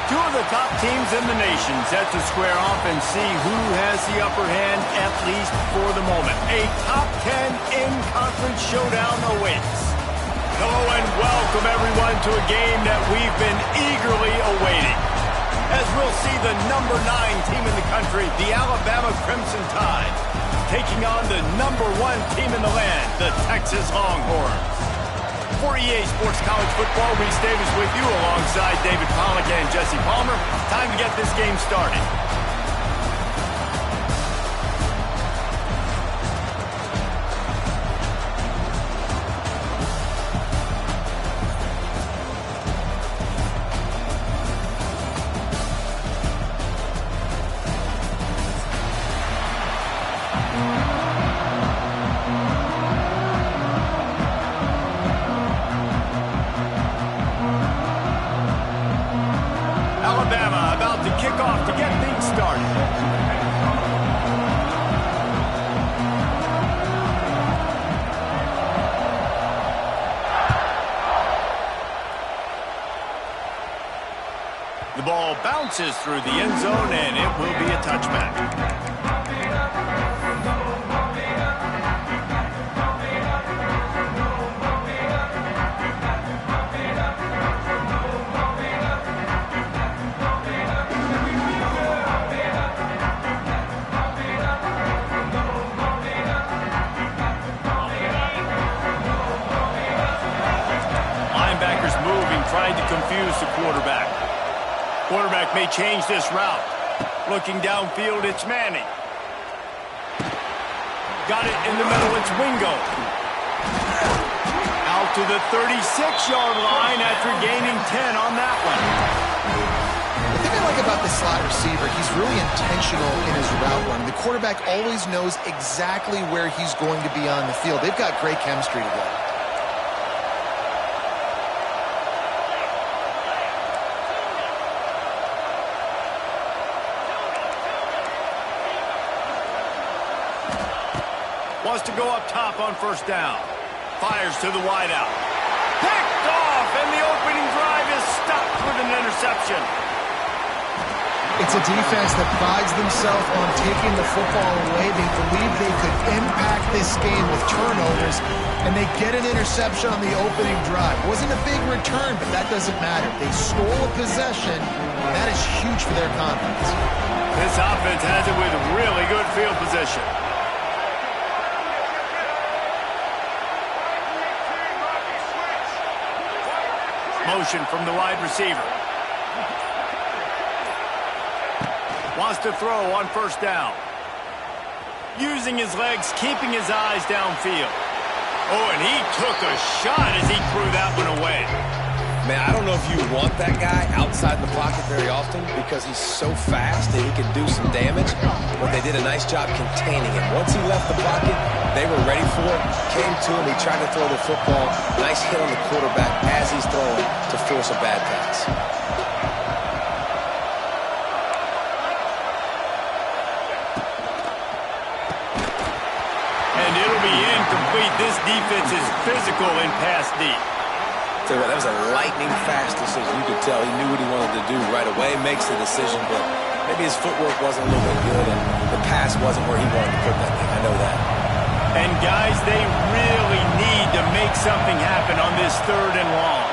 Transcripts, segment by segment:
Two of the top teams in the nation set to square off and see who has the upper hand, at least for the moment. A top 10 in-conference showdown awaits. Hello and welcome everyone to a game that we've been eagerly awaiting. As we'll see the number 9 team in the country, the Alabama Crimson Tide, taking on the number 1 team in the land, the Texas Longhorns. For EA Sports College Football, Reese Davis with you alongside David Pollack and Jesse Palmer. Time to get this game started. Alabama about to kick off to get things started. The ball bounces through the end zone, and it will be a touchback. Trying to confuse the quarterback. Quarterback may change this route. Looking downfield, it's Manning. Got it in the middle, it's Wingo. Out to the 36-yard line after gaining 10 on that one. The thing I like about the slot receiver, he's really intentional in his route run. The quarterback always knows exactly where he's going to be on the field. They've got great chemistry together. Wants to go up top on first down. Fires to the wideout. Picked off, and the opening drive is stopped with an interception. It's a defense that prides themselves on taking the football away. They believe they could impact this game with turnovers, and they get an interception on the opening drive. It wasn't a big return, but that doesn't matter. They stole a possession, and that is huge for their confidence. This offense has it with really good field position. Motion from the wide receiver. Wants to throw on first down. Using his legs, keeping his eyes downfield. Oh, and he took a shot as he threw that one away. Man, I don't know if you want that guy outside the pocket very often because he's so fast and he can do some damage, but they did a nice job containing him. Once he left the pocket, they were ready for it, came to him, he tried to throw the football. Nice hit on the quarterback as he's throwing to force a bad pass. And it'll be incomplete. This defense is physical in pass deep. Tell you what, that was a lightning-fast decision. You could tell he knew what he wanted to do right away, makes the decision, but maybe his footwork wasn't a little bit good, and the pass wasn't where he wanted to put that thing. I know that. And, guys, they really need to make something happen on this 3rd and long.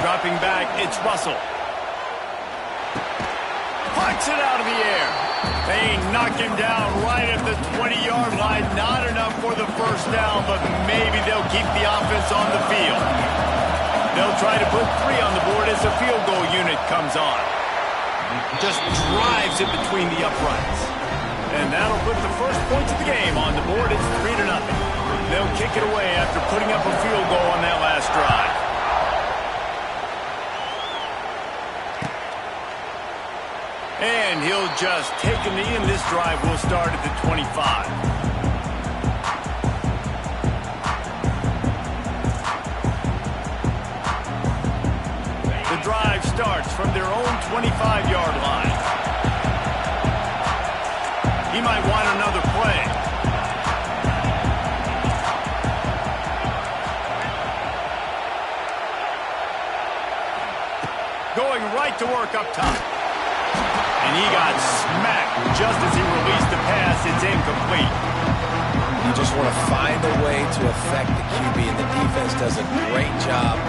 Dropping back, it's Russell. Puts it out of the air. They knock him down right at the 20-yard line. Not enough for the first down, but maybe they'll keep the offense on the field. They'll try to put 3 on the board as the field goal unit comes on. Just drives it between the uprights. And that'll put the first points of the game on the board. It's 3-0. They'll kick it away after putting up a field goal on that last drive. And he'll just take a knee, and this drive will start at the 25. The drive starts from their own 25-yard line. He might want another play. to work up top. And he got smacked just as he released the pass. It's incomplete. You just want to find a way to affect the QB, and the defense does a great job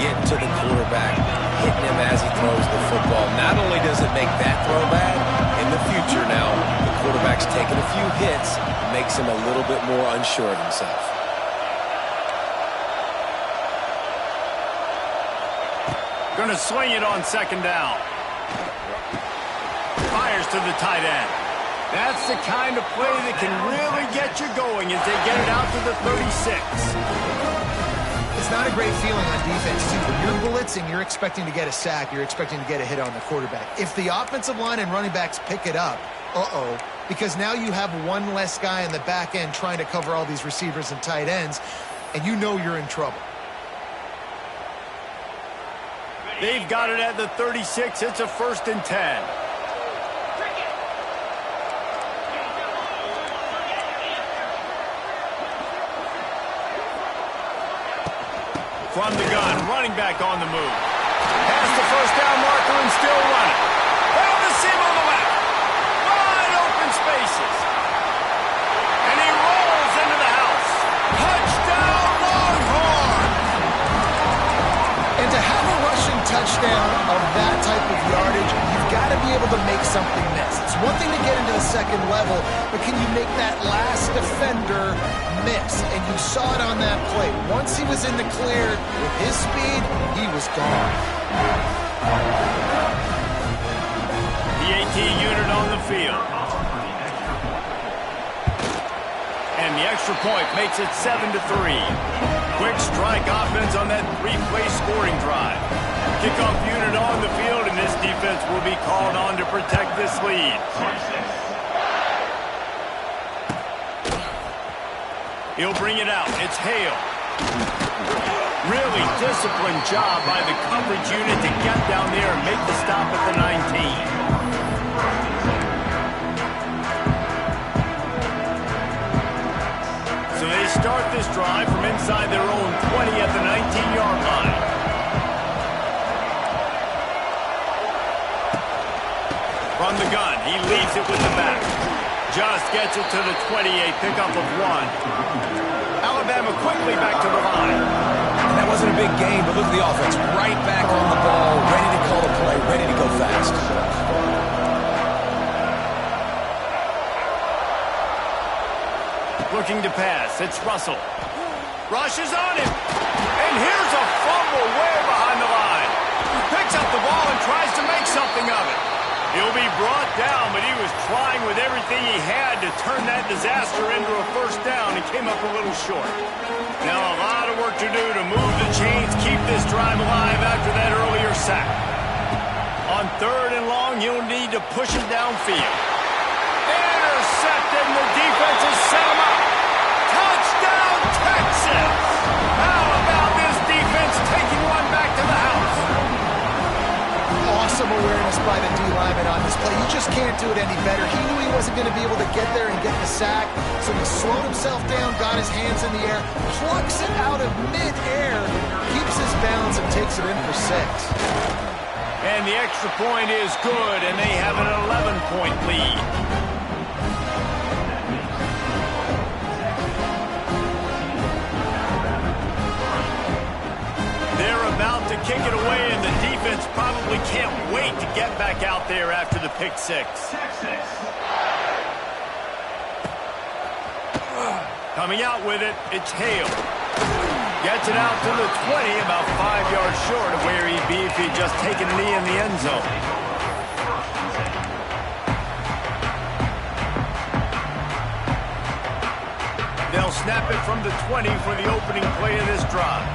getting to the quarterback, hitting him as he throws the football. Not only does it make that throw bad, in the future now, the quarterback's taking a few hits, makes him a little bit more unsure of himself. Going to swing it on second down. Fires to the tight end. That's the kind of play that can really get you going as they get it out to the 36. It's not a great feeling on defense, too. When you're blitzing, you're expecting to get a sack. You're expecting to get a hit on the quarterback. If the offensive line and running backs pick it up, because now you have one less guy in the back end trying to cover all these receivers and tight ends, and you know you're in trouble. They've got it at the 36. It's a 1st and 10. From the gun, running back on the move. Past the first down marker and still running. Down the seam on the left. Wide open spaces. And he rolls into the house. Touchdown, Longhorn! And to have a rushing touchdown of that type of yardage, you've got to be able to make something miss. It's one thing to get into the second level, but can you make that last defender miss? And you saw it on that play. Once he was in the clear with his speed, he was gone. The AT unit on the field. And the extra point makes it 7-3. Quick strike offense on that 3-play scoring drive. Kickoff unit on the field, and this defense will be called on to protect this lead. He'll bring it out. It's Hale. Really disciplined job by the coverage unit to get down there and make the stop at the 19. So they start this drive from inside their own 20 at the 19-yard line. From the gun, he leaves it with the back. Just gets it to the 28, pickup of 1. Alabama quickly back to the line. And that wasn't a big game, but look at the offense. Right back on the ball, ready to call a play, ready to go fast. Looking to pass. It's Russell. Rushes on him. And here's a fumble way behind the line. Picks up the ball and tries to make something of it. He'll be brought down, but he was trying with everything he had to turn that disaster into a 1st down and came up a little short. Now a lot of work to do to move the chains, keep this drive alive after that earlier sack. On 3rd and long, he'll need to push it downfield. Intercepted, and the defense has set him up. Touchdown, Texas! How about this defense taking one back to the house? Awesome awareness by the D-lineman on this play. You just can't do it any better. He knew he wasn't going to be able to get there and get the sack, so he slowed himself down, got his hands in the air, plucks it out of mid-air, keeps his balance, and takes it in for 6. And the extra point is good, and they have an 11-point lead. They're about to kick it away, and the defense probably can't wait to get back out there after the pick 6. Coming out with it, it's Hale. Gets it out to the 20, about 5 yards short of where he'd be if he'd just taken a knee in the end zone. They'll snap it from the 20 for the opening play of this drive.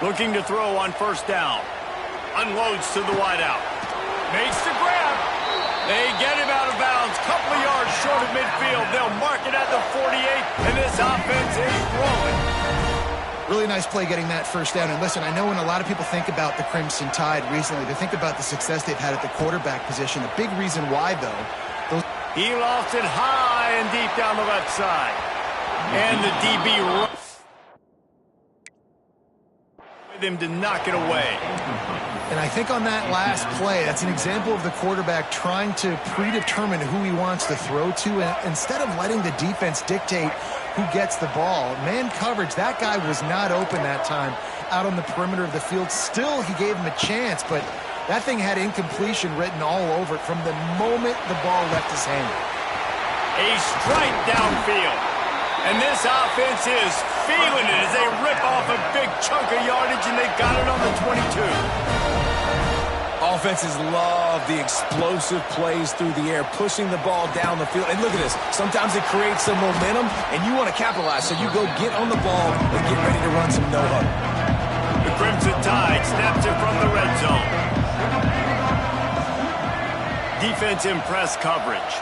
Looking to throw on 1st down. Unloads to the wideout. Makes the grab. They get him out of bounds. Couple of yards short of midfield. They'll mark it at the 48, and this offense is rolling. Really nice play getting that 1st down. And listen, I know when a lot of people think about the Crimson Tide recently, they think about the success they've had at the quarterback position. A big reason why, though. He lofts it high and deep down the left side. And the DB... him to knock it away. And I think on that last play, that's an example of the quarterback trying to predetermine who he wants to throw to, and instead of letting the defense dictate who gets the ball. Man coverage, that guy was not open that time out on the perimeter of the field. Still, he gave him a chance, but that thing had incompletion written all over it from the moment the ball left his hand. A strike downfield. And this offense is feeling it as they rip off a big chunk of yardage, and they got it on the 22. Offenses love the explosive plays through the air, pushing the ball down the field. And look at this. Sometimes it creates some momentum, and you want to capitalize. So you go get on the ball and get ready to run some no-huddle. The Crimson Tide snaps it from the red zone. Defense in press coverage.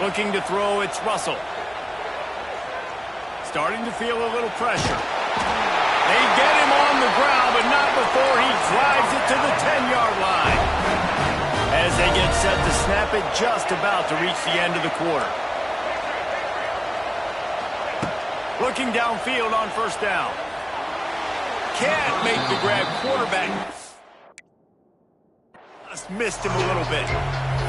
Looking to throw, it's Russell. Starting to feel a little pressure. They get him on the ground, but not before he drives it to the 10-yard line. As they get set to snap it, just about to reach the end of the quarter. Looking downfield on first down. Can't make the grab. Quarterback just missed him a little bit.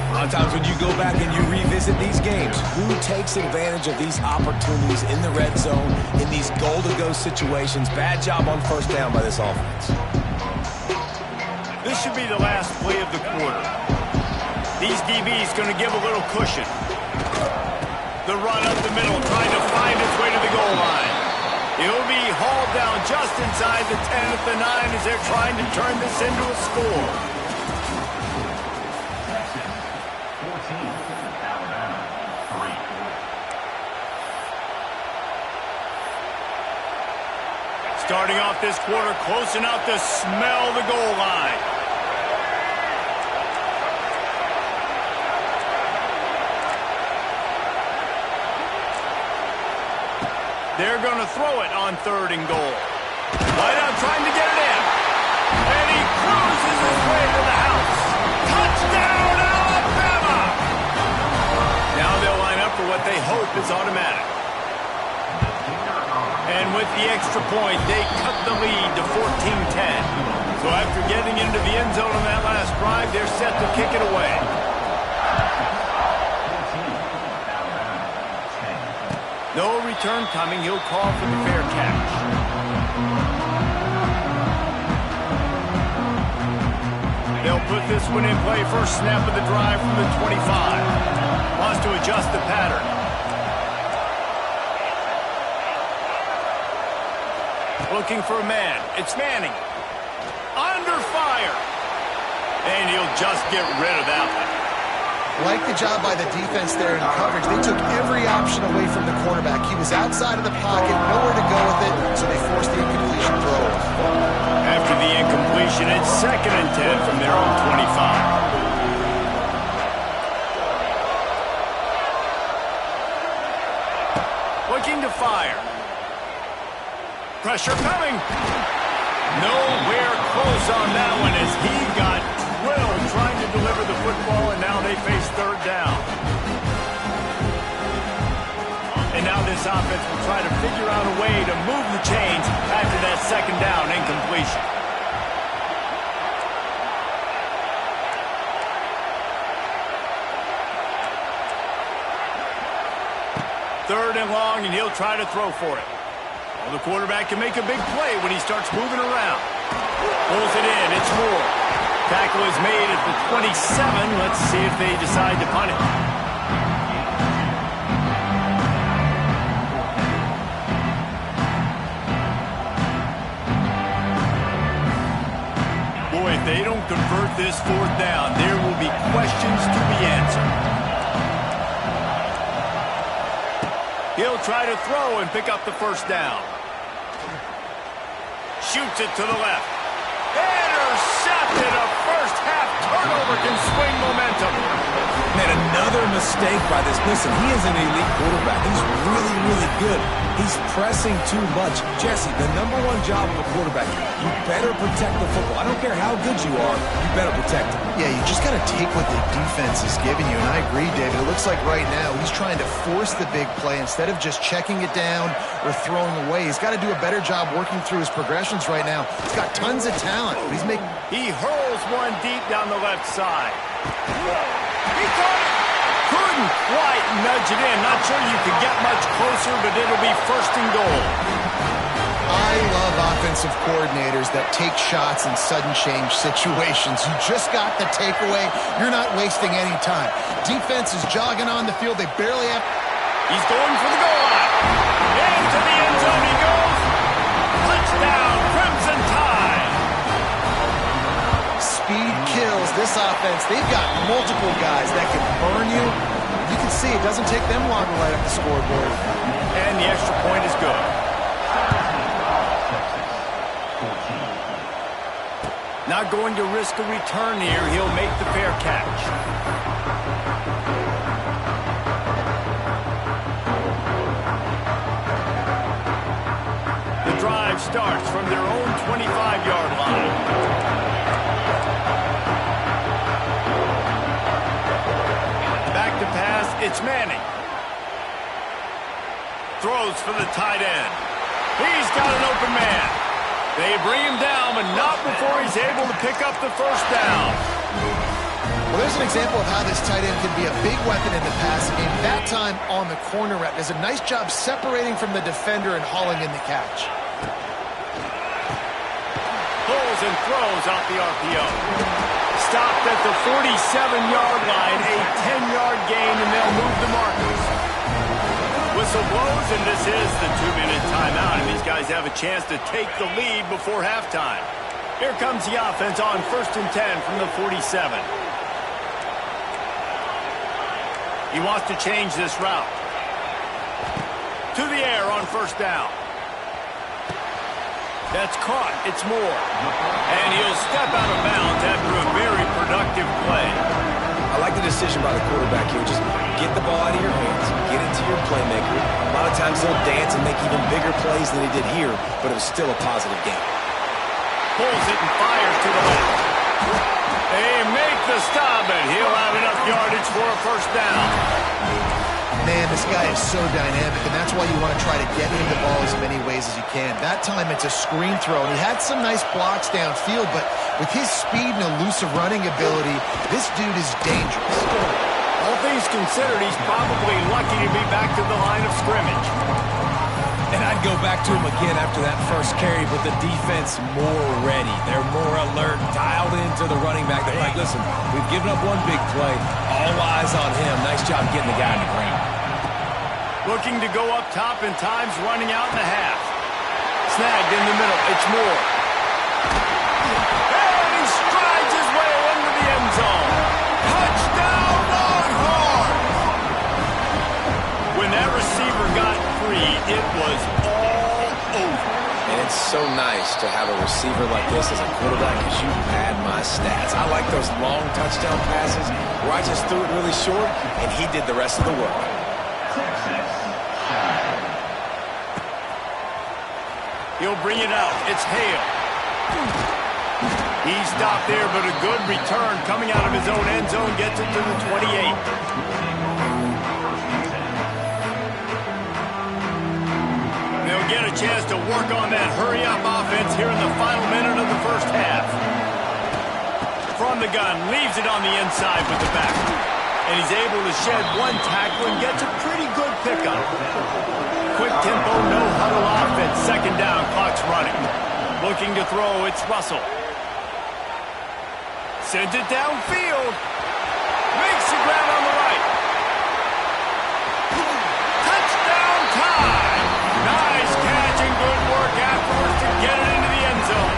A lot of times when you go back and you revisit these games, who takes advantage of these opportunities in the red zone, in these goal-to-go situations? Bad job on first down by this offense. This should be the last play of the quarter. These DBs going to give a little cushion. The run up the middle, trying to find its way to the goal line. He'll be hauled down just inside the 10 at the 9 as they're trying to turn this into a score. Starting off this quarter close enough to smell the goal line. They're going to throw it on 3rd and goal. Whiteout trying to get it in. And he cruises his way to the house. Touchdown, Alabama! Now they'll line up for what they hope is automatic. And with the extra point, they cut the lead to 14-10. So after getting into the end zone on that last drive, they're set to kick it away. No return coming. He'll call for the fair catch. They'll put this one in play. First snap of the drive from the 25. Wants to adjust the pattern. Looking for a man. It's Manning. Under fire. And he'll just get rid of that one. Like the job by the defense there in coverage. They took every option away from the quarterback. He was outside of the pocket, nowhere to go with it, so they forced the incompletion throw. After the incompletion, it's 2nd and 10 from their own 25. Looking to fire. Pressure coming. Nowhere close on that one as he got drilled trying to deliver the football, and now they face 3rd down. And now this offense will try to figure out a way to move the chains after that 2nd down incompletion. Third and long, and he'll try to throw for it. Well, the quarterback can make a big play when he starts moving around. Pulls it in. It's Moore. Tackle is made at the 27. Let's see if they decide to punt it. Boy, if they don't convert this 4th down, there will be questions to be answered. He'll try to throw and pick up the first down. Shoots it to the left. Intercepted. A first half turnover can swing momentum. Man, And another mistake by this. Listen, he is an elite quarterback. He's really, really good. He's pressing too much. Jesse, the #1 job of a quarterback, you better protect the football. I don't care how good you are, you better protect it. Yeah, you just got to take what the defense is giving you, and I agree, David. It looks like right now he's trying to force the big play instead of just checking it down or throwing away. He's got to do a better job working through his progressions right now. He's got tons of talent, but He hurls one deep down the left side. He caught it. Couldn't quite nudge it in. Not sure you could get much closer, but it'll be 1st and goal. I love offensive coordinators that take shots in sudden change situations. You just got the takeaway. You're not wasting any time. Defense is jogging on the field. They barely have... He's going for the goal line. Into the end zone he goes. Touchdown, Crimson Tide. Speed kills this offense. They've got multiple guys that can burn you. You can see it doesn't take them long to light up the scoreboard. And the extra point is good. Not going to risk a return here. He'll make the fair catch. The drive starts from their own 25-yard line. Back to pass, it's Manning. Throws for the tight end. He's got an open man. They bring him down, but not before he's able to pick up the 1st down. Well, there's an example of how this tight end can be a big weapon in the passing game. That time on the corner route does a nice job separating from the defender and hauling in the catch. Pulls and throws out the RPO. Stopped at the 47-yard line, a 10-yard gain, and they'll move the markers. Whistle blows, and this is the 2-minute timeout, and these guys have a chance to take the lead before halftime. Here comes the offense on 1st and 10 from the 47. He wants to change this route. To the air on 1st down. That's caught. It's Moore. And he'll step out of bounds after a very productive play. I like the decision by the quarterback here. Just get the ball out of your hands, get it to your playmaker. A lot of times they'll dance and make even bigger plays than he did here, but it was still a positive game. Pulls it and fires to the left. They make the stop, but he'll have enough yardage for a 1st down. Man, this guy is so dynamic, and that's why you want to try to get him the ball as many ways as you can. That time it's a screen throw, and he had some nice blocks downfield, but with his speed and elusive running ability, this dude is dangerous. All things considered, he's probably lucky to be back to the line of scrimmage. And I'd go back to him again after that 1st carry, but the defense more ready. They're more alert, dialed into the running back. They're like, listen, we've given up one big play. All eyes on him. Nice job getting the guy on the ground. Looking to go up top, and time's running out in the half. Snagged in the middle. It's Moore. And he strides his way into the end zone. Touchdown, Longhorns! When that receiver got free, it was all over. And it's so nice to have a receiver like this as a quarterback because you pad my stats. I like those long touchdown passes where I just threw it really short, and he did the rest of the work. He'll bring it out. It's Hale. He stopped there, but a good return coming out of his own end zone gets it to the 28. They'll get a chance to work on that hurry-up offense here in the final minute of the 1st half. From the gun, leaves it on the inside with the back. And he's able to shed one tackle and gets a pretty good pickup. Quick tempo, no huddle offense. 2nd down, clock's running. Looking to throw, it's Russell. Sends it downfield. Makes the ground on the right. Touchdown time. Nice catch and good work afterwards to get it into the end zone.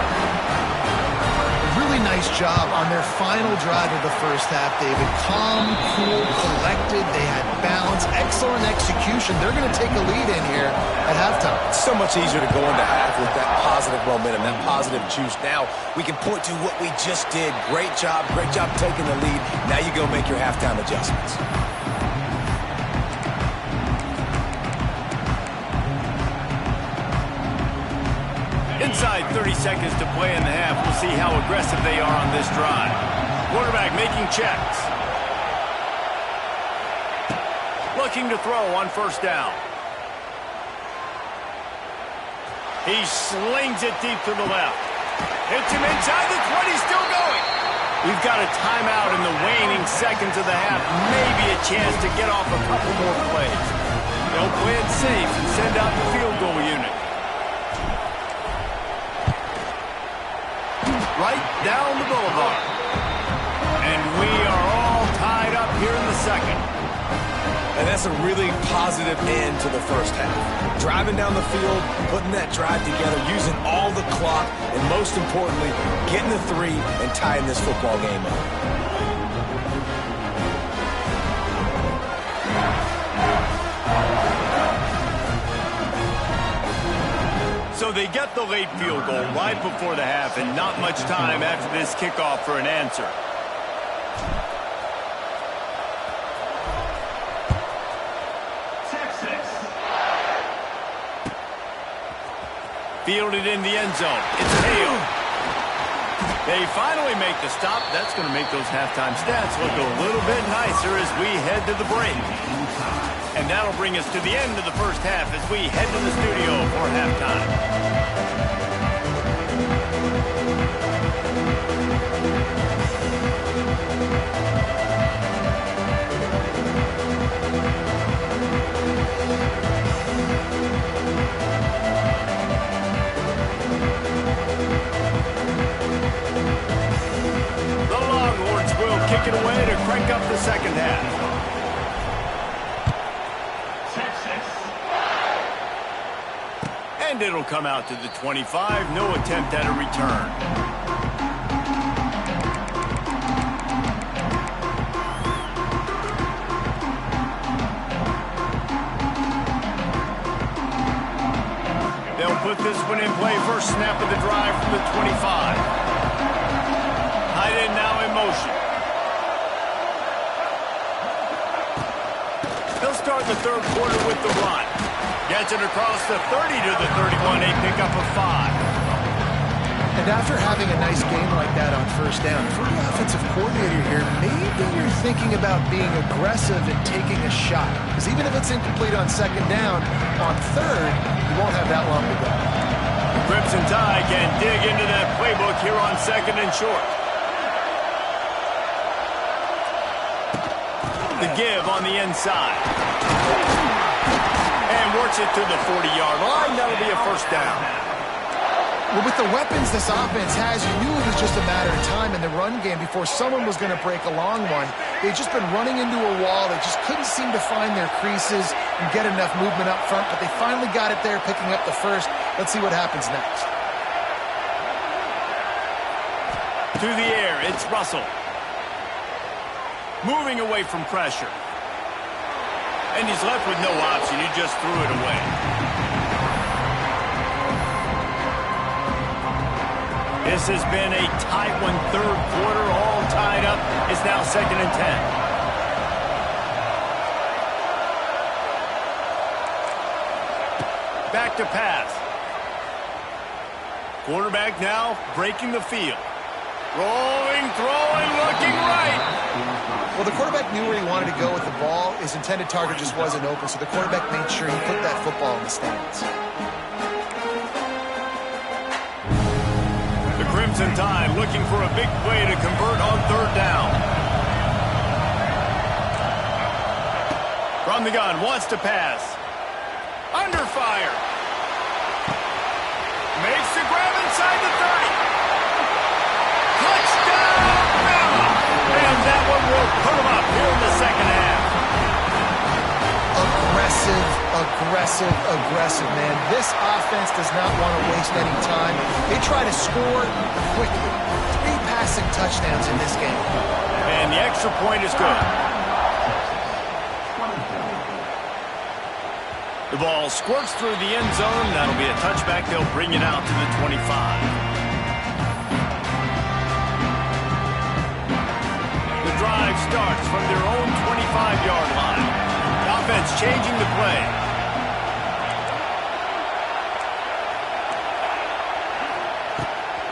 Really nice job on their final drive of the 1st half, David. Calm, cool, collected. They had balance. offense, excellent execution. They're going to take a lead in here at halftime. It's so much easier to go into half with that positive momentum, that positive juice. Now we can point to what we just did. Great job taking the lead. Now you go make your halftime adjustments. Inside 30 seconds to play in the half. We'll see how aggressive they are on this drive. Quarterback making checks. Looking to throw on first down. He slings it deep to the left. Hits him inside the 20, still going. We've got a timeout in the waning seconds of the half. Maybe a chance to get off a couple more plays. They'll play it safe and send out the field goal unit. Right down the boulevard. And we are all tied up here in the second. And that's a really positive end to the first half. Driving down the field, putting that drive together, using all the clock, and most importantly, getting the 3 and tying this football game up. So they get the late field goal right before the half, and not much time after this kickoff for an answer. Fielded in the end zone. It's Hale. They finally make the stop. That's going to make those halftime stats look a little bit nicer as we head to the break. And that'll bring us to the end of the first half as we head to the studio for halftime. Kick it away to crank up the second half. And it'll come out to the 25. No attempt at a return. They'll put this one in play. First snap of the drive from the 25. Tight end now in motion. They'll start the third quarter with the run. Gets it across the 30 to the 31, a pickup of 5. And after having a nice game like that on first down, for the offensive coordinator here, maybe you're thinking about being aggressive and taking a shot. Because even if it's incomplete on second down, on third, you won't have that long to go. The Crimson Tide can dig into that playbook here on second and short. The give on the inside. And works it to the 40-yard line. That'll be a first down. Well, with the weapons this offense has, you knew it was just a matter of time in the run game before someone was going to break a long one. They've just been running into a wall. They just couldn't seem to find their creases and get enough movement up front, but they finally got it there, picking up the first. Let's see what happens next. To the air, it's Russell. Moving away from pressure. And he's left with no option. He just threw it away. This has been a tight one. Third quarter, all tied up. It's now 2nd and 10. Back to pass. Quarterback now breaking the field. Rolling, throwing, looking right. Well, the quarterback knew where he wanted to go with the ball. His intended target just wasn't open, so the quarterback made sure he put that football in the stands. The Crimson Tide looking for a big play to convert on third down. From the gun, wants to pass. Under fire. Makes the grab inside the 30. Touchdown, Bama! And that one will put them up here in the second half. Aggressive, man. This offense does not want to waste any time. They try to score quickly. 3 passing touchdowns in this game. And the extra point is good. The ball squirts through the end zone. That'll be a touchback. They'll bring it out to the 25. The drive starts from their own 25-yard line. The offense changing the play.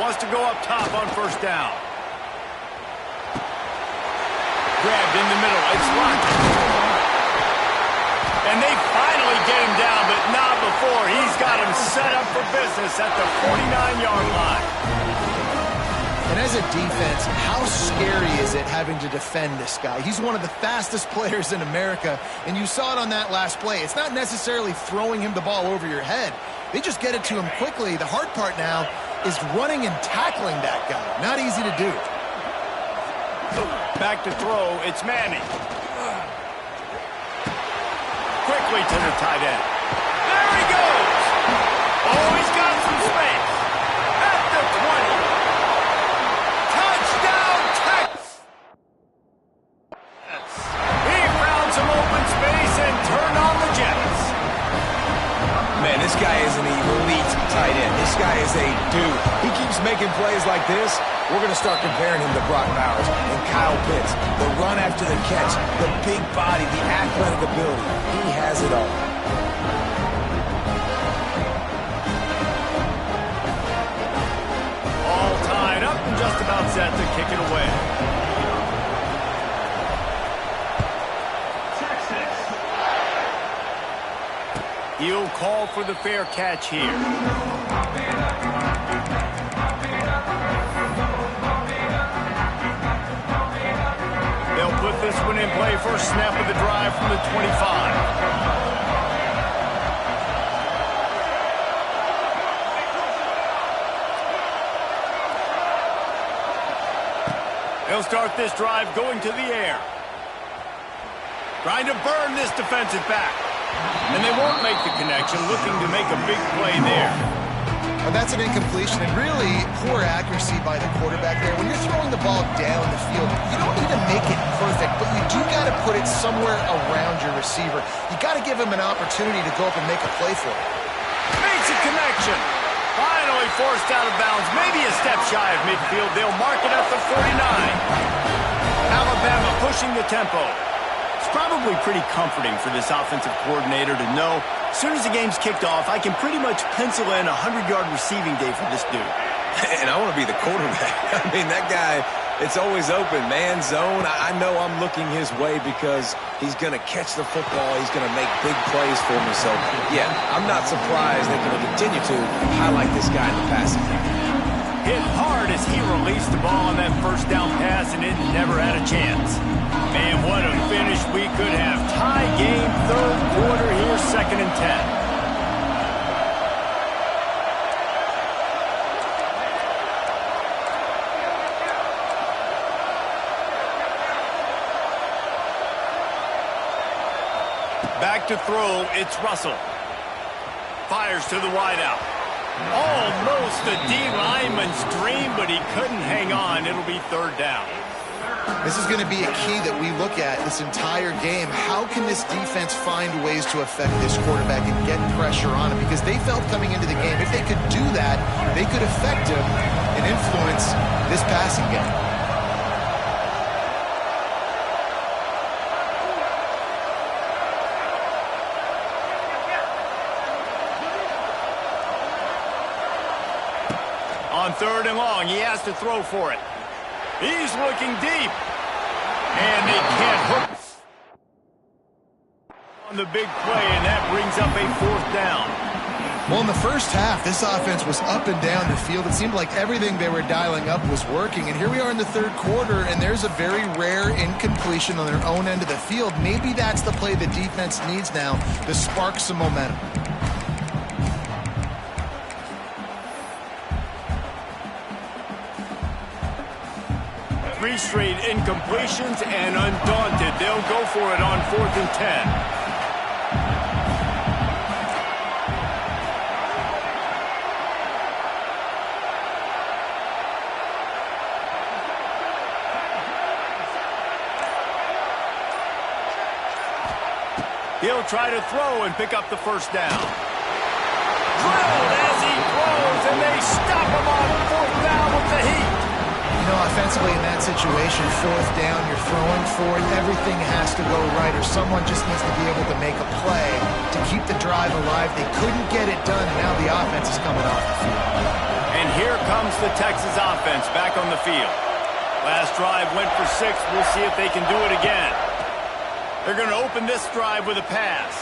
Wants to go up top on first down. Grabbed in the middle. It's locked. And they finally get him down, but not before. He's got him set up for business at the 49-yard line. And as a defense, how scary is it having to defend this guy? He's one of the fastest players in America, and you saw it on that last play. It's not necessarily throwing him the ball over your head. They just get it to him quickly. The hard part now is running and tackling that guy. Not easy to do. Back to throw, it's Manning. Quickly to the tight end. There he goes! Oh, he's got some space. At the 20. Touchdown, Texans! He found some open space and turned on the Jets. Man, this guy is an elite tight end. This guy is a dude. He keeps making plays like this. We're going to start comparing him to Brock Bowers and Kyle Pitts. The run after the catch, the big body, the athletic ability. He has it all. All tied up and just about set to kick it away. He'll call for the fair catch here. They'll put this one in play. First snap of the drive from the 25. They'll start this drive going to the air. Trying to burn this defensive back. And they won't make the connection, looking to make a big play there. Well, that's an incompletion and really poor accuracy by the quarterback there. When you're throwing the ball down the field, you don't need to make it perfect, but you do got to put it somewhere around your receiver. You got to give him an opportunity to go up and make a play for it. Makes a connection. Finally forced out of bounds, maybe a step shy of midfield. They'll mark it at the 49. Alabama pushing the tempo. It's probably pretty comforting for this offensive coordinator to know as soon as the game's kicked off, I can pretty much pencil in a 100-yard receiving day for this dude. And I want to be the quarterback. I mean, that guy, it's always open, man, zone. I know I'm looking his way because he's going to catch the football. He's going to make big plays for me. So, yeah, I'm not surprised they're going to continue to highlight this guy in the passing game. Hit hard as he released the ball on that first down pass, and it never had a chance. Man, what a finish we could have. Tie game, third quarter here, 2nd and 10. Back to throw, it's Russell. Fires to the wideout. Almost a D-lineman's dream, but he couldn't hang on. It'll be 3rd down. This is going to be a key that we look at this entire game. How can this defense find ways to affect this quarterback and get pressure on him? Because they felt coming into the game, if they could do that, they could affect him and influence this passing game. On 3rd and long, he has to throw for it. He's looking deep. And they can't hook on the big play, and that brings up a 4th down. Well, in the first half, this offense was up and down the field. It seemed like everything they were dialing up was working. And here we are in the 3rd quarter, and there's a very rare incompletion on their own end of the field. Maybe that's the play the defense needs now to spark some momentum. Three straight incompletions, and undaunted, they'll go for it on 4th and 10. He'll try to throw and pick up the first down. Drilled as he throws, and they stop him on fourth down with the heat. You know, offensively in that situation, fourth down, you're throwing for it. Everything has to go right, or someone just needs to be able to make a play to keep the drive alive. They couldn't get it done, and now the offense is coming off the field. And here comes the Texas offense back on the field. Last drive went for 6. We'll see if they can do it again. They're going to open this drive with a pass.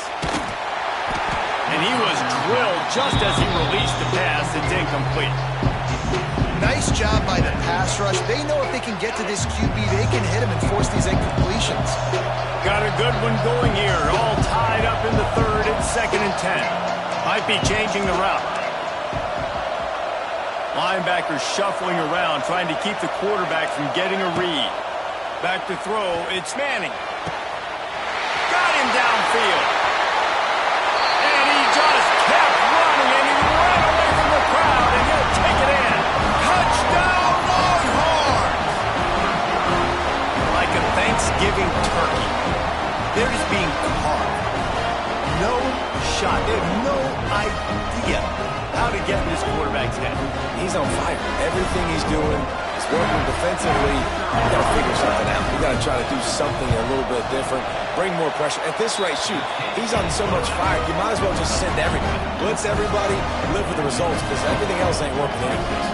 And he was drilled just as he released the pass. It's incomplete. Nice job by the pass rush. They know if they can get to this QB, they can hit him and force these incompletions. Got a good one going here. All tied up in the third. It's 2nd and 10. Might be changing the route. Linebackers shuffling around, trying to keep the quarterback from getting a read. Back to throw. It's Manning. Got him downfield. And he just kept running, and he ran away from the crowd, and he'll take it in. Touchdown, Longhorns! Like a Thanksgiving turkey. They're just being carved. No shot. They have no idea how to get in this quarterback's head. He's on fire. Everything he's doing is working defensively. We got to figure something out. We got to try to do something a little bit different. Bring more pressure. At this rate, shoot, he's on so much fire, you might as well just send everybody. Blitz everybody, live with the results, because everything else ain't working anyways.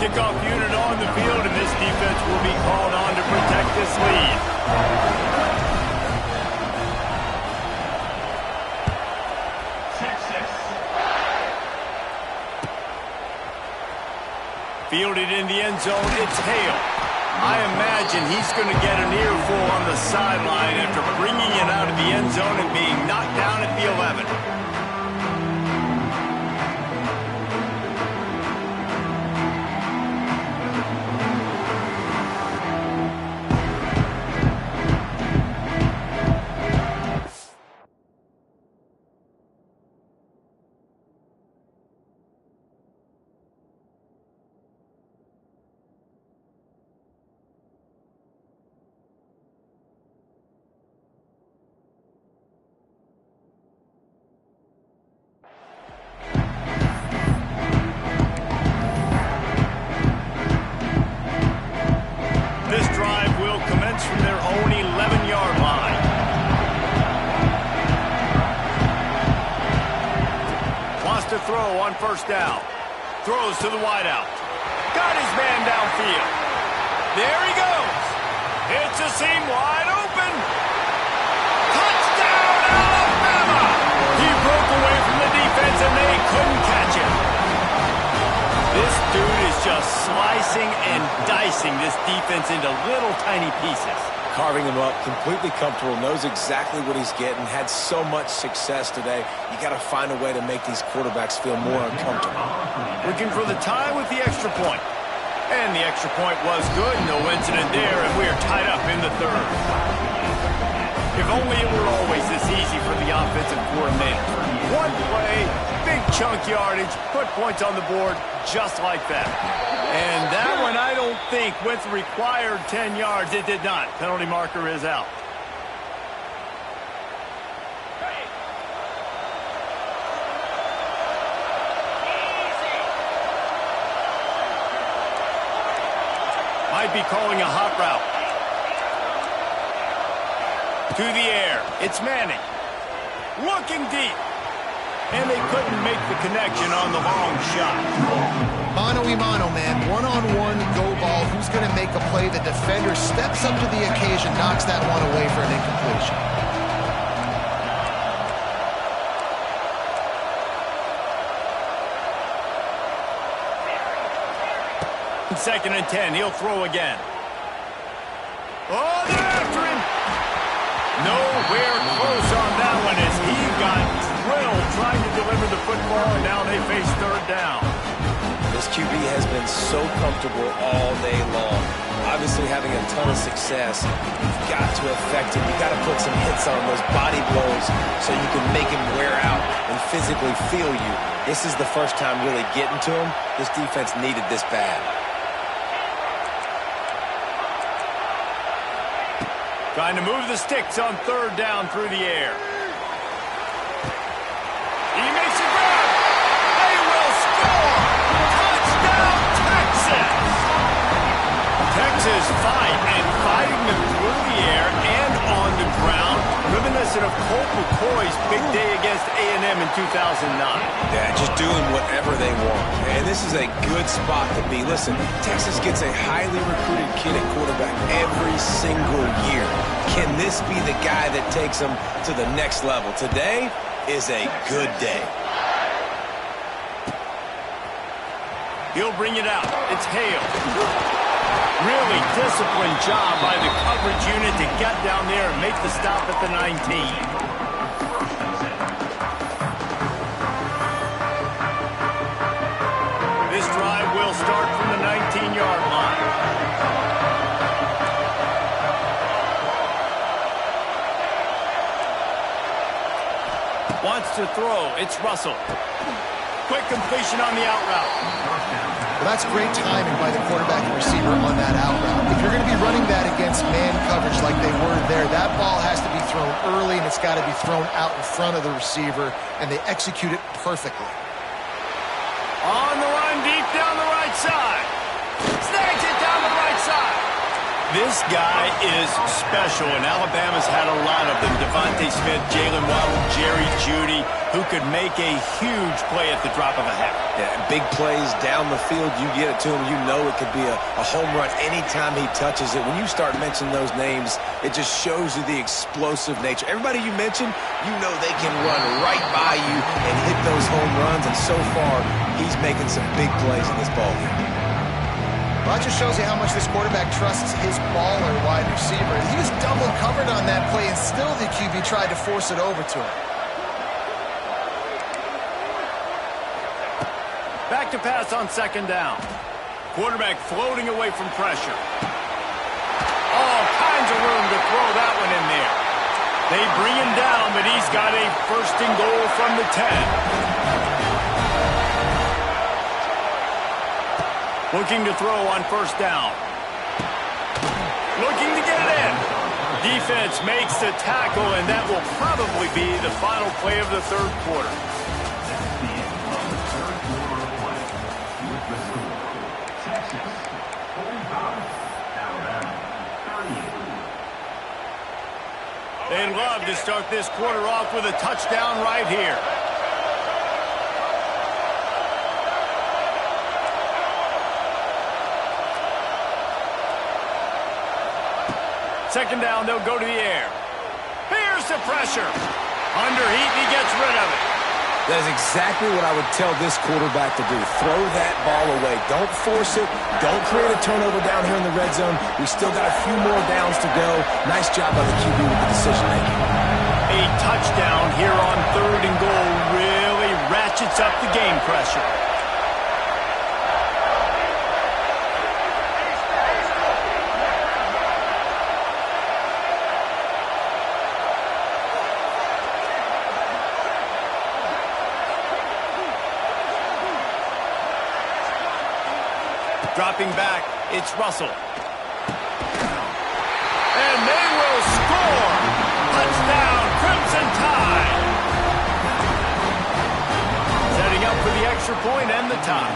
Kickoff unit on the field, and this defense will be called on to protect this lead. Fielded in the end zone, it's Hale. I imagine he's going to get an earful on the sideline after bringing it out of the end zone and being knocked down at the 11. From their own 11-yard line. Wants to throw on first down. Throws to the wideout. Got his man downfield. There he goes. It's a seam wide open. Touchdown, Alabama! He broke away from the defense and they couldn't catch him. This dude is just slicing and dicing this defense into little tiny pieces. Carving him up, completely comfortable, knows exactly what he's getting, had so much success today. You got to find a way to make these quarterbacks feel more uncomfortable. Looking for the tie with the extra point. And the extra point was good, no incident there, and we are tied up in the third. If only it were always this easy for the offensive coordinator. One play, big chunk yardage, put points on the board just like that. And that one, I don't think, went the required 10 yards. It did not. Penalty marker is out. Might be calling a hot route. To the air. It's Manning. Looking deep. And they couldn't make the connection on the long shot. Mano-a-mano, man. One-on-one, go ball. Who's going to make a play? The defender steps up to the occasion, knocks that one away for an incompletion. 2nd and 10. He'll throw again. Oh, they're after him. Nowhere close on that one as he got drilled trying to deliver the football, and now they face third down. This QB has been so comfortable all day long. I obviously having a ton of success. You've got to affect him. You've got to put some hits on those body blows so you can make him wear out and physically feel you. This is the first time really getting to him. This defense needed this bad. Trying to move the sticks on third down through the air. He makes a grab. They will score. Touchdown, Texas. Texas fighting them through the air and on the ground. Reminiscent of Colt McCoy's big day against A&M in 2009. Yeah, just doing whatever they want. And this is a good spot to be. Listen, Texas gets a highly recruited kid at quarterback every single year. Can this be the guy that takes them to the next level? Today is a good day. He'll bring it out. It's Hale. Really disciplined job by the coverage unit to get down there and make the stop at the 19. This drive will start from the 19-yard line. Wants to throw. It's Russell. Quick completion on the out route. Well, that's great timing by the quarterback and receiver on that out route. If you're going to be running that against man coverage like they were there, that ball has to be thrown early, and it's got to be thrown out in front of the receiver, and they execute it perfectly. On the run, deep down the right side. Snags it down the right side. This guy is special, and Alabama's had a lot of them. Devontae Smith, Jalen Waddle, Jerry Jeudy, who could make a huge play at the drop of a hat. Yeah, big plays down the field. You get it to him, you know it could be a home run anytime he touches it. When you start mentioning those names, it just shows you the explosive nature. Everybody you mentioned, you know they can run right by you and hit those home runs, and so far, he's making some big plays in this ball game. Well, that just shows you how much this quarterback trusts his baller wide receiver. He was double covered on that play, and still the QB tried to force it over to him. Back to pass on second down. Quarterback floating away from pressure. All kinds of room to throw that one in there. They bring him down, but he's got a first and goal from the 10. Looking to throw on first down. Looking to get it in. Defense makes the tackle, and that will probably be the final play of the third quarter. They'd love to start this quarter off with a touchdown right here. Second down, they'll go to the air. Here's the pressure. Under heat, he gets rid of it. That is exactly what I would tell this quarterback to do. Throw that ball away. Don't force it. Don't create a turnover down here in the red zone. We still got a few more downs to go. Nice job by the QB with the decision-making. A touchdown here on third and goal really ratchets up the game pressure. Dropping back, it's Russell. And they will score! Touchdown, Crimson Tide! Setting up for the extra point and the tie.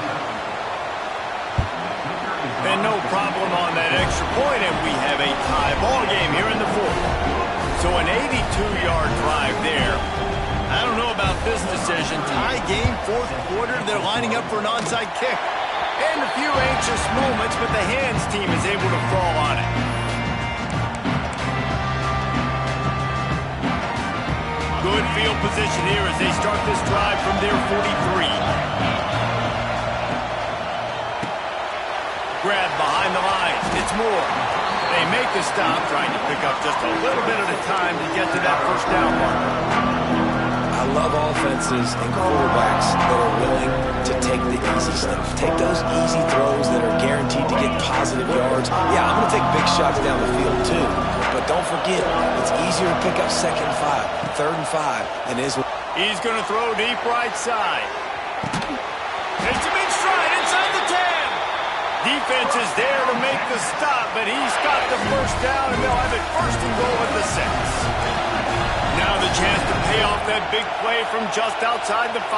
And no problem on that extra point, and we have a tie ball game here in the fourth. So an 82-yard drive there. I don't know about this decision. Tie game, fourth quarter, they're lining up for an onside kick. And a few anxious moments, but the hands team is able to fall on it. Good field position here as they start this drive from their 43. Grab behind the lines. It's Moore. They make the stop, trying to pick up just a little bit at a time to get to that first down mark. I love offenses and quarterbacks that are willing to take the easy stuff. Take those easy throws that are guaranteed to get positive yards. Yeah, I'm going to take big shots down the field too. But don't forget, it's easier to pick up 2nd and 5, 3rd and 5 than it is. He's going to throw deep right side. It's a big stride inside the 10. Defense is there to make the stop, but he's got the first down, and they'll have it 1st and goal at the 6. Now the chance to pay off that big play from just outside the 5.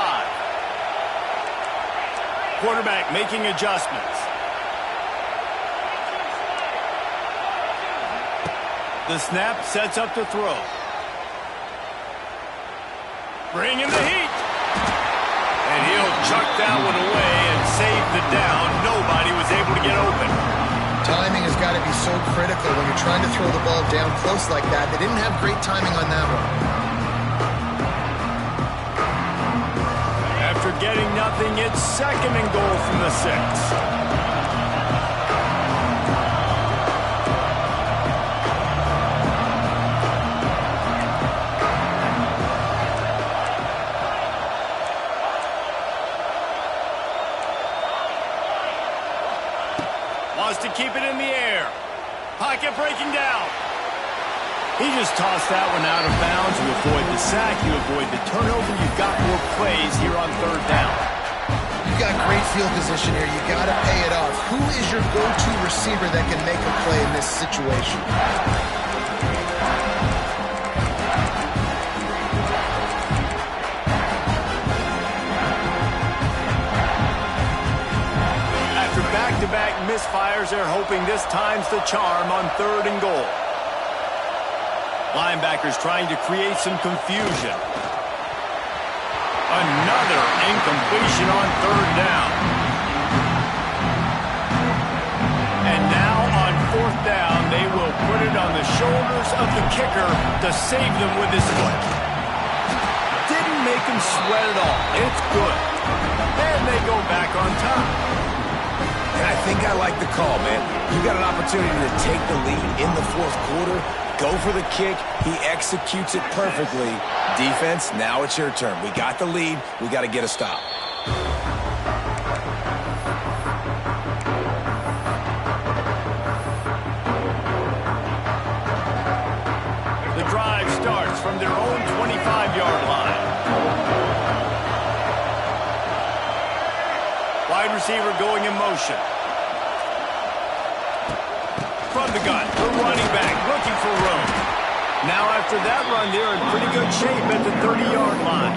Quarterback making adjustments. The snap sets up to throw. Bringing the heat. And he'll chuck that one away and save the down. Nobody was able to get open. Timing has got to be so critical when you're trying to throw the ball down close like that. They didn't have great timing on that one. After getting nothing, it's 2nd and goal from the 6. To keep it in the air. Pocket breaking down. He just tossed that one out of bounds. You avoid the sack, you avoid the turnover. You've got more plays here on 3rd down. You've got great field position here. You got to pay it off. Who is your go-to receiver that can make a play in this situation? Back-to-back misfires. They're hoping this time's the charm on 3rd and goal. Linebackers trying to create some confusion. Another incompletion on 3rd down. And now on 4th down, they will put it on the shoulders of the kicker to save them with his foot. Didn't make him sweat at all. It's good. And they go back on top. And I think I like the call, man. You got an opportunity to take the lead in the 4th quarter. Go for the kick. He executes it perfectly. Defense, now it's your turn. We got the lead. We got to get a stop. The drive starts from their own 25-yard line. Wide receiver going in motion. From the gun, the running back looking for room. Now after that run, they're in pretty good shape at the 30-yard line.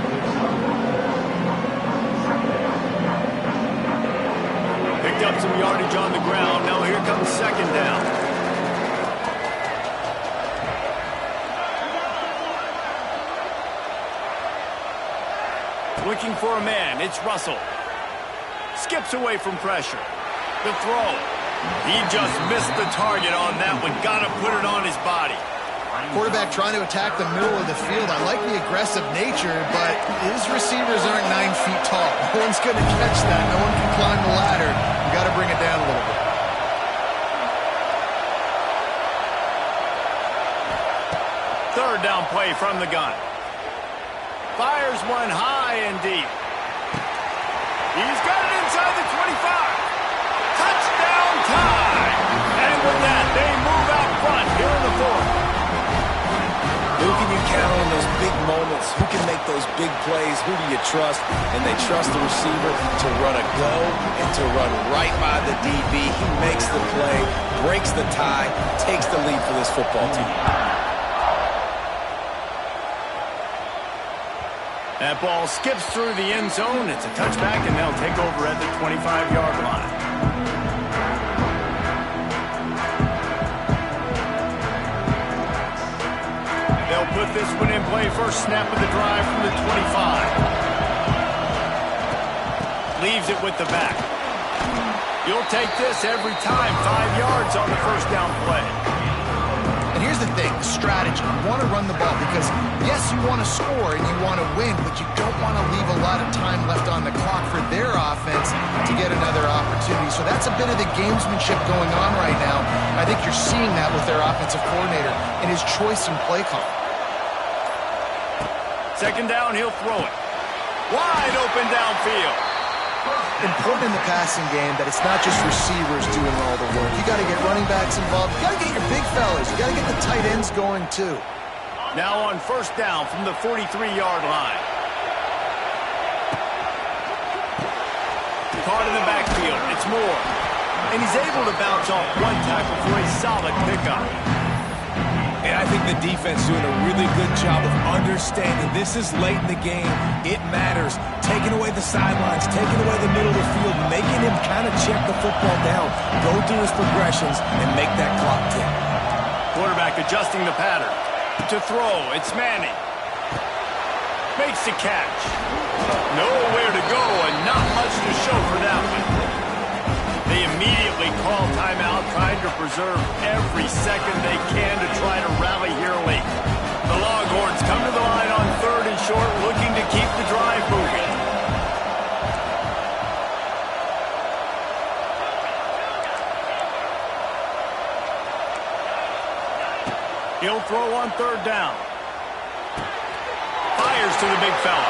Picked up some yardage on the ground. Now here comes 2nd down. Looking for a man. It's Russell. Skips away from pressure. The throw. He just missed the target on that one. Got to put it on his body. Quarterback trying to attack the middle of the field. I like the aggressive nature, but his receivers aren't 9 feet tall. No one's going to catch that. No one can climb the ladder. You got to bring it down a little bit. Third down play from the gun. Fires one high and deep. He's got it inside the 25. Touchdown time. And with that, they move out front here in the 4th. Who can you count on those big moments? Who can make those big plays? Who do you trust? And they trust the receiver to run a go and to run right by the DB. He makes the play, breaks the tie, takes the lead for this football team. That ball skips through the end zone. It's a touchback, and they'll take over at the 25-yard line. They'll put this one in play. First snap of the drive from the 25. Leaves it with the back. You'll take this every time. 5 yards on the first down play. And here's the thing, strategy. You want to run the ball because, yes, you want to score and you want to win, but you don't want to leave a lot of time left on the clock for their offense to get another opportunity. So that's a bit of the gamesmanship going on right now. I think you're seeing that with their offensive coordinator and his choice in play call. Second down, he'll throw it. Wide open downfield. Important in the passing game that it's not just receivers doing all the work. You got to get running backs involved. You got to get your big fellas. You got to get the tight ends going too. Now on first down from the 43-yard line. Caught in the backfield. It's Moore. And he's able to bounce off one tackle for a solid pickup. And I think the defense doing a really good job of understanding this is late in the game. It matters. Taking away the sidelines, taking away the middle of the field, making him kind of check the football down, go through his progressions, and make that clock tick. Quarterback adjusting the pattern. To throw, it's Manning. Makes the catch. Nowhere to go and not much to show for that one. They immediately call timeout, trying to preserve every second they can to try to rally here late. The Longhorns come to the line on third and short, looking to keep the drive moving. He'll throw on third down. Fires to the big fella.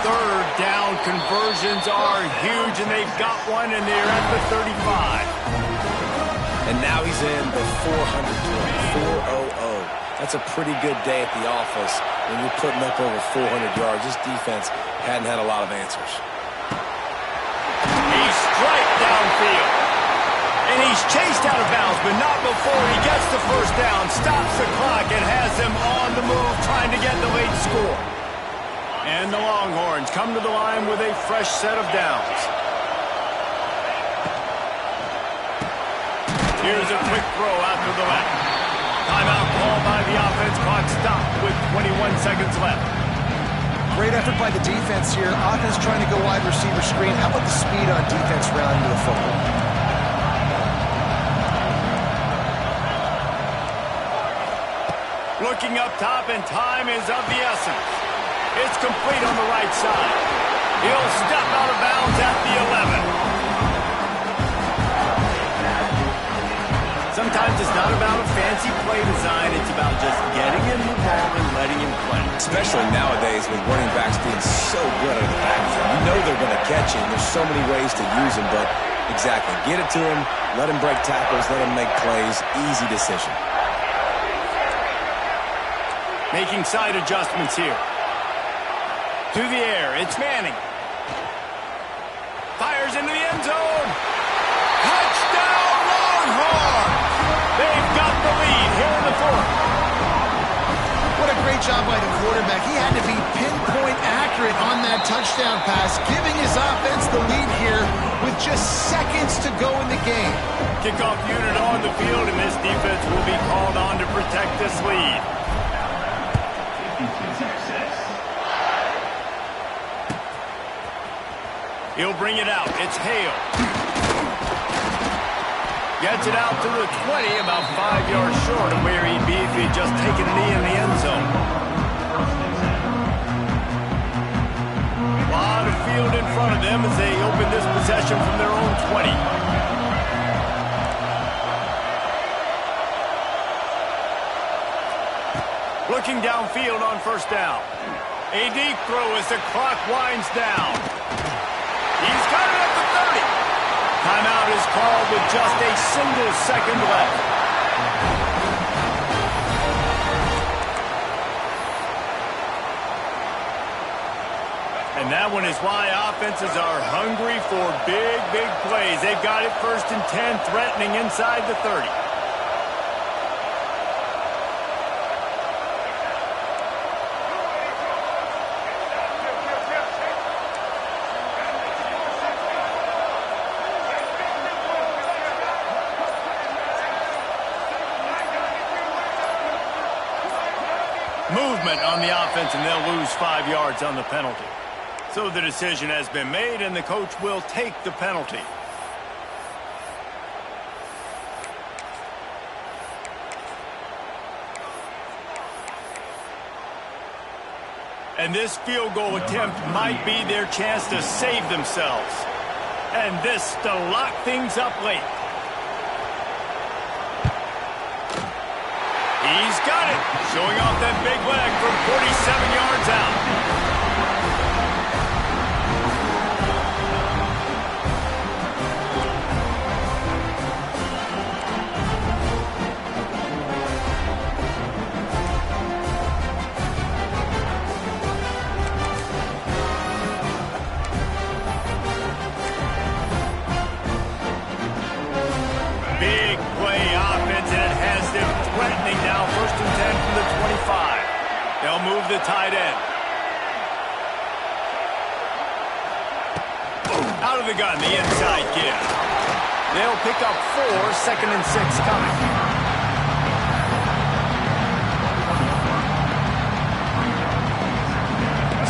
Third down conversions are huge, and they've got one, and they're at the 35. And now he's in the 400 club, 400. That's a pretty good day at the office when you're putting up over 400 yards. This defense hadn't had a lot of answers. He's striped downfield. And he's chased out of bounds, but not before he gets the first down, stops the clock, and has them on the move, trying to get the late score. And the Longhorns come to the line with a fresh set of downs. Here's a quick throw out to the left. Timeout called by the offense. Clock stopped with 21 seconds left. Great effort by the defense here. Offense trying to go wide receiver screen. How about the speed on defense rounding to the football? Looking up top, and time is of the essence. It's complete on the right side. He'll step out of bounds at the 11. Sometimes it's not about a fancy play design. It's about just getting him the ball and letting him play. Especially nowadays with running backs being so good at the backfield. You know they're going to catch him. There's so many ways to use him, but exactly. Get it to him, let him break tackles, let him make plays. Easy decision. Making side adjustments here. To the air, it's Manning. Fires into the end zone. Touchdown, Longhorns! They've got the lead here in the fourth. What a great job by the quarterback. He had to be pinpoint accurate on that touchdown pass, giving his offense the lead here with just seconds to go in the game. Kickoff unit on the field, and this defense will be called on to protect this lead. He'll bring it out. It's Hale. Gets it out to the 20, about 5 yards short of where he'd be if he'd just taken a knee in the end zone. A lot of field in front of them as they open this possession from their own 20. Looking downfield on first down. A deep throw as the clock winds down. He's got it at the 30. Timeout is called with just a single second left. And that one is why offenses are hungry for big, big plays. They've got it first and 10, threatening inside the 30. Movement on the offense, and they'll lose 5 yards on the penalty. So the decision has been made, and the coach will take the penalty. And this field goal attempt might be their chance to save themselves. And this to lock things up late. He He's got it. Showing off that big leg from 47 yards out. Big play offense, and it has them threatening now. 1st and 10 from the 25. They'll move the tight end. Out of the gun, the inside give. They'll pick up 4, 2nd and 6 coming.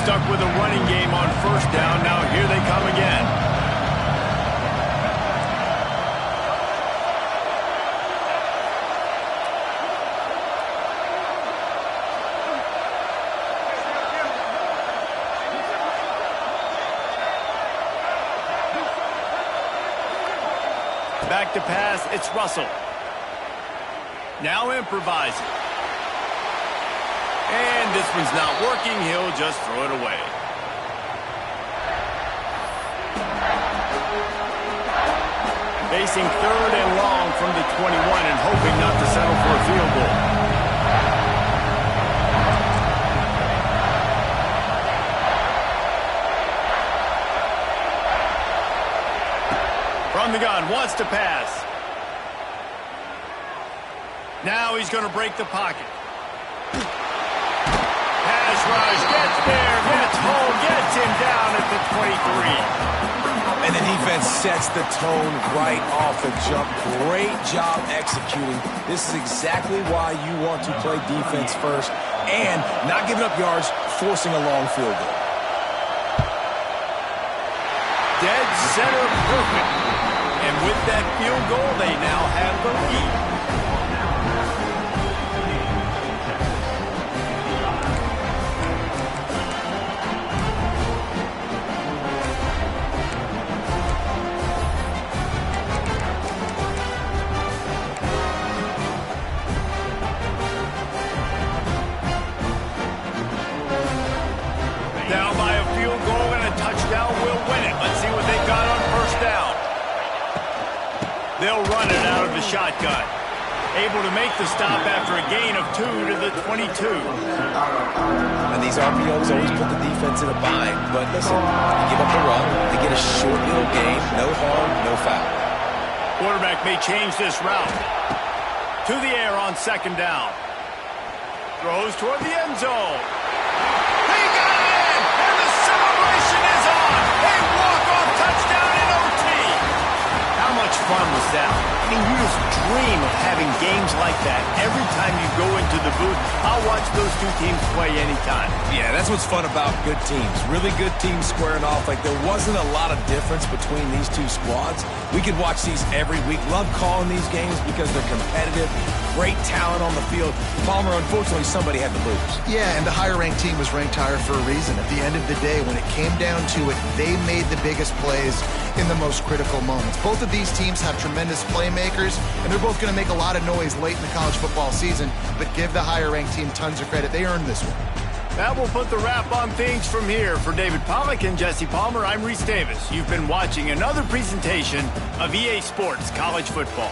Stuck with a running game on 1st down. Now here they come again. Back to pass, it's Russell. Now improvising. And this one's not working, he'll just throw it away. Facing 3rd and long from the 21 and hoping not to settle for a field goal. From the gun, wants to pass. Now he's going to break the pocket. Pass rush, gets there, gets home, gets him down at the 23. And the defense sets the tone right off the jump. Great job executing. This is exactly why you want to play defense first and not giving up yards, forcing a long field goal. Dead center perfect. And with that field goal, they now have the lead. Down by a field goal and a touchdown will win it. Let's see what they got on 1st down. They'll run it out of the shotgun. Able to make the stop after a gain of 2 to the 22. And these RPOs always put the defense in a bind. But listen, you give up the run, they get a short little gain, no harm, no foul. Quarterback may change this route. To the air on 2nd down. Throws toward the end zone. He got it! And the celebration is on! A walk-off touchdown in OT! How much fun was that? I mean, you just dream of having games like that every time you go into the booth. I'll watch those two teams play anytime. Yeah, that's what's fun about good teams. Really good teams squaring off. Like, there wasn't a lot of difference between these two squads. We could watch these every week. Love calling these games because they're competitive. Great talent on the field. Palmer, unfortunately, somebody had to lose. Yeah, and the higher-ranked team was ranked higher for a reason. At the end of the day, when it came down to it, they made the biggest plays in the most critical moments. Both of these teams have tremendous playmakers, and they're both going to make a lot of noise late in the college football season, but give the higher-ranked team tons of credit. They earned this one. That will put the wrap on things from here. For David Pollack and Jesse Palmer, I'm Reese Davis. You've been watching another presentation of EA Sports College Football.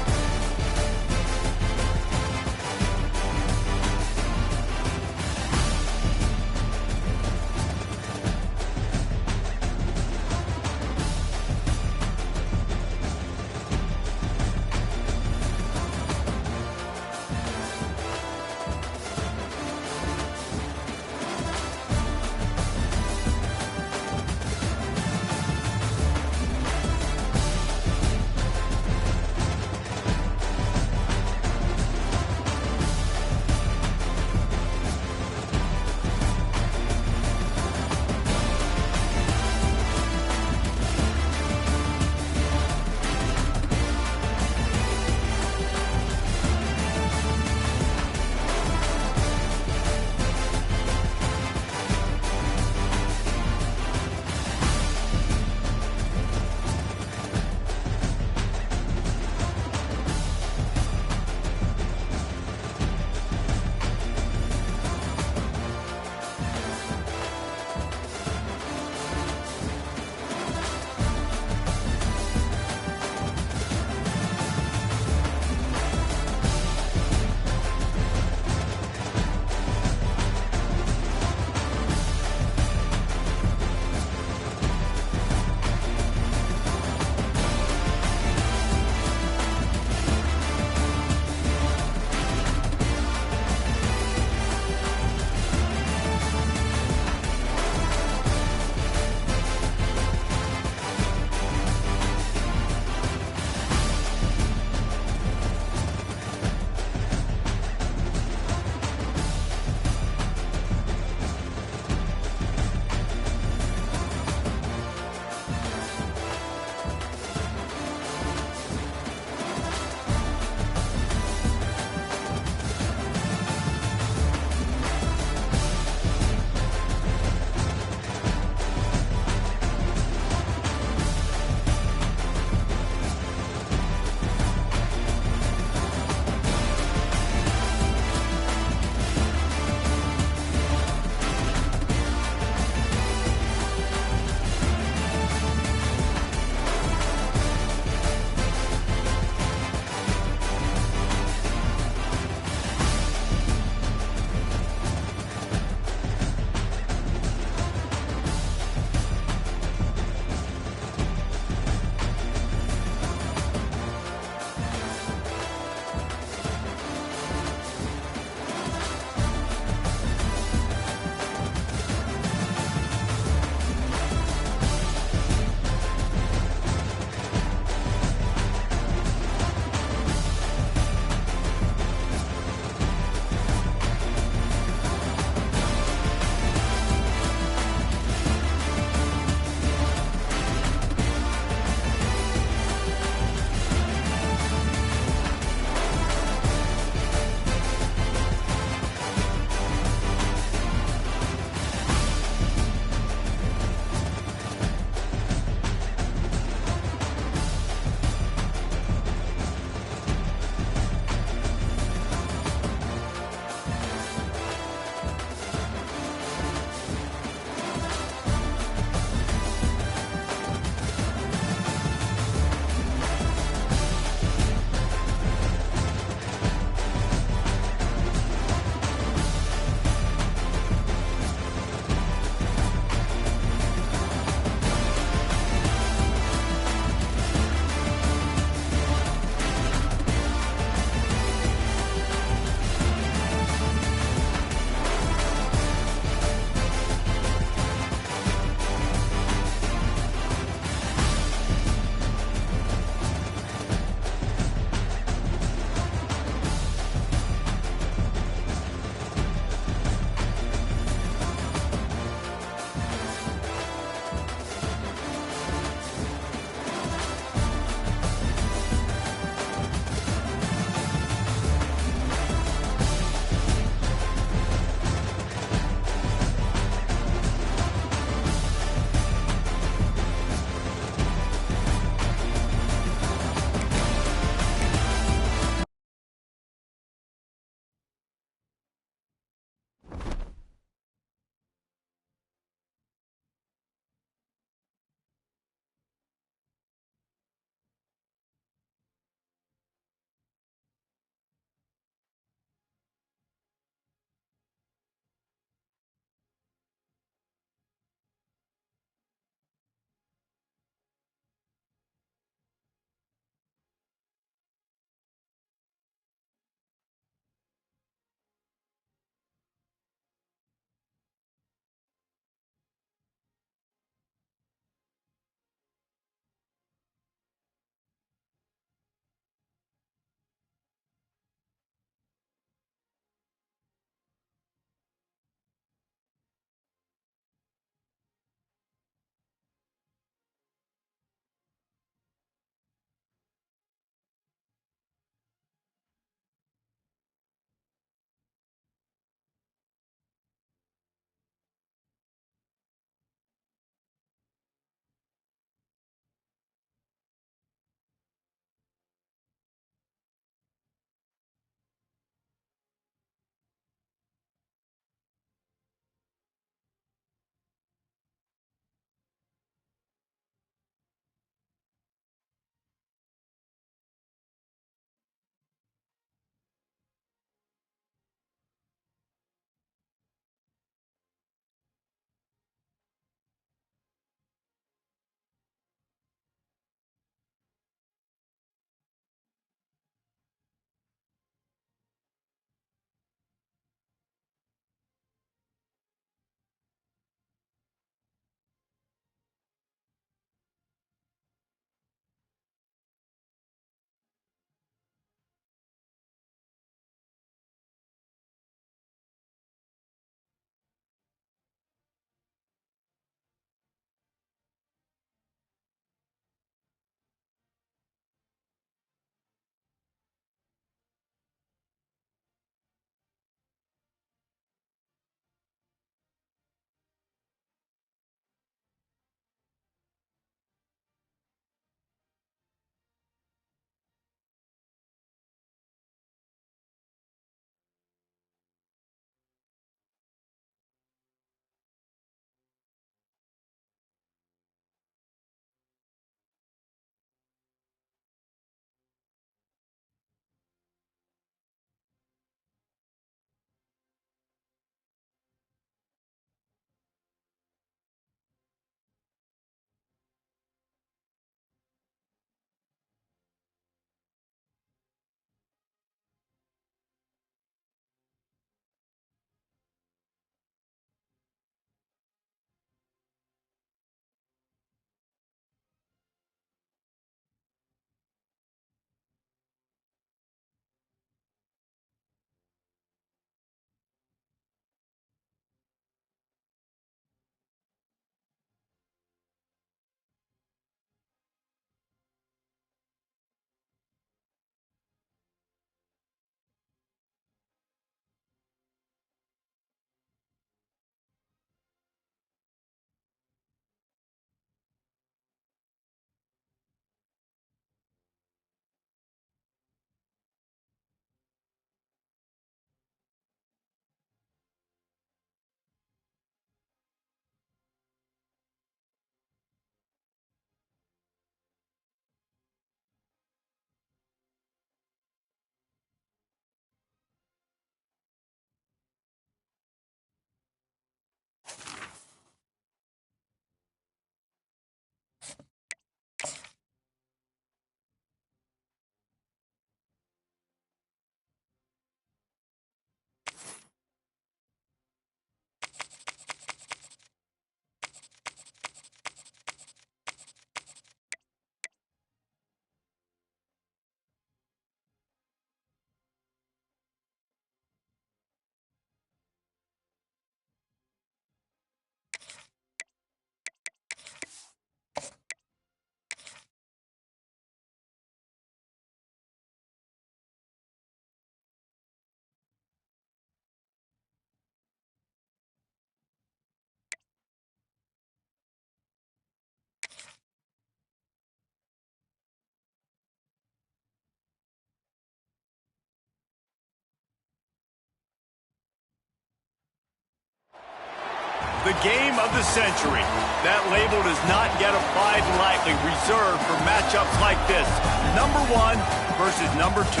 The game of the century. That label does not get applied lightly, reserved for matchups like this. Number 1 versus number 2.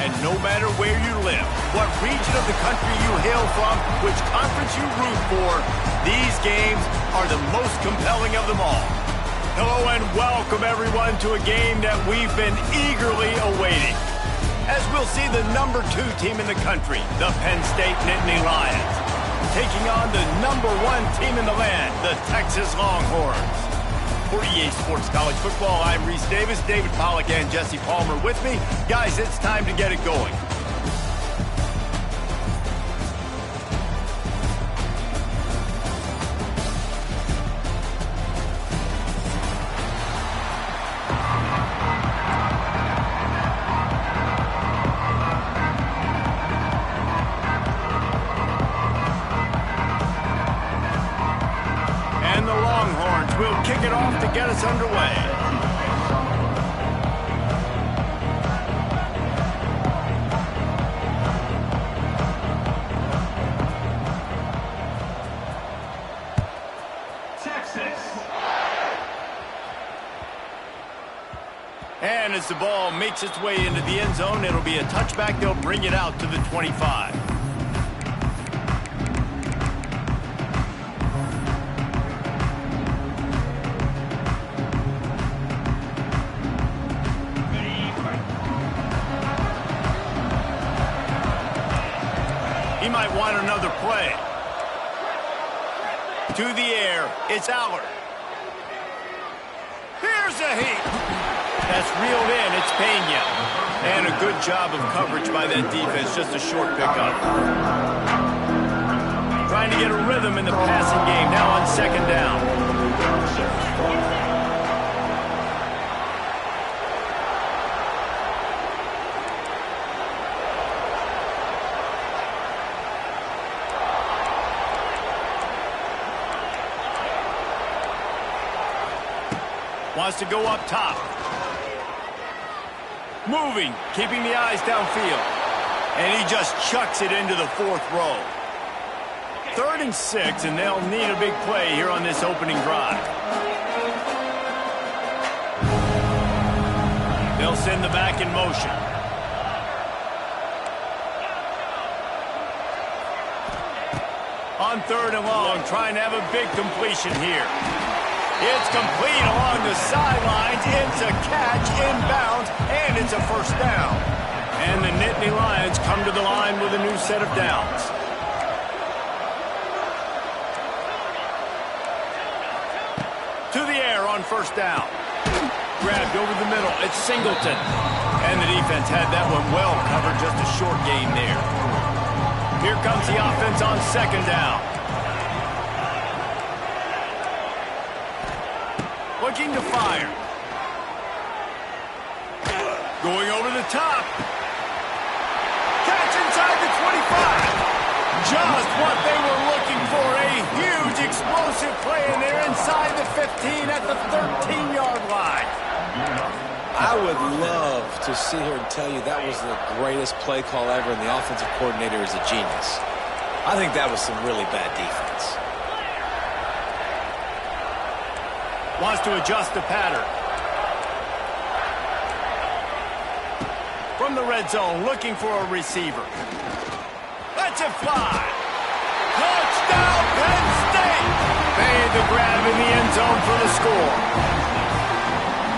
And no matter where you live, what region of the country you hail from, which conference you root for, these games are the most compelling of them all. Hello and welcome everyone to a game that we've been eagerly awaiting. As we'll see the number 2 team in the country, the Penn State Nittany Lions, taking on the number 1 team in the land, the Texas Longhorns. For EA Sports College Football, I'm Reese Davis, David Pollack and Jesse Palmer with me. Guys, it's time to get it going. We'll kick it off to get us underway. Texas. And as the ball makes its way into the end zone, it'll be a touchback. They'll bring it out to the 25. He might want another play. To the air, it's Allard. Here's a heat. That's reeled in, it's Pena. And a good job of coverage by that defense, just a short pickup. Trying to get a rhythm in the passing game, now on second down. Wants to go up top. Moving, keeping the eyes downfield. And he just chucks it into the 4th row. 3rd and 6, and they'll need a big play here on this opening drive. They'll send the back in motion. On 3rd and long, trying to have a big completion here. It's complete along the sidelines. It's a catch, inbounds, and it's a first down. And the Nittany Lions come to the line with a new set of downs. To the air on first down. Grabbed over the middle. It's Singleton. And the defense had that one well covered. Just a short gain there. Here comes the offense on second down. Looking to fire. Going over the top. Catch inside the 25. Just what they were looking for. A huge explosive play, and they're inside the 15 at the 13-yard line. I would love to sit here and tell you that was the greatest play call ever, and the offensive coordinator is a genius. I think that was some really bad defense. Wants to adjust the pattern. From the red zone, looking for a receiver. Lets it fly. Touchdown, Penn State! Made the grab in the end zone for the score.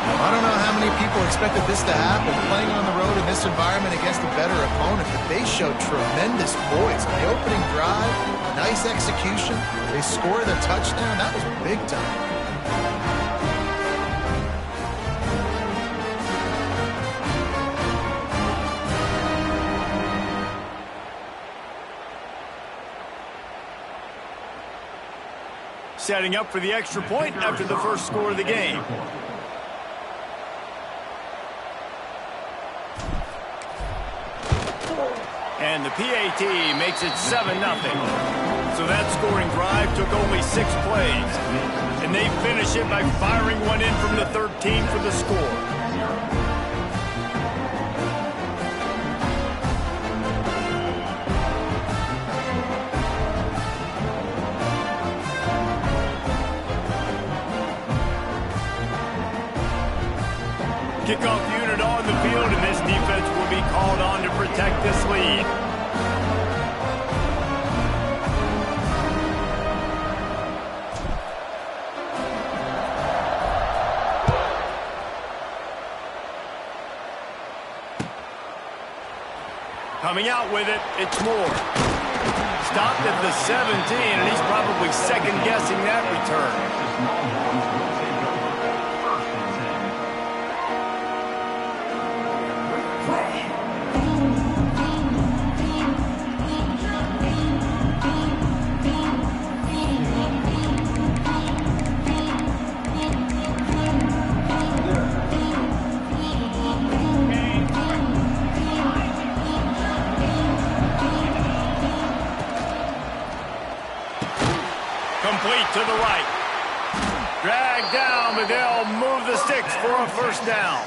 I don't know how many people expected this to happen, playing on the road in this environment against a better opponent, but they showed tremendous poise. On the opening drive, nice execution. They scored a touchdown. That was big time. Setting up for the extra point after the first score of the game. And the PAT makes it 7-0. So that scoring drive took only 6 plays. And they finish it by firing one in from the 13 for the score. Kickoff unit on the field, and this defense will be called on to protect this lead. Coming out with it, it's Moore. Stopped at the 17, and he's probably second-guessing that return. Complete to the right. Dragged down, but they'll move the sticks for a first down.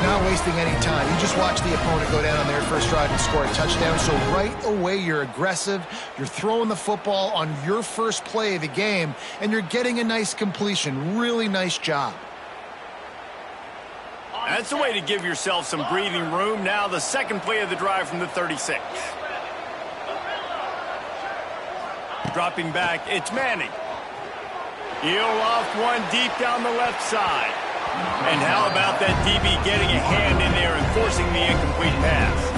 Not wasting any time. You just watch the opponent go down on their first drive and score a touchdown. So right away, you're aggressive. You're throwing the football on your first play of the game, and you're getting a nice completion. Really nice job. That's the way to give yourself some breathing room. Now the second play of the drive from the 36. Dropping back, it's Manning. He'll loft one deep down the left side. And how about that DB getting a hand in there and forcing the incomplete pass?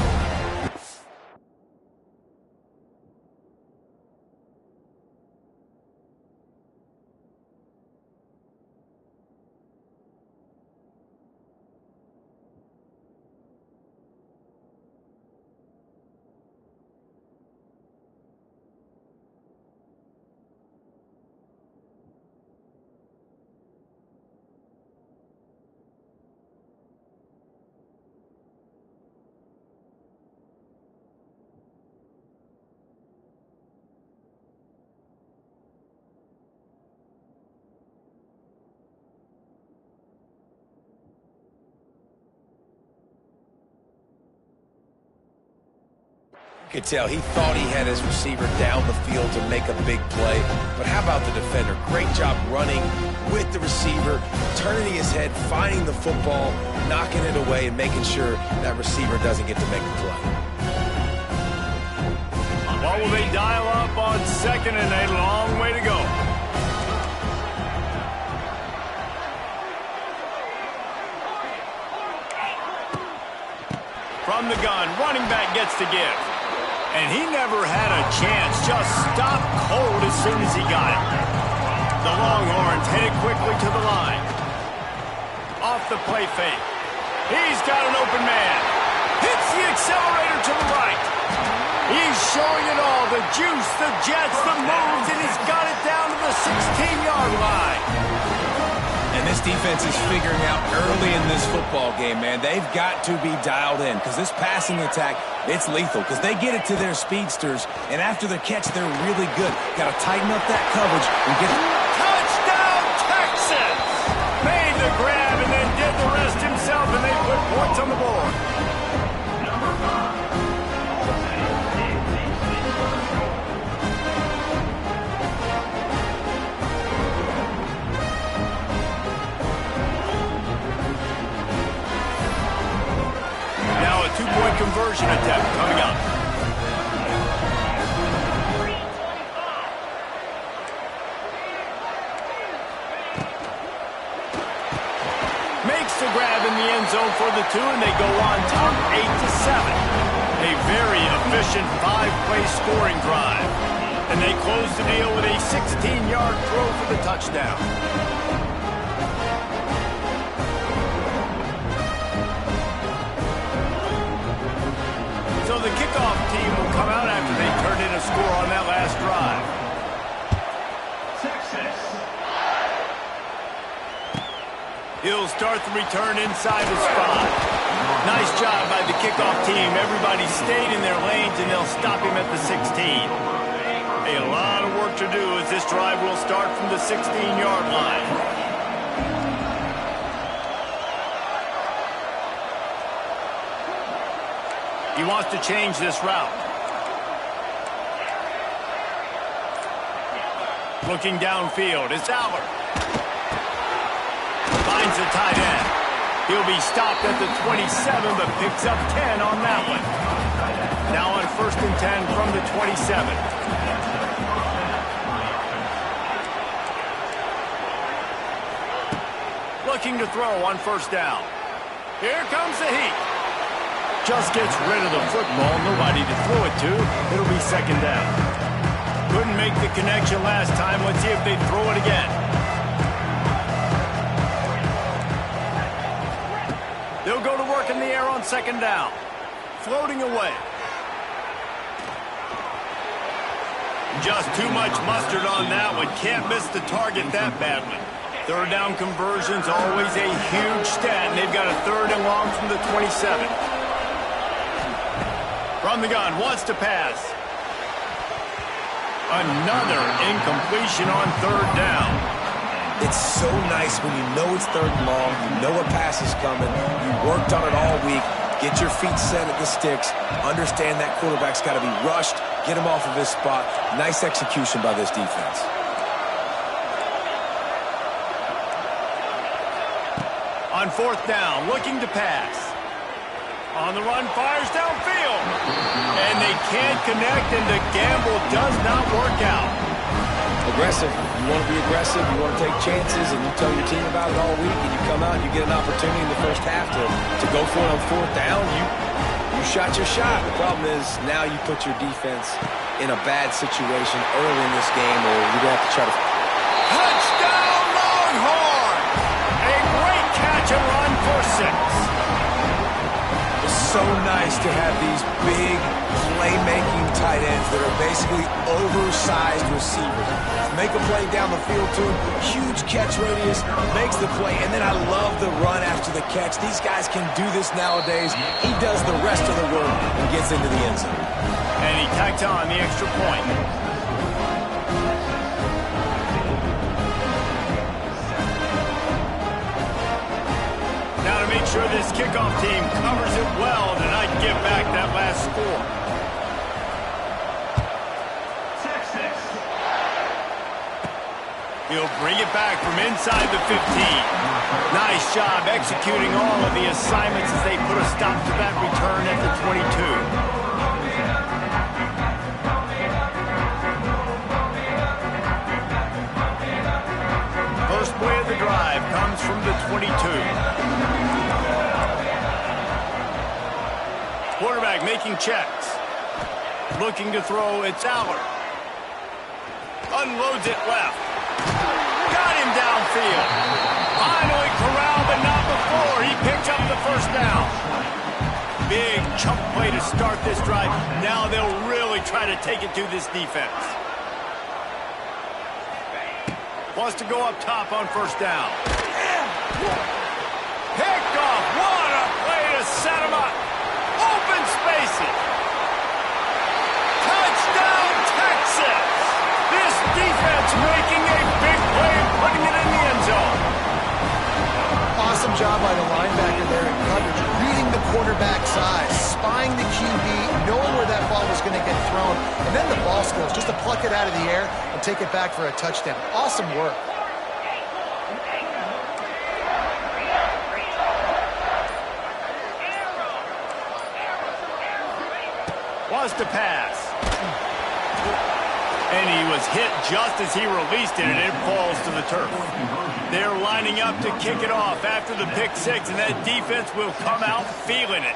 You could tell he thought he had his receiver down the field to make a big play. But how about the defender? Great job running with the receiver, turning his head, finding the football, knocking it away, and making sure that receiver doesn't get to make the play. What will they dial up on second and a long way to go? From the gun, running back gets to give. And he never had a chance, just stopped cold as soon as he got it. The Longhorns headed quickly to the line. Off the play fake. He's got an open man. Hits the accelerator to the right. He's showing it all, the juice, the jets, the moves, and he's got it down to the 16-yard line. And this defense is figuring out early in this football game, man. They've got to be dialed in because this passing attack, it's lethal because they get it to their speedsters, and after the catch, they're really good. Got to tighten up that coverage and get it. Touchdown, Texas! Made the grab and then did the rest himself, and they put points on the board. Now a two-point conversion attempt coming up. Makes the grab in the end zone for the two, and they go on top 8-7. A very efficient five-play scoring drive. And they close the deal with a 16-yard throw for the touchdown. So the kickoff team will come out after they turned in a score on that last drive. He'll start the return inside the spot. Nice job by the kickoff team. Everybody stayed in their lanes, and they'll stop him at the 16. A lot of work to do as this drive will start from the 16-yard line. He wants to change this route. Looking downfield, it's Albert. Finds the tight end. He'll be stopped at the 27, but picks up 10 on that one. Now on 1st and 10 from the 27. Looking to throw on 1st down. Here comes the heat. Just gets rid of the football. Nobody to throw it to. It'll be 2nd down. Couldn't make the connection last time. Let's see if they throw it again. They'll go to work in the air on 2nd down. Floating away. Just too much mustard on that one. Can't miss the target that badly. 3rd down conversion's always a huge stat, and they've got a 3rd and long from the 27. From the gun, wants to pass. Another incompletion on 3rd down. It's so nice when you know it's 3rd and long, you know a pass is coming, you worked on it all week, get your feet set at the sticks, understand that quarterback's got to be rushed, get him off of his spot. Nice execution by this defense. On 4th down, looking to pass. On the run, fires downfield. And they can't connect, and the gamble does not work out. Aggressive. You want to be aggressive, you want to take chances, and you tell your team about it all week, and you come out and you get an opportunity in the 1st half to go for it on 4th down. You shot your shot. The problem is now you put your defense in a bad situation early in this game, or you're going to have to try to... Touchdown, Longhorn! A great catch and run for 6. It's so nice to have these big, playmaking tight ends that are basically oversized receivers. Make a play down the field to him, huge catch radius, makes the play, and then I love the run after the catch. These guys can do this nowadays. He does the rest of the work and gets into the end zone. And he tacked on the extra point. Now to make sure this kickoff team covers it well to not give back that last score. He'll bring it back from inside the 15. Nice job executing all of the assignments as they put a stop to that return at the 22. First play of the drive comes from the 22. Quarterback making checks. Looking to throw, it's Aller. Unloads it left. Got him downfield. Finally corralled, but not before. He picked up the 1st down. Big chunk play to start this drive. Now they'll really try to take it to this defense. Wants to go up top on 1st down. Picked off. What a play to set him up. Open spaces. Touchdown, Texas. This defense making a big play and putting it in the end zone. Awesome job by the linebacker there in coverage, reading the quarterback's eyes, spying the QB, knowing where that ball was going to get thrown, and then the ball skills, just to pluck it out of the air and take it back for a touchdown. Awesome work. Was to pass. And he was hit just as he released it, and it falls to the turf. They're lining up to kick it off after the pick 6, and that defense will come out feeling it.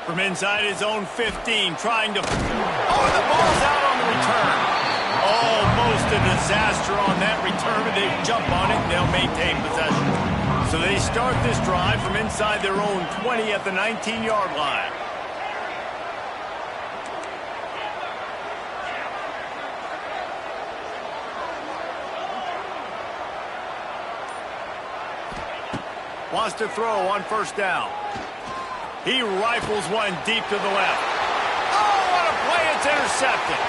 From inside his own 15, trying to... Oh, the ball's out on the return. Almost a disaster on that return, but they jump on it and they'll maintain possession. So they start this drive from inside their own 20 at the 19-yard line. Wants to throw on 1st down. He rifles one deep to the left. Oh, what a play. It's intercepted.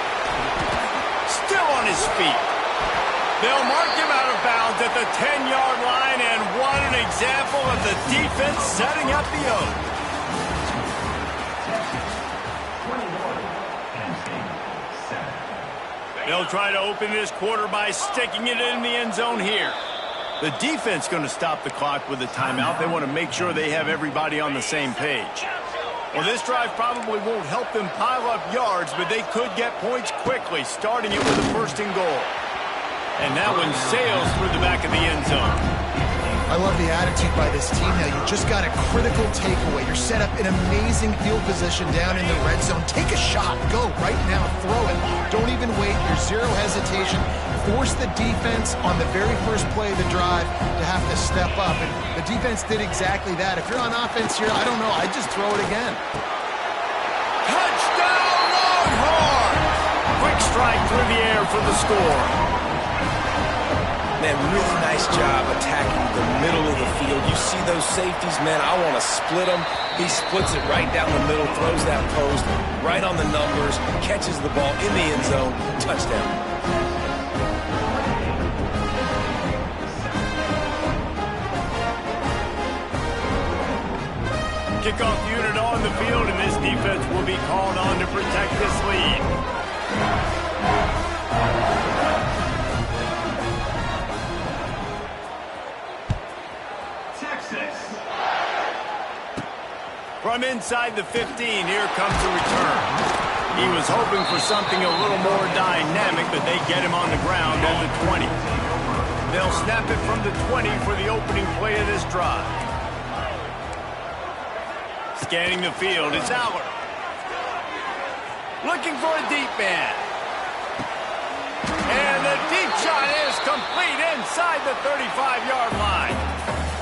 Still on his feet. They'll mark him out of bounds at the 10-yard line, and what an example of the defense setting up the O. They'll try to open this quarter by sticking it in the end zone here. The defense going to stop the clock with a timeout. They want to make sure they have everybody on the same page. Well, this drive probably won't help them pile up yards, but they could get points quickly, starting it with a first and goal. And that one sails through the back of the end zone. I love the attitude by this team now. You just got a critical takeaway. You're set up in amazing field position down in the red zone. Take a shot. Go right now. Throw it. Don't even wait. There's zero hesitation. Force the defense on the very first play of the drive to have to step up. And the defense did exactly that. If you're on offense here, I don't know. I'd just throw it again. Touchdown, Longhorn! Quick strike through the air for the score. Man, really nice job attacking the middle of the field. You see those safeties, man, I want to split them. He splits it right down the middle, throws that post right on the numbers, catches the ball in the end zone, touchdown. Kickoff unit on the field, and this defense will be called on to protect this lead. From inside the 15, here comes the return. He was hoping for something a little more dynamic, but they get him on the ground at the 20. They'll snap it from the 20 for the opening play of this drive. Scanning the field, it's Aller. Looking for a deep man. And the deep shot is complete inside the 35-yard line.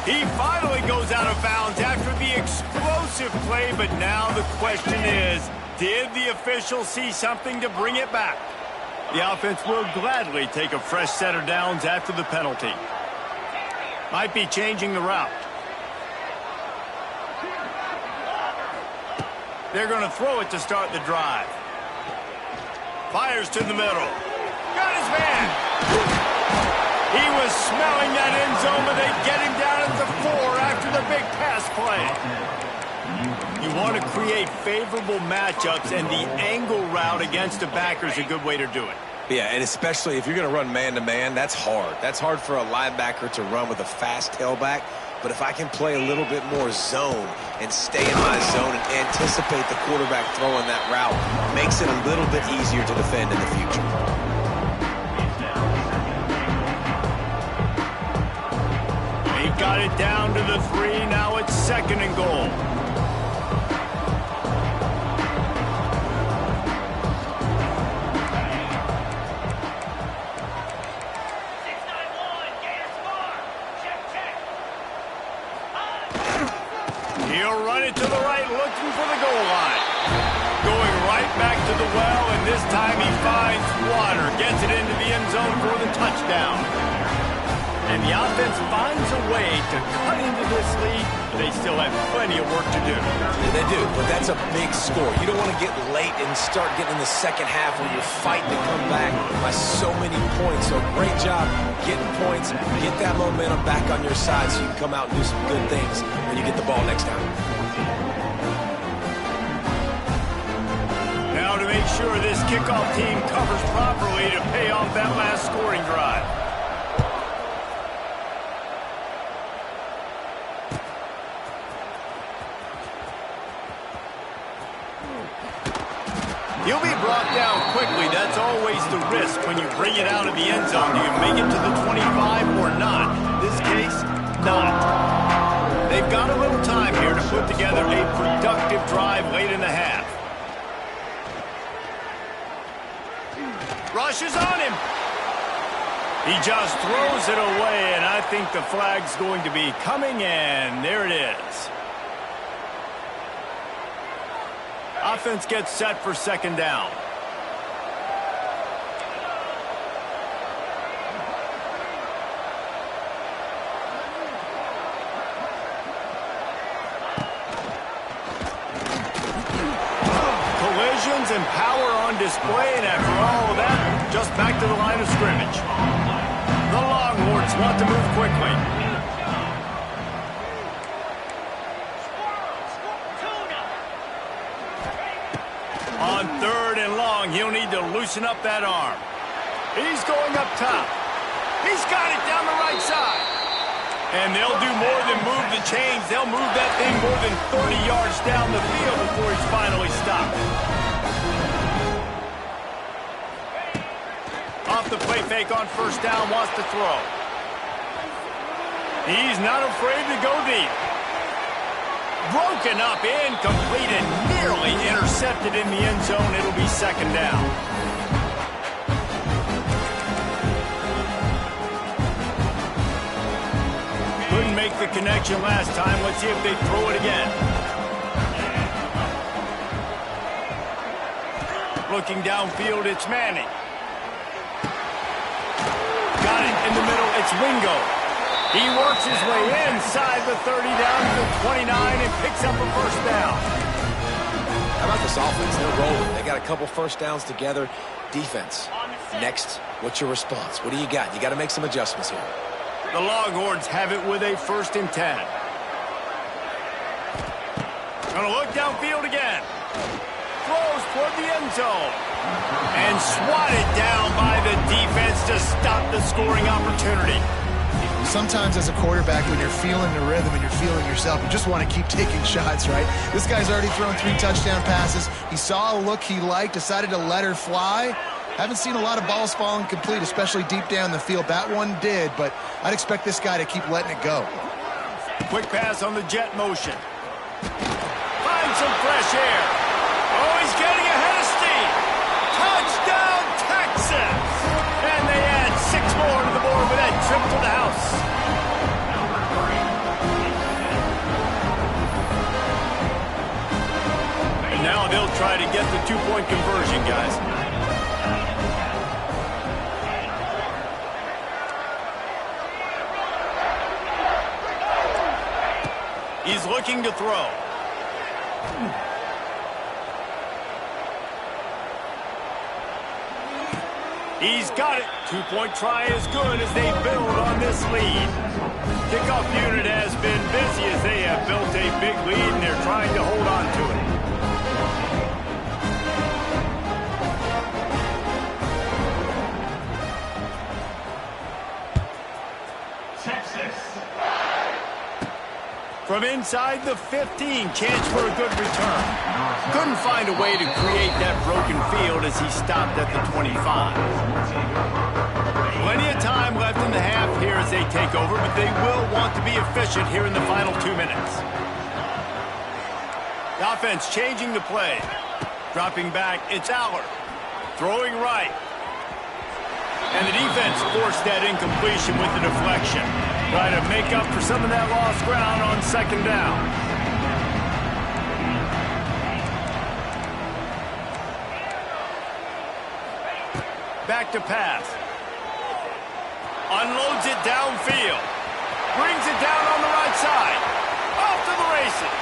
He finally goes out of bounds after the explosive play, but now the question is, did the official see something to bring it back? The offense will gladly take a fresh set of downs after the penalty. Might be changing the route. They're going to throw it to start the drive. Fires to the middle. Got his man. He was smelling that end zone, but they get him down at the 4 after the big pass play. You want to create favorable matchups, and the angle route against a backer is a good way to do it. Yeah, and especially if you're going to run man-to-man, that's hard. That's hard for a linebacker to run with a fast tailback. But if I can play a little bit more zone and stay in my zone and anticipate the quarterback throwing that route, it makes it a little bit easier to defend in the future. He got it down to the 3. Now it's second and goal. He'll run it to the right, looking for the goal line. Going right back to the well, and this time he finds water. Gets it into the end zone for the touchdown. And the offense finds a way to cut into this lead. They still have plenty of work to do. They do, but that's a big score. You don't want to get late and start getting in the second half where you're fighting to come back by so many points. So great job getting points, get that momentum back on your side so you can come out and do some good things when you get the ball next time. Now to make sure this kickoff team covers properly to pay off that last scoring drive. He'll be brought down quickly. That's always the risk when you bring it out of the end zone. Do you make it to the 25 or not? In this case, not. They've got a little time here to put together a productive drive late in the half. Rushes on him. He just throws it away, and I think the flag's going to be coming, and there it is. Offense gets set for second down. Collisions and power on display, and after all of that, just back to the line of scrimmage. The Longhorns want to move quickly. On third and long, he'll need to loosen up that arm. He's going up top. He's got it down the right side. And they'll do more than move the chains. They'll move that thing more than 30 yards down the field before he's finally stopped. Off the play fake on first down, wants to throw. He's not afraid to go deep. Broken up, incomplete, and nearly intercepted in the end zone. It'll be second down. Couldn't make the connection last time. Let's see if they throw it again. Looking downfield, it's Manning. Got it in the middle, it's Wingo. He works his way inside the 30 down to the 29 and picks up a first down. How about this offense? They're rolling. They got a couple first downs together. Defense. Next, what's your response? What do you got? You got to make some adjustments here. The Longhorns have it with a 1st and 10. Gonna look downfield again. Throws toward the end zone. And swatted down by the defense to stop the scoring opportunity. Sometimes as a quarterback, when you're feeling the rhythm and you're feeling yourself, you just want to keep taking shots, right? This guy's already thrown 3 touchdown passes. He saw a look he liked, decided to let her fly. Haven't seen a lot of balls falling complete, especially deep down the field. That one did, but I'd expect this guy to keep letting it go. Quick pass on the jet motion. Finds some fresh air. Oh, he's getting ahead of steam. Touchdown, Texas! And they add 6 more to the board with that trip to the house. And now they'll try to get the 2-point conversion, guys. He's looking to throw. He's got it. 2-point try as good as they build on this lead. Kickoff unit has been busy as they have built a big lead, and they're trying to hold on to it. From inside the 15, chance for a good return. Couldn't find a way to create that broken field as he stopped at the 25. Plenty of time left in the half here as they take over, but they will want to be efficient here in the final 2 minutes. The offense changing the play. Dropping back, it's Aller. Throwing right. And the defense forced that incompletion with the deflection. Try to make up for some of that lost ground on second down. Back to pass. Unloads it downfield. Brings it down on the right side. Off to the races.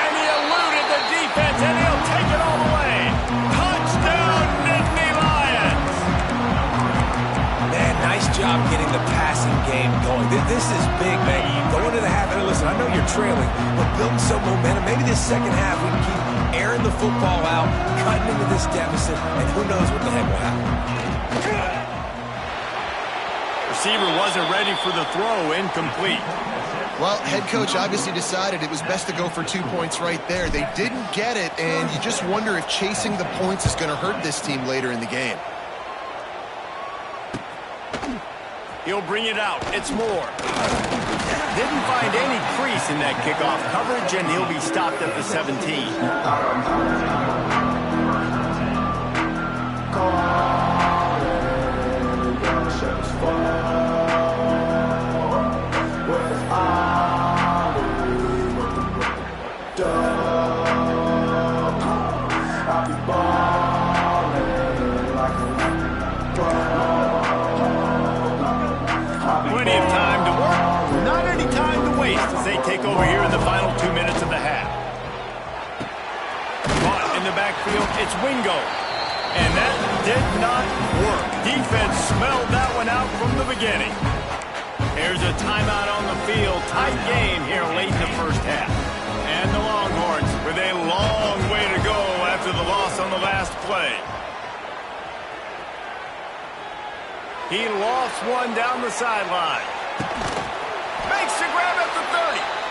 And he eluded the defense, and he'll take it all the way. Touchdown, Nittany Lions! Man, nice job getting the passing game going. This is big, man. Going to the half, and listen, I know you're trailing, but building some momentum. Maybe this second half we can keep airing the football out, cutting into this deficit, and who knows what the heck will happen. Receiver wasn't ready for the throw, incomplete. Well, head coach obviously decided it was best to go for 2 points right there. They didn't get it, and you just wonder if chasing the points is going to hurt this team later in the game. He'll bring it out. It's Moore. Didn't find any crease in that kickoff coverage, and he'll be stopped at the 17. Plenty of time to work, not any time to waste as they take over here in the final 2 minutes of the half. Caught in the backfield, it's Wingo. And that did not work. Defense smelled that one out from the beginning. Here's a timeout on the field. Tight game here late in the first half. And the Longhorns with a long way to go after the loss on the last play. He lost one down the sideline. Makes the grab at the 30.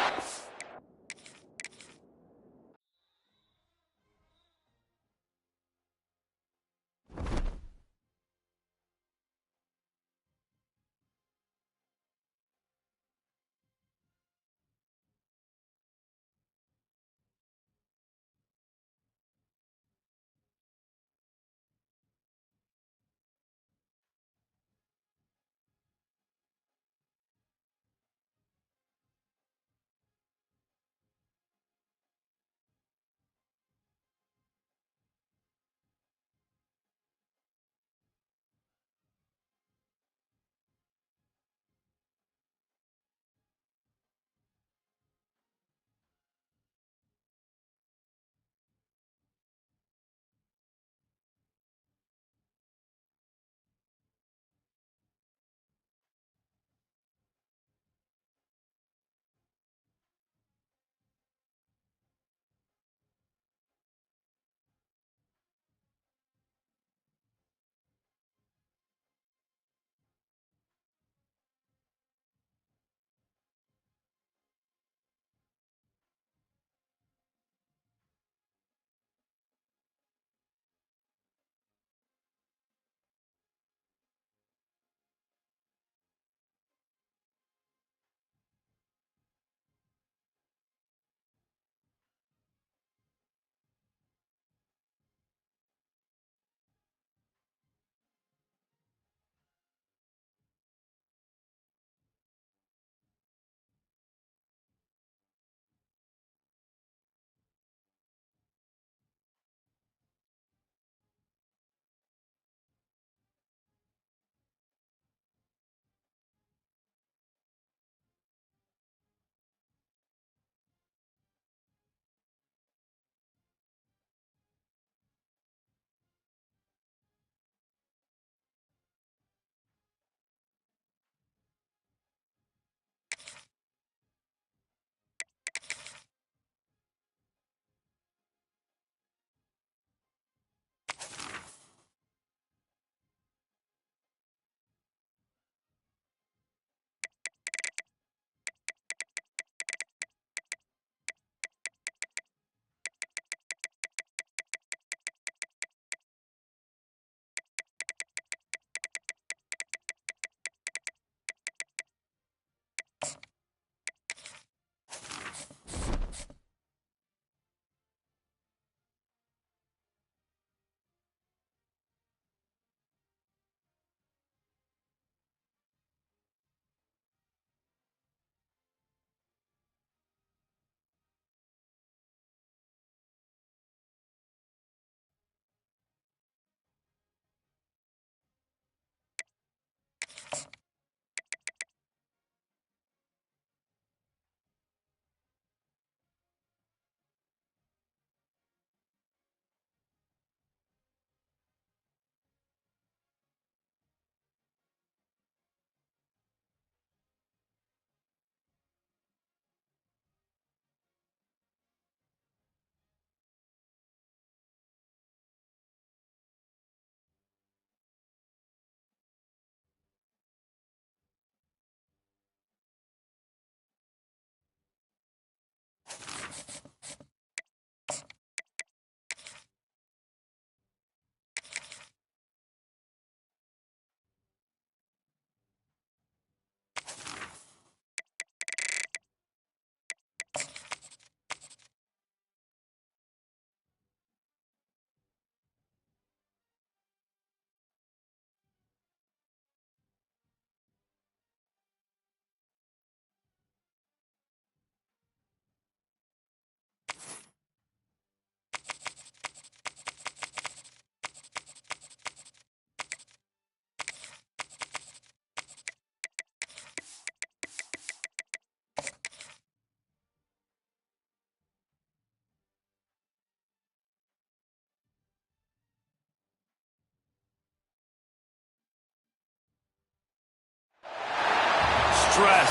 Stress,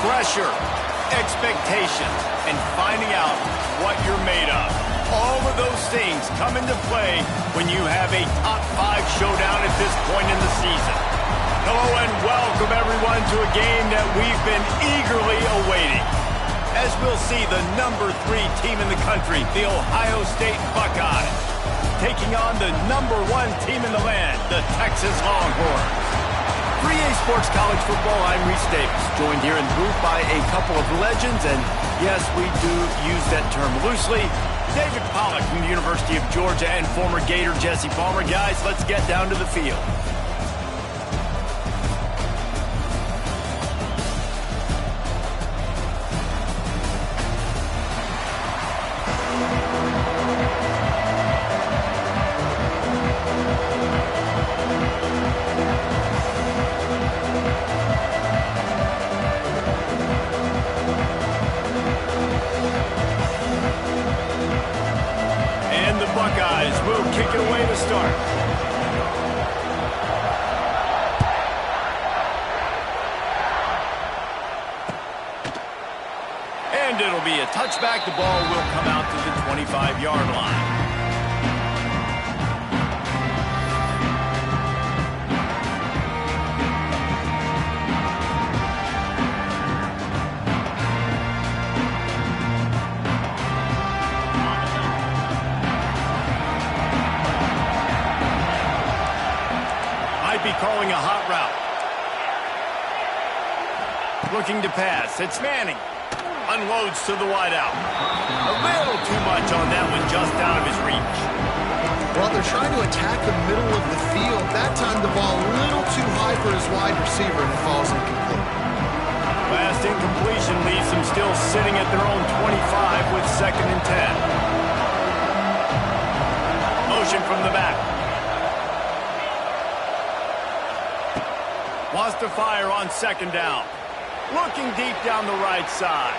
pressure, expectations, and finding out what you're made of. All of those things come into play when you have a top 5 showdown at this point in the season. Hello and welcome everyone to a game that we've been eagerly awaiting. As we'll see the #3 team in the country, the Ohio State Buckeyes, taking on the #1 team in the land, the Texas Longhorns. For EA Sports College Football, I'm Reese Davis, joined here in the booth by a couple of legends, and yes, we do use that term loosely. David Pollack from the University of Georgia and former Gator Jesse Palmer. Guys, let's get down to the field. Buckeyes will kick it away to start. And it'll be a touchback. The ball will come out to the 25-yard line. Calling a hot route. Looking to pass. It's Manning. Unloads to the wideout. A little too much on that one, just out of his reach. Well, they're trying to attack the middle of the field. That time the ball a little too high for his wide receiver, and it falls incomplete. Last incompletion leaves them still sitting at their own 25 with 2nd and 10. Motion from the back. Wants to fire on 2nd down. Looking deep down the right side.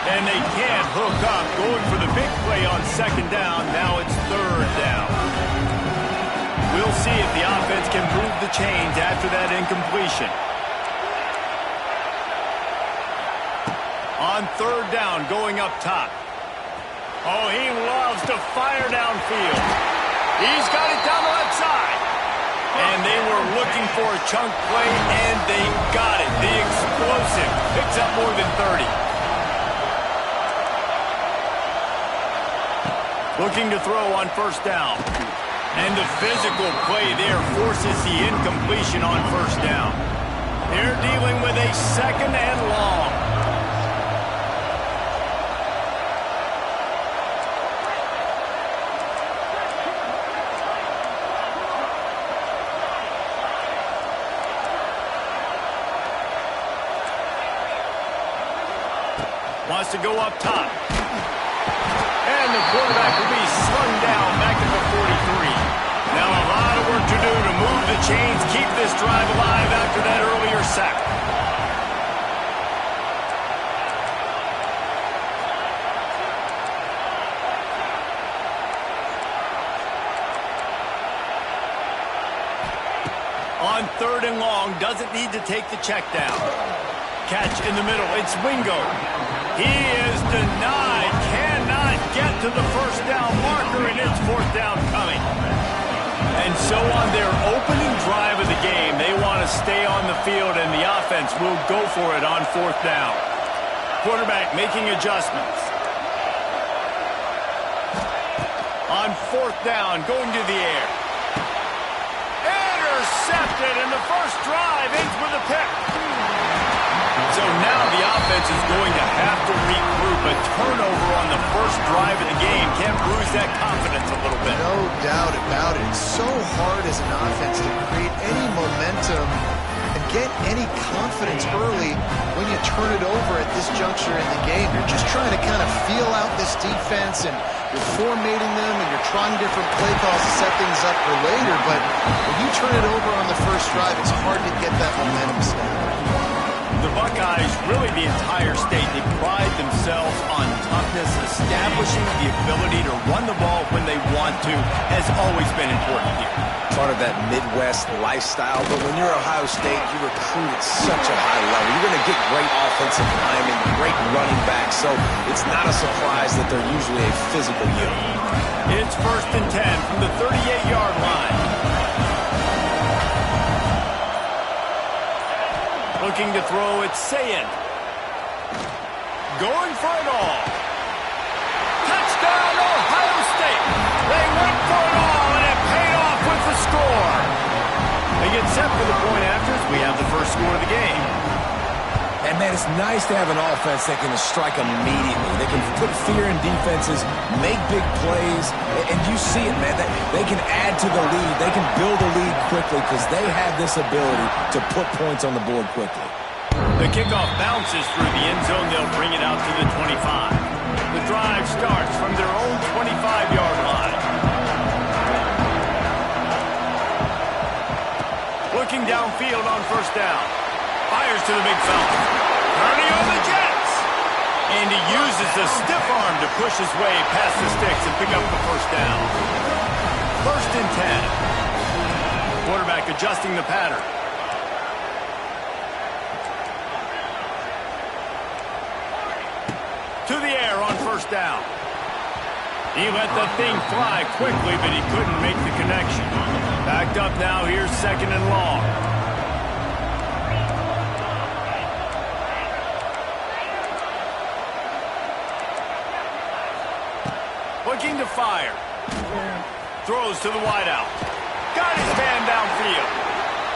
And they can't hook up. Going for the big play on 2nd down. Now it's 3rd down. We'll see if the offense can move the chains after that incompletion. On 3rd down, going up top. Oh, he loves to fire downfield. He's got it down the left side. And they were looking for a chunk play, and they got it. The explosive picks up more than 30. Looking to throw on 1st down. And the physical play there forces the incompletion on 1st down. They're dealing with a 2nd and long. Wants to go up top. And the quarterback will be slung down back at the 43. Now a lot of work to do to move the chains, keep this drive alive after that earlier sack. On 3rd and long, doesn't need to take the check down. Catch in the middle, it's Wingo. He is denied, cannot get to the 1st down marker, and it's 4th down coming. And so on their opening drive of the game, they want to stay on the field, and the offense will go for it on 4th down. Quarterback making adjustments. On 4th down, going to the air. Intercepted, and the first drive ends with a pick. So now the offense is going to have to regroup. A turnover on the 1st drive of the game can bruise that confidence a little bit. No doubt about it. It's so hard as an offense to create any momentum and get any confidence early when you turn it over at this juncture in the game. You're just trying to kind of feel out this defense, and you're formatting them, and you're trying different play calls to set things up for later. But when you turn it over on the 1st drive, it's hard to get that momentum snap. The Buckeyes, really the entire state, they pride themselves on toughness. Establishing the ability to run the ball when they want to has always been important here. Part of that Midwest lifestyle, but when you're Ohio State, you recruit at such a high level. You're going to get great offensive linemen, great running backs, so it's not a surprise that they're usually a physical unit. It's 1st and 10 from the 38-yard line. Looking to throw, it's Sayin. Going for it all. Touchdown, Ohio State. They went for it all, and it paid off with the score. They get set for the point afters. We have the first score of the game. And, man, it's nice to have an offense that can strike immediately. They can put fear in defenses, make big plays, and you see it, man. They can add to the lead. They can build a lead quickly because they have this ability to put points on the board quickly. The kickoff bounces through the end zone. They'll bring it out to the 25. The drive starts from their own 25-yard line. Looking downfield on first down. Fires to the big fella. Turning on the Jets. And he uses the stiff arm to push his way past the sticks and pick up the first down. 1st and 10. Quarterback adjusting the pattern. To the air on first down. He let the thing fly quickly, but he couldn't make the connection. Backed up now, here's 2nd and long. Looking to fire. Throws to the wideout. Got his man downfield.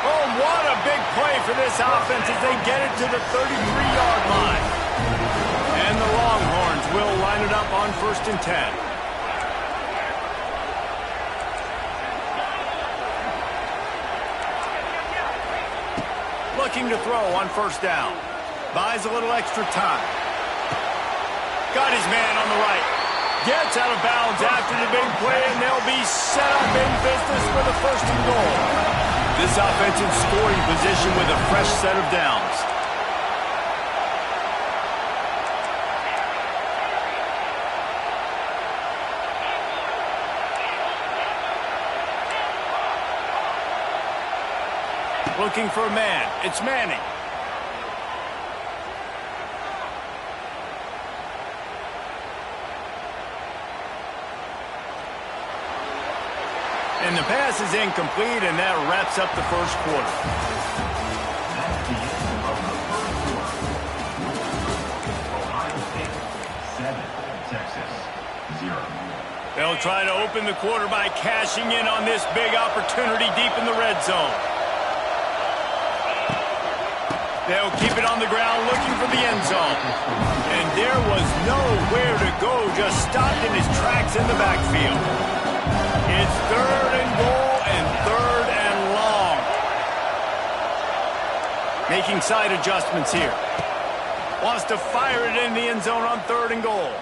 Oh, what a big play for this offense as they get it to the 33-yard line. And the Longhorns will line it up on 1st and 10. Looking to throw on first down. Buys a little extra time. Got his man on the right. Gets out of bounds after the big play, and they'll be set up in business for the 1st and goal. This offense in scoring position with a fresh set of downs. Looking for a man. It's Manning. And the pass is incomplete, and that wraps up the first quarter. Ohio State 7, Texas 0. They'll try to open the quarter by cashing in on this big opportunity deep in the red zone. They'll keep it on the ground looking for the end zone. And there was nowhere to go, just stopped in his tracks in the backfield. It's 3rd and goal and 3rd and long. Making side adjustments here. Wants to fire it in the end zone on 3rd and goal.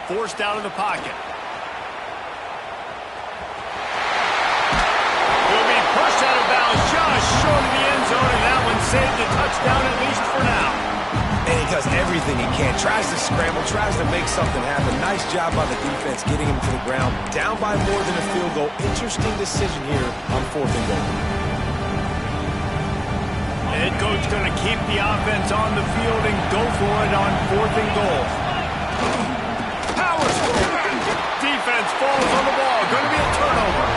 Forced out of the pocket. Will be pushed out of bounds just short of the end zone, and that one saved a touchdown at least for now. And he does everything he can. Tries to scramble, tries to make something happen. Nice job by the defense getting him to the ground. Down by more than a field goal. Interesting decision here on 4th and goal. Head coach going to keep the offense on the field and go for it on 4th and goal. Powers forward. Defense falls on the ball. Going to be a turnover.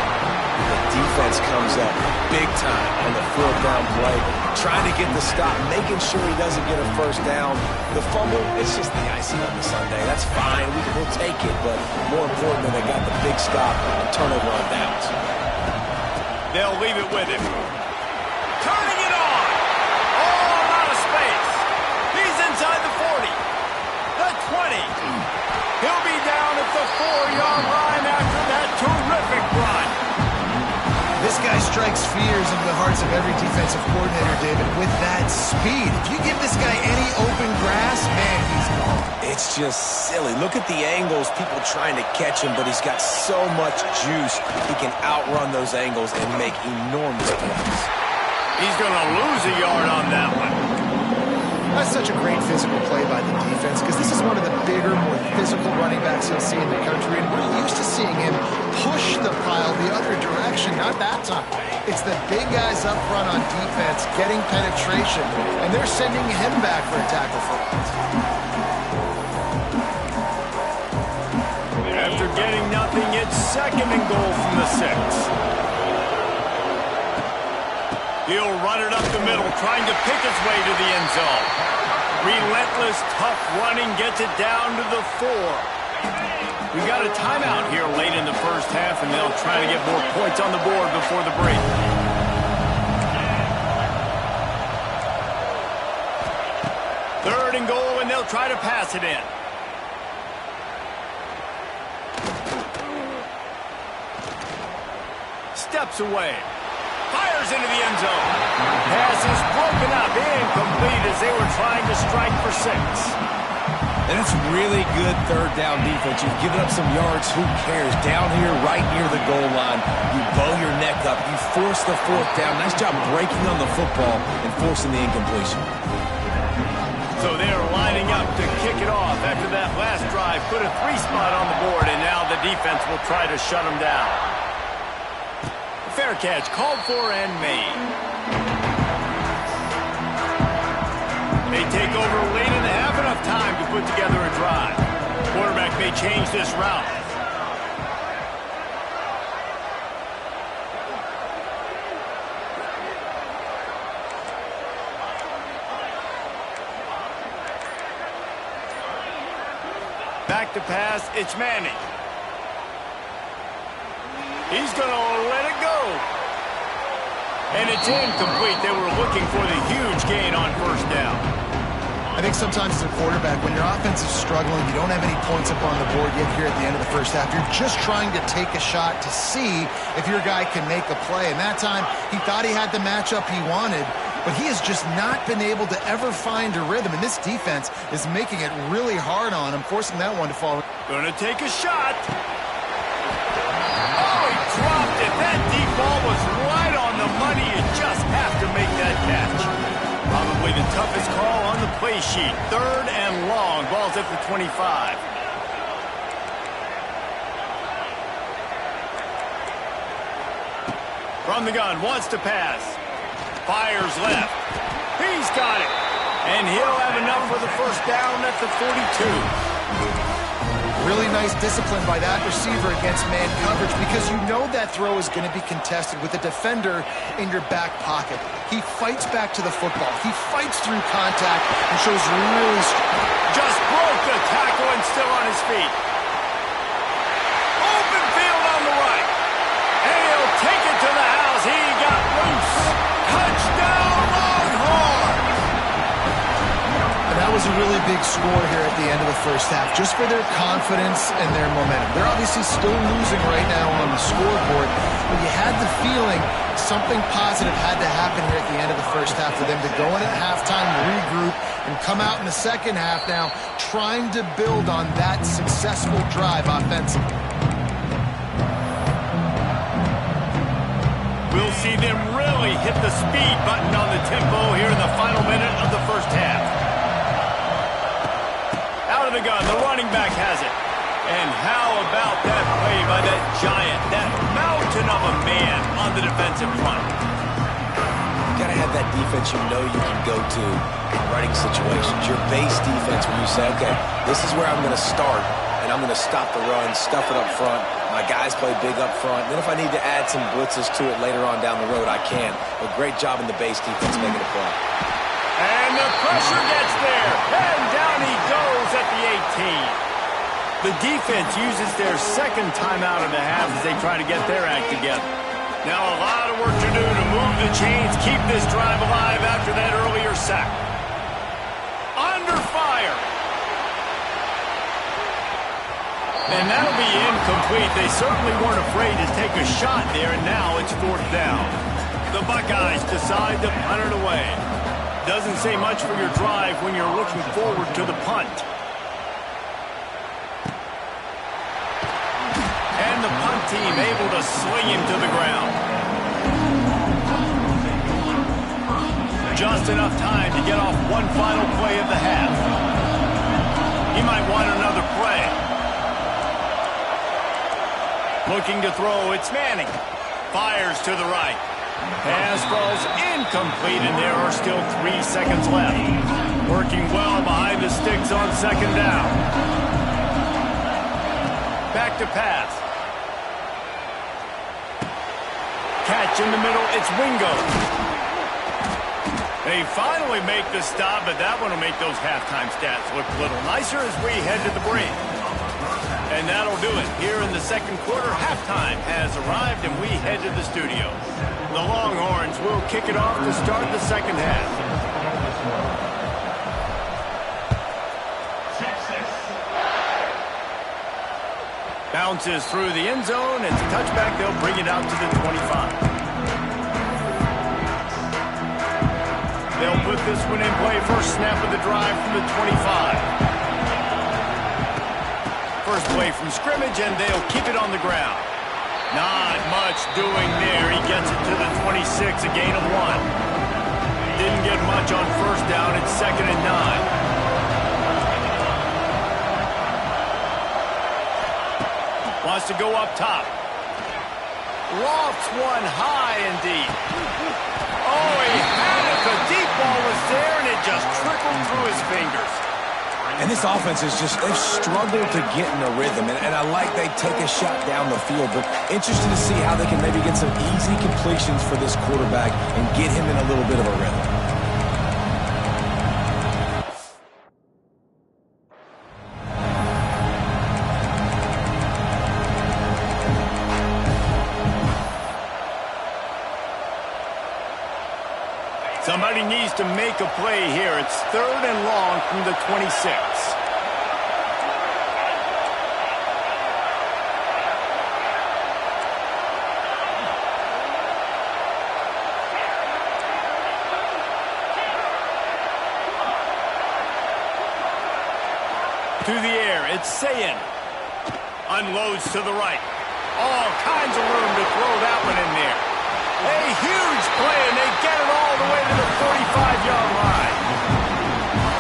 The defense comes up big time on the 4th down play. Trying to get the stop, making sure he doesn't get a first down. The fumble, it's just the icing on the sundae. That's fine. We'll take it, but more important, they got the big stop and turnover on downs. They'll leave it with him. Turning it on. All out of space. He's inside the 40. The 20. He'll be down at the 4-yard line after that terrific run. This guy strikes fears into the hearts of every defensive coordinator, David, with that speed. If you give this guy any open grass, man, he's gone. It's just silly. Look at the angles, people trying to catch him, but he's got so much juice. He can outrun those angles and make enormous plays. He's going to lose a yard on that one. That's such a great physical play by the defense because this is one of the bigger, more physical running backs you'll see in the country, and we're used to seeing him push the pile the other direction. Not that time. It's the big guys up front on defense getting penetration, and they're sending him back for a tackle for loss. After getting It's 2nd and goal from the 6. He'll run it up the middle, trying to pick his way to the end zone. Relentless, tough running gets it down to the 4. We got a timeout here late in the first half, and they'll try to get more points on the board before the break. Third and goal, and they'll try to pass it in. Steps away. Fires into the end zone. Pass is broken up, incomplete as they were trying to strike for 6. And it's really good third down defense. You've given up some yards. Who cares? Down here, right near the goal line, you bow your neck up. You force the 4th down. Nice job breaking on the football and forcing the incompletion. So they're lining up to kick it off after that last drive. Put a 3 spot on the board, and now the defense will try to shut them down. Fair catch, called for and made. They take over late in the half, enough time to put together a drive. Quarterback may change this route. Back to pass, it's Manning. He's going to let it go. And it's incomplete. They were looking for the huge gain on 1st down. I think sometimes as a quarterback, when your offense is struggling, you don't have any points up on the board yet here at the end of the first half. You're just trying to take a shot to see if your guy can make a play. And that time, he thought he had the matchup he wanted, but he has just not been able to ever find a rhythm. And this defense is making it really hard on him, forcing that one to fall. Going to take a shot. Dropped it. That deep ball was right on the money. You just have to make that catch. Probably the toughest call on the play sheet. 3rd and long. Ball's at the 25. From the gun, wants to pass. Fires left. He's got it. And he'll have enough for the 1st down at the 42. Really nice discipline by that receiver against man coverage, because you know that throw is going to be contested with a defender in your back pocket. He fights back to the football. He fights through contact and shows really just broke the tackle and still on his feet. Open field on the right. And he'll take it to the house. He got loose. Touchdown, Longhorn! And that was a really big score here at the end of the first half, just for their confidence and their momentum. They're obviously still losing right now on the scoreboard, but you had the feeling something positive had to happen here at the end of the first half for them to go in at halftime, regroup, and come out in the second half now trying to build on that successful drive offensively. We'll see them really hit the speed button on the tempo here in the final minute of the first half. Out of the gun, the running back has it. And how about that play by that giant, that mountain of a man on the defensive front? You got to have that defense you know you can go to in running situations. Your base defense where you say, okay, this is where I'm going to start, and I'm going to stop the run, stuff it up front. My guys play big up front. Then if I need to add some blitzes to it later on down the road, I can. But great job in the base defense making a play. And the pressure gets there. And down he goes at the 18. The defense uses their second timeout of the half as they try to get their act together. Now a lot of work to do to move the chains, keep this drive alive after that earlier sack. Under fire. And that'll be incomplete. They certainly weren't afraid to take a shot there, and now it's 4th down. The Buckeyes decide to punt it away. Doesn't say much for your drive when you're looking forward to the punt. And the punt team able to sling him to the ground. Just enough time to get off one final play of the half. He might want another play. Looking to throw, it's Manning. Fires to the right. Pass falls incomplete, and there are still 3 seconds left. Working well behind the sticks on 2nd down. Back to pass. stretch in the middle. It's Wingo. They finally make the stop, but that one will make those halftime stats look a little nicer as we head to the break. And that'll do it. Here in the second quarter, halftime has arrived, and we head to the studio. The Longhorns will kick it off to start the second half. Bounces through the end zone. It's a touchback. They'll bring it out to the 25. They'll put this one in play. First snap of the drive from the 25. First play from scrimmage, and they'll keep it on the ground. Not much doing there. He gets it to the 26, a gain of 1. Didn't get much on first down. It's 2nd and 9. Wants to go up top. Lofts one high and deep. Oh, he had it. The deep ball was there, and it just trickled through his fingers. And this offense is just, they've struggled to get in a rhythm. And I like they take a shot down the field, but interested to see how they can maybe get some easy completions for this quarterback and get him in a little bit of a rhythm. Somebody needs to make a play here. It's 3rd and long from the 26. To the air, it's Sayin. Unloads to the right. All kinds of room to throw that one in there. A huge play, and they get it all the way to the 45-yard line.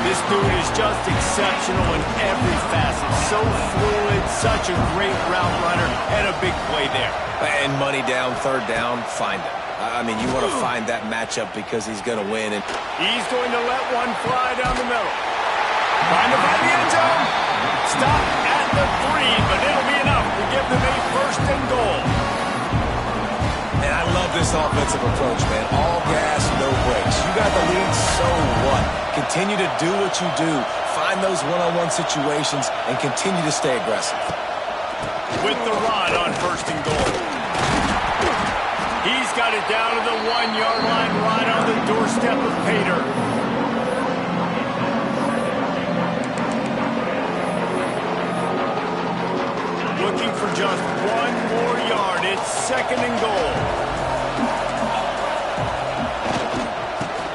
This dude is just exceptional in every facet. So fluid, such a great route runner, and a big play there. And money down, 3rd down, find him. I mean, you want to find that matchup because he's going to win. And he's going to let one fly down the middle. Trying to find the end zone. Stop at the 3, but it'll be enough to give them a 1st and goal. And I love this offensive approach, man. All gas, no brakes. You got the lead, so what? Continue to do what you do. Find those one-on-one situations and continue to stay aggressive. With the rod on 1st and goal. He's got it down to the 1-yard line, right on the doorstep of Pater. Looking for just 1 more yard. It's 2nd and goal.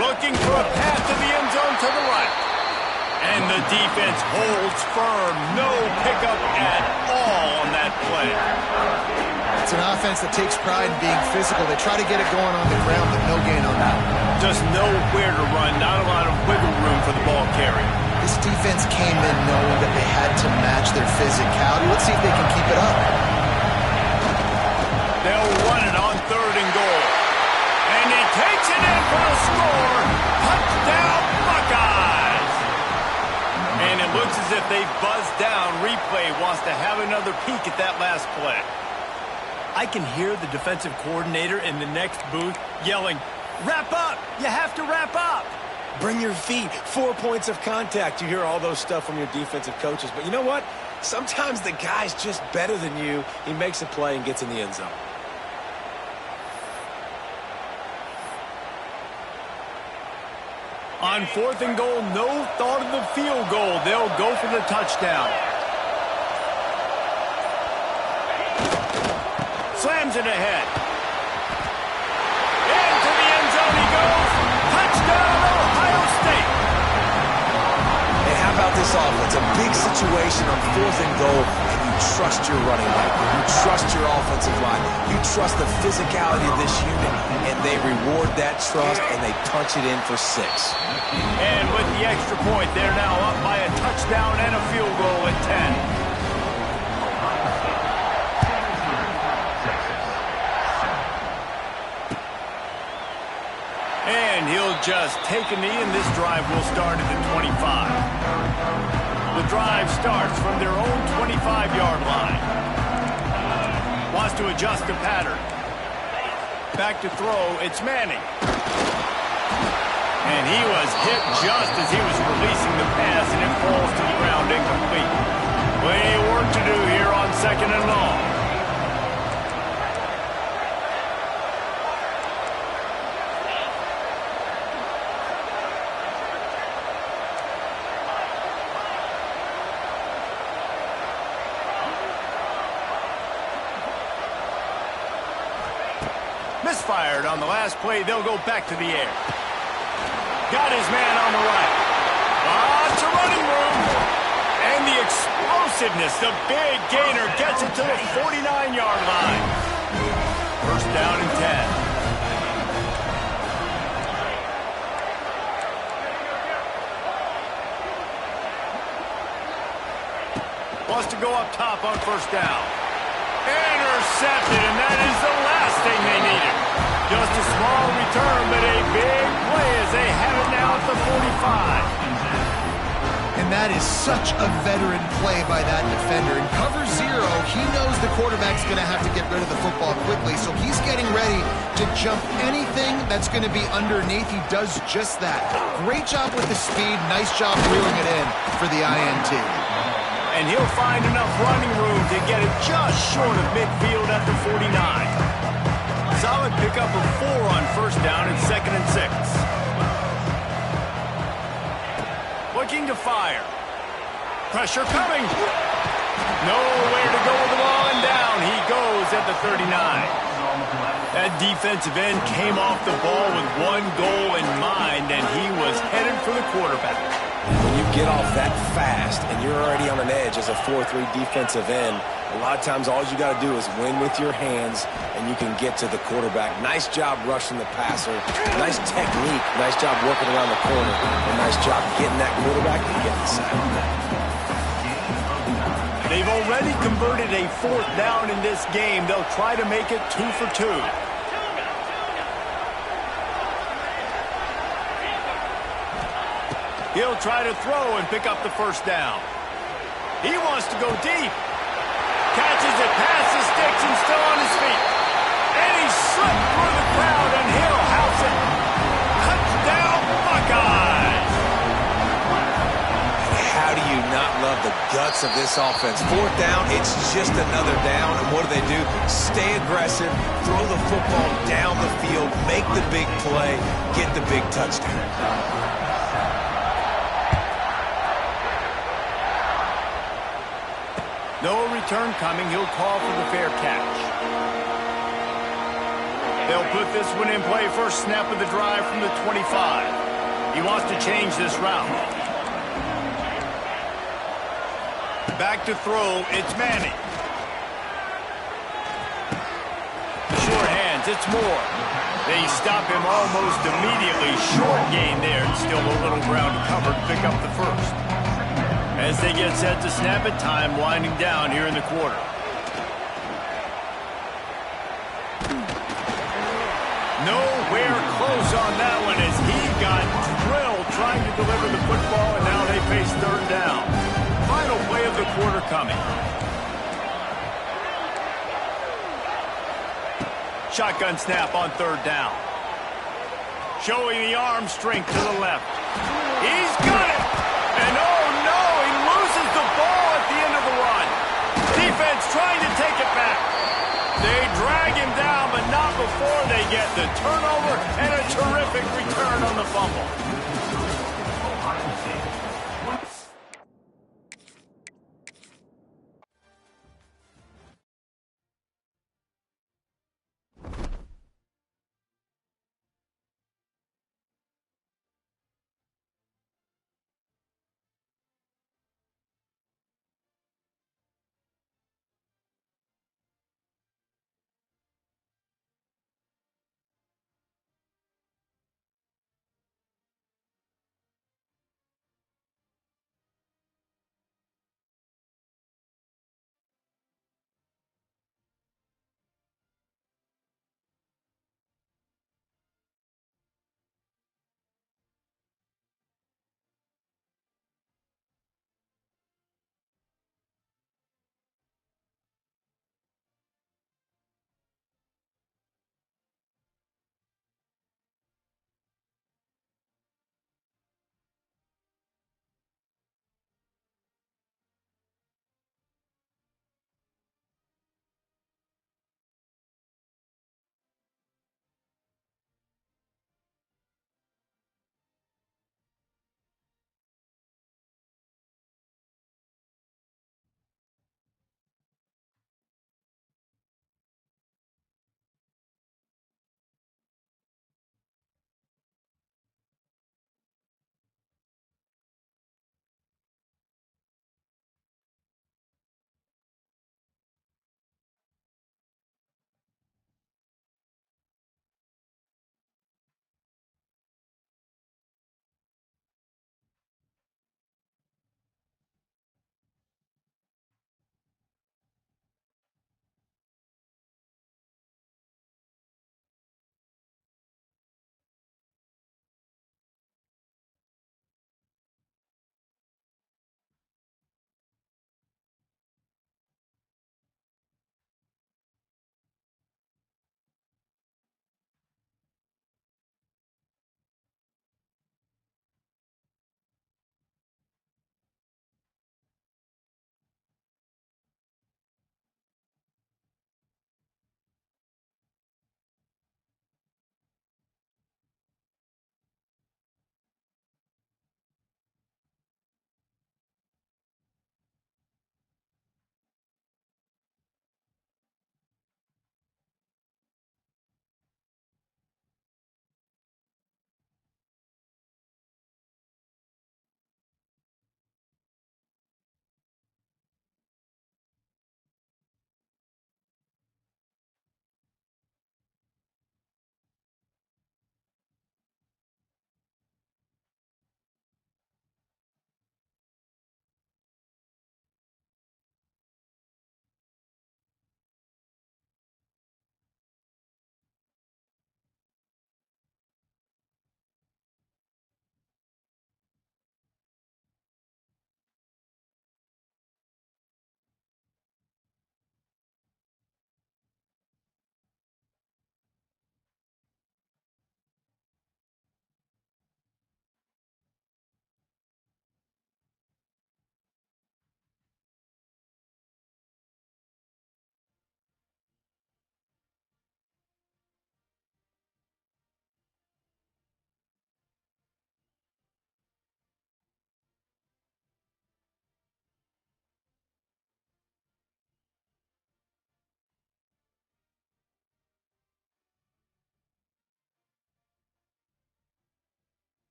Looking for a path to the end zone to the right. And the defense holds firm. No pickup at all on that play. It's an offense that takes pride in being physical. They try to get it going on the ground, but no gain on that. Just nowhere to run. Not a lot of wiggle room for the ball carrier. This defense came in knowing that they had to match their physicality. Let's see if they can keep it up. They'll run it on 3rd and goal. And he takes it in for the score. Touchdown, Buckeyes! And it looks as if they buzzed down. Replay wants to have another peek at that last play. I can hear the defensive coordinator in the next booth yelling, "Wrap up! You have to wrap up!" Bring your feet, 4 points of contact. You hear all those stuff from your defensive coaches. But you know what? Sometimes the guy's just better than you. He makes a play and gets in the end zone. On 4th and goal, no thought of the field goal. They'll go for the touchdown. Slams it ahead. Into the end zone he goes. Touchdown, Ohio State. And how about this offense? A big situation on 4th and goal, and you trust your running back. You trust your offensive line. You trust the physicality of this unit, and they reward that trust, and they punch it in for 6. And with the extra point, they're now up by a touchdown and a field goal at 10. And he'll just take a knee, and this drive will start at the 25. The drive starts from their own 25-yard line. Wants to adjust the pattern. Back to throw, it's Manning. And he was hit just as he was releasing the pass, and it falls to the ground incomplete. Plenty of work to do here on 2nd and long. Misfired on the last play. They'll go back to the air. Got his man on the right. Lots of running room. And the explosiveness, the big gainer gets it to the 49-yard line. First down and 10. Wants to go up top on first down. Intercepted, and that is the last thing they needed. Just a small return, but a big play as they have it now at the 45. And that is such a veteran play by that defender. In cover 0, he knows the quarterback's going to have to get rid of the football quickly, so he's getting ready to jump anything that's going to be underneath. He does just that. Great job with the speed. Nice job reeling it in for the INT. And he'll find enough running room to get it just short of midfield at the 49. Solid pickup of 4 on first down and 2nd and 6. Looking to fire. Pressure coming. Nowhere to go with the ball, and down he goes at the 39. That defensive end came off the ball with one goal in mind, and he was headed for the quarterback. When you get off that fast and you're already on an edge as a 4-3 defensive end, a lot of times all you got to do is win with your hands and you can get to the quarterback. Nice job rushing the passer. Nice technique. Nice job working around the corner. And nice job getting that quarterback and getting the sack. They've already converted a 4th down in this game. They'll try to make it 2 for 2. He'll try to throw and pick up the first down. He wants to go deep. Catches it past the sticks and still on his feet. And he slipped through the crowd, and he'll house it. Touchdown, Buckeyes! How do you not love the guts of this offense? 4th down, it's just another down. And what do? Stay aggressive, throw the football down the field, make the big play, get the big touchdown. No return coming. He'll call for the fair catch. They'll put this one in play first snap of the drive from the 25. He wants to change this route. Back to throw. It's Manning. Short hands. It's Moore. They stop him almost immediately. Short gain there. And still a little ground covered. Pick up the first. As they get set to snap it, time winding down here in the quarter. Nowhere close on that one as he got drilled trying to deliver the football, and now they face 3rd down. Final play of the quarter coming. Shotgun snap on 3rd down. Showing the arm strength to the left. He's got it! And oh no, he loses the ball at the end of the run. Defense trying to take it back. They drag him down, but not before they get the turnover and a terrific return on the fumble.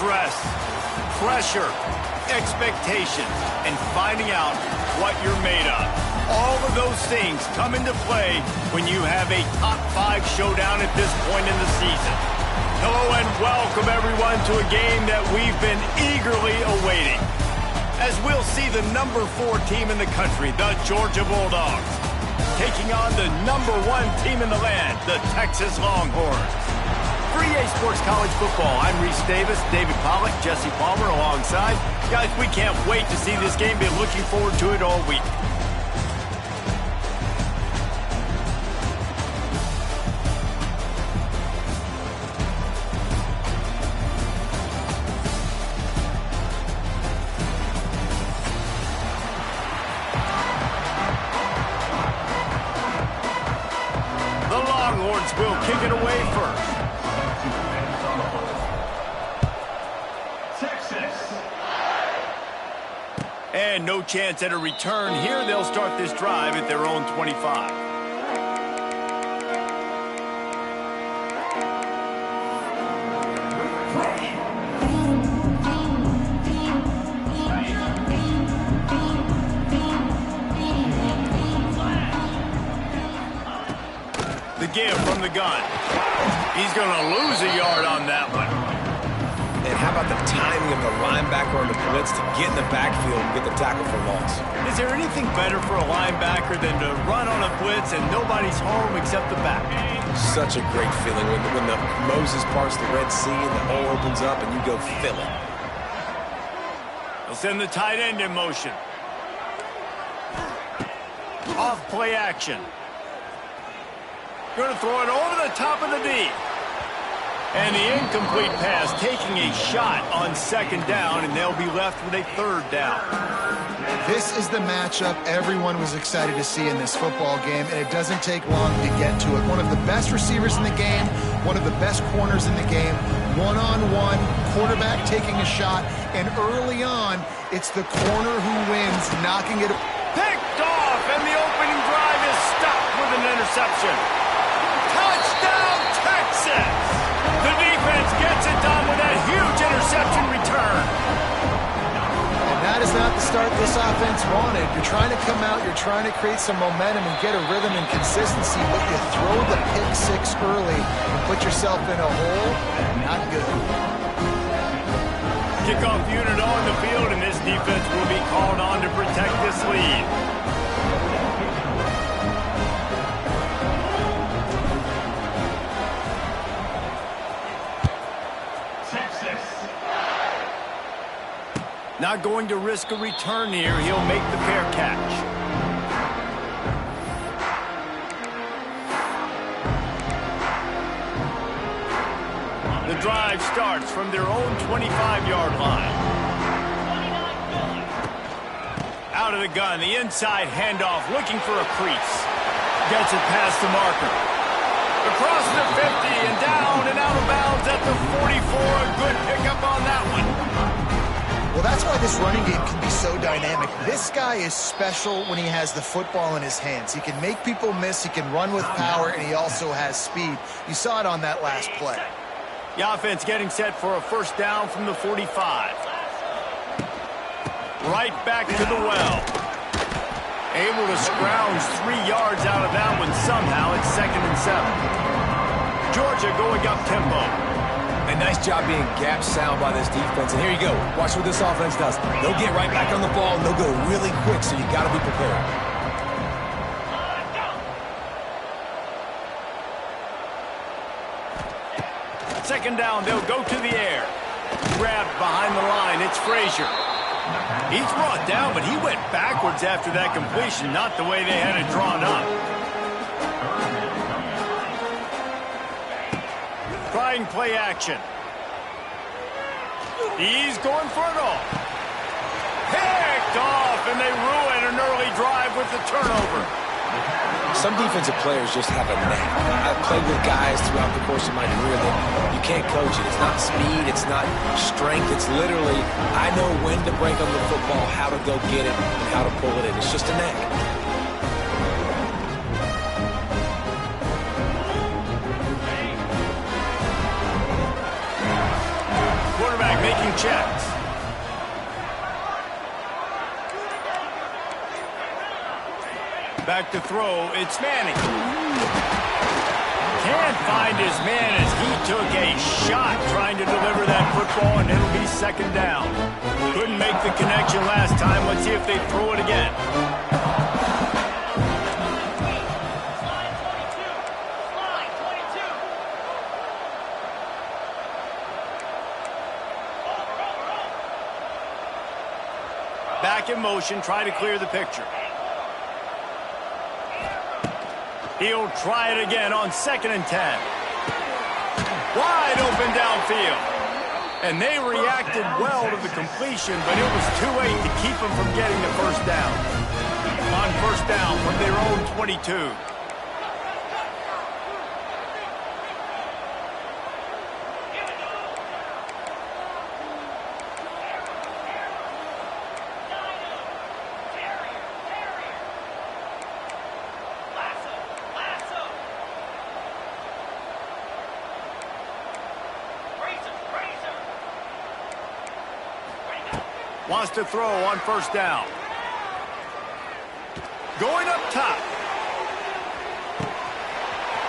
stress, pressure, expectations, and finding out what you're made of. All of those things come into play when you have a top 5 showdown at this point in the season. Hello and welcome everyone to a game that we've been eagerly awaiting, as we'll see the number 4 team in the country, the Georgia Bulldogs, taking on the number 1 team in the land, the Texas Longhorns. For EA Sports College Football, I'm Reese Davis, David Pollack, Jesse Palmer alongside. Guys, we can't wait to see this game. Been looking forward to it all week. The Longhorns will kick it away first. And no chance at a return here. They'll start this drive at their own 25. The give from the gun. He's going to lose a yard on that one. And how about the timing of the linebacker on the blitz to get in the backfield and get the tackle for loss? Is there anything better for a linebacker than to run on a blitz and nobody's home except the back? Such a great feeling when the Moses parts the Red Sea and the hole opens up and you go fill it. They'll send the tight end in motion. Off play action. Going to throw it over the top of the D. And the incomplete pass taking a shot on second down, and they'll be left with a third down. This is the matchup everyone was excited to see in this football game, and it doesn't take long to get to it. One of the best receivers in the game, one of the best corners in the game, one-on-one, quarterback taking a shot, and early on, it's the corner who wins, knocking it. Picked off, and the opening drive is stopped with an interception. Touchdown, Texas! The defense gets it done with that huge interception return. And that is not the start this offense wanted. You're trying to come out, you're trying to create some momentum and get a rhythm and consistency, but you throw the pick 6 early and put yourself in a hole. Not good. Kickoff unit on the field, and this defense will be called on to protect this lead. Not going to risk a return here. He'll make the fair catch. The drive starts from their own 25-yard line. Out of the gun, the inside handoff, looking for a crease. Gets it past the marker. Across the 50 and down and out of bounds at the 44. A good pickup on that one. Well, that's why this running game can be so dynamic. This guy is special when he has the football in his hands. He can make people miss, he can run with power, and he also has speed. You saw it on that last play. The offense getting set for a first down from the 45. Right back to the well. Able to scrounge 3 yards out of that one somehow. It's 2nd and 7. Georgia going up tempo. A nice job being gap sound by this defense. And here you go. Watch what this offense does. They'll get right back on the ball, and they'll go really quick, so you got to be prepared. Second down, they'll go to the air. Grabbed behind the line, it's Frazier. He's brought down, but he went backwards after that completion, not the way they had it drawn up. Trying play action. He's going for it all. Picked off, and they ruin an early drive with the turnover. Some defensive players just have a knack. I've played with guys throughout the course of my career that you can't coach it. It's not speed, it's not strength. It's literally, I know when to break on the football, how to go get it, and how to pull it in. It's just a knack. Quarterback making back to throw. It's Manning. Can't find his man as he took a shot trying to deliver that football, and it'll be second down. Couldn't make the connection last time. Let's see if they throw it again. Back in motion, try to clear the picture. He'll try it again on 2nd and 10. Wide open downfield. And they reacted well to the completion, but it was too late to keep them from getting the first down. On first down from their own 22. Wants to throw on first down. Going up top.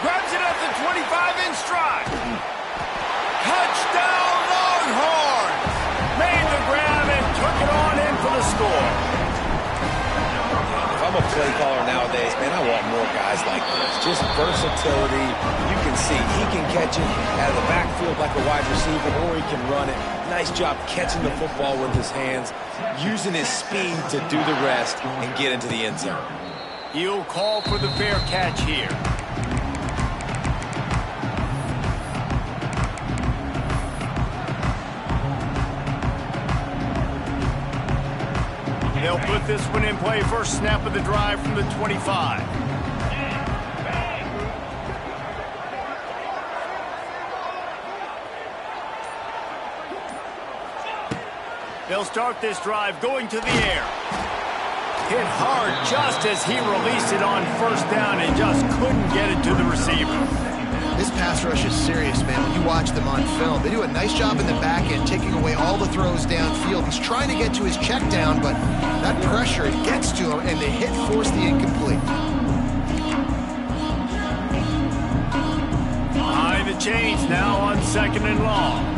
Grabs it at the 25 in stride. Touchdown Longhorns! Made the grab and took it on in for the score. If I'm a play caller nowadays, man, I want more guys like this. Just versatility. You can see he can catch it out of the backfield like a wide receiver, or he can run it. Nice job catching the football with his hands, using his speed to do the rest and get into the end zone. He'll call for the fair catch here. They'll put this one in play. First snap of the drive from the 25. They'll start this drive going to the air. Hit hard just as he released it on first down and just couldn't get it to the receiver. This pass rush is serious, man. When you watch them on film, they do a nice job in the back end, taking away all the throws downfield. He's trying to get to his check down, but that pressure, it gets to him, and the hit forced the incomplete. Behind the chains now on 2nd and long.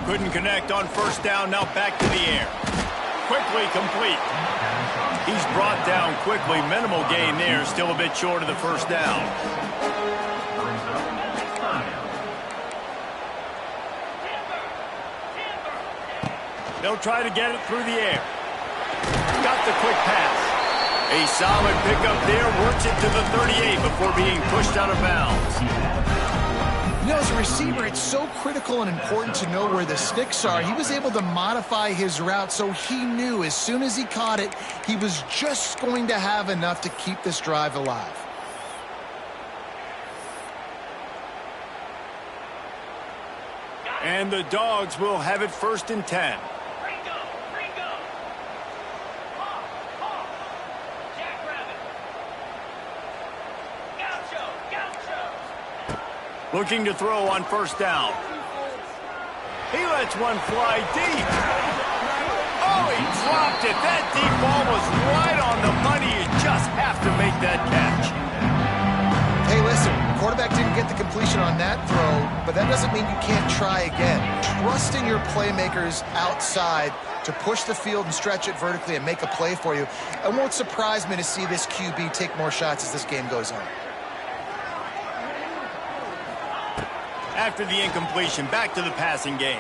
Couldn't connect on first down, now back to the air. Quickly complete. He's brought down quickly. Minimal gain there, still a bit short of the first down. They'll try to get it through the air. Got the quick pass. A solid pickup there, works it to the 38 before being pushed out of bounds. You know, as a receiver, it's so critical and important to know where the sticks are. He was able to modify his route so he knew as soon as he caught it, he was just going to have enough to keep this drive alive. And the Dogs will have it 1st and 10. Looking to throw on first down. He lets one fly deep. Oh, he dropped it. That deep ball was right on the money. You just have to make that catch. Hey, listen, quarterback didn't get the completion on that throw, but that doesn't mean you can't try again. Trust in your playmakers outside to push the field and stretch it vertically and make a play for you. It won't surprise me to see this QB take more shots as this game goes on. After the incompletion, back to the passing game.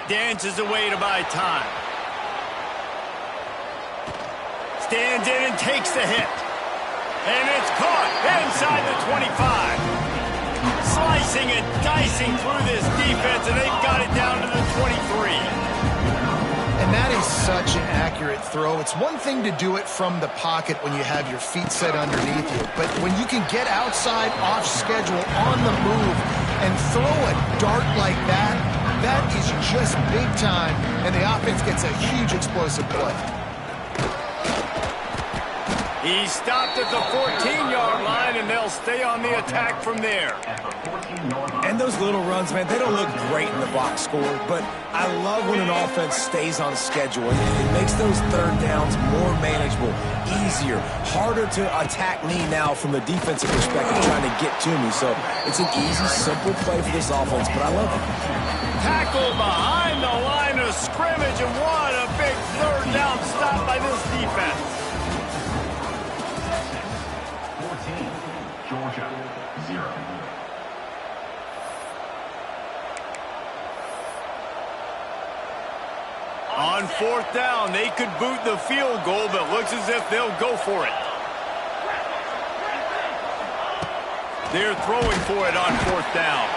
Dances away to buy time. Stands in and takes the hit. And it's caught inside the 25. Slicing and dicing through this defense, and they've got it down to the 23. And that is such an accurate throw. It's one thing to do it from the pocket when you have your feet set underneath you, but when you can get outside, off schedule, on the move, and throw a dart like that, that is just big time, and the offense gets a huge explosive play. He's stopped at the 14-yard line, and they'll stay on the attack from there. And those little runs, man, they don't look great in the box score, but I love when an offense stays on schedule. It makes those third downs more manageable, easier, harder to attack me now from the defensive perspective trying to get to me. So it's an easy, simple play for this offense, but I love it. Tackle behind the line of scrimmage, and what a big third down stop by this defense. 14, Georgia, 0. On fourth down, they could boot the field goal, but looks as if they'll go for it. They're throwing for it on fourth down.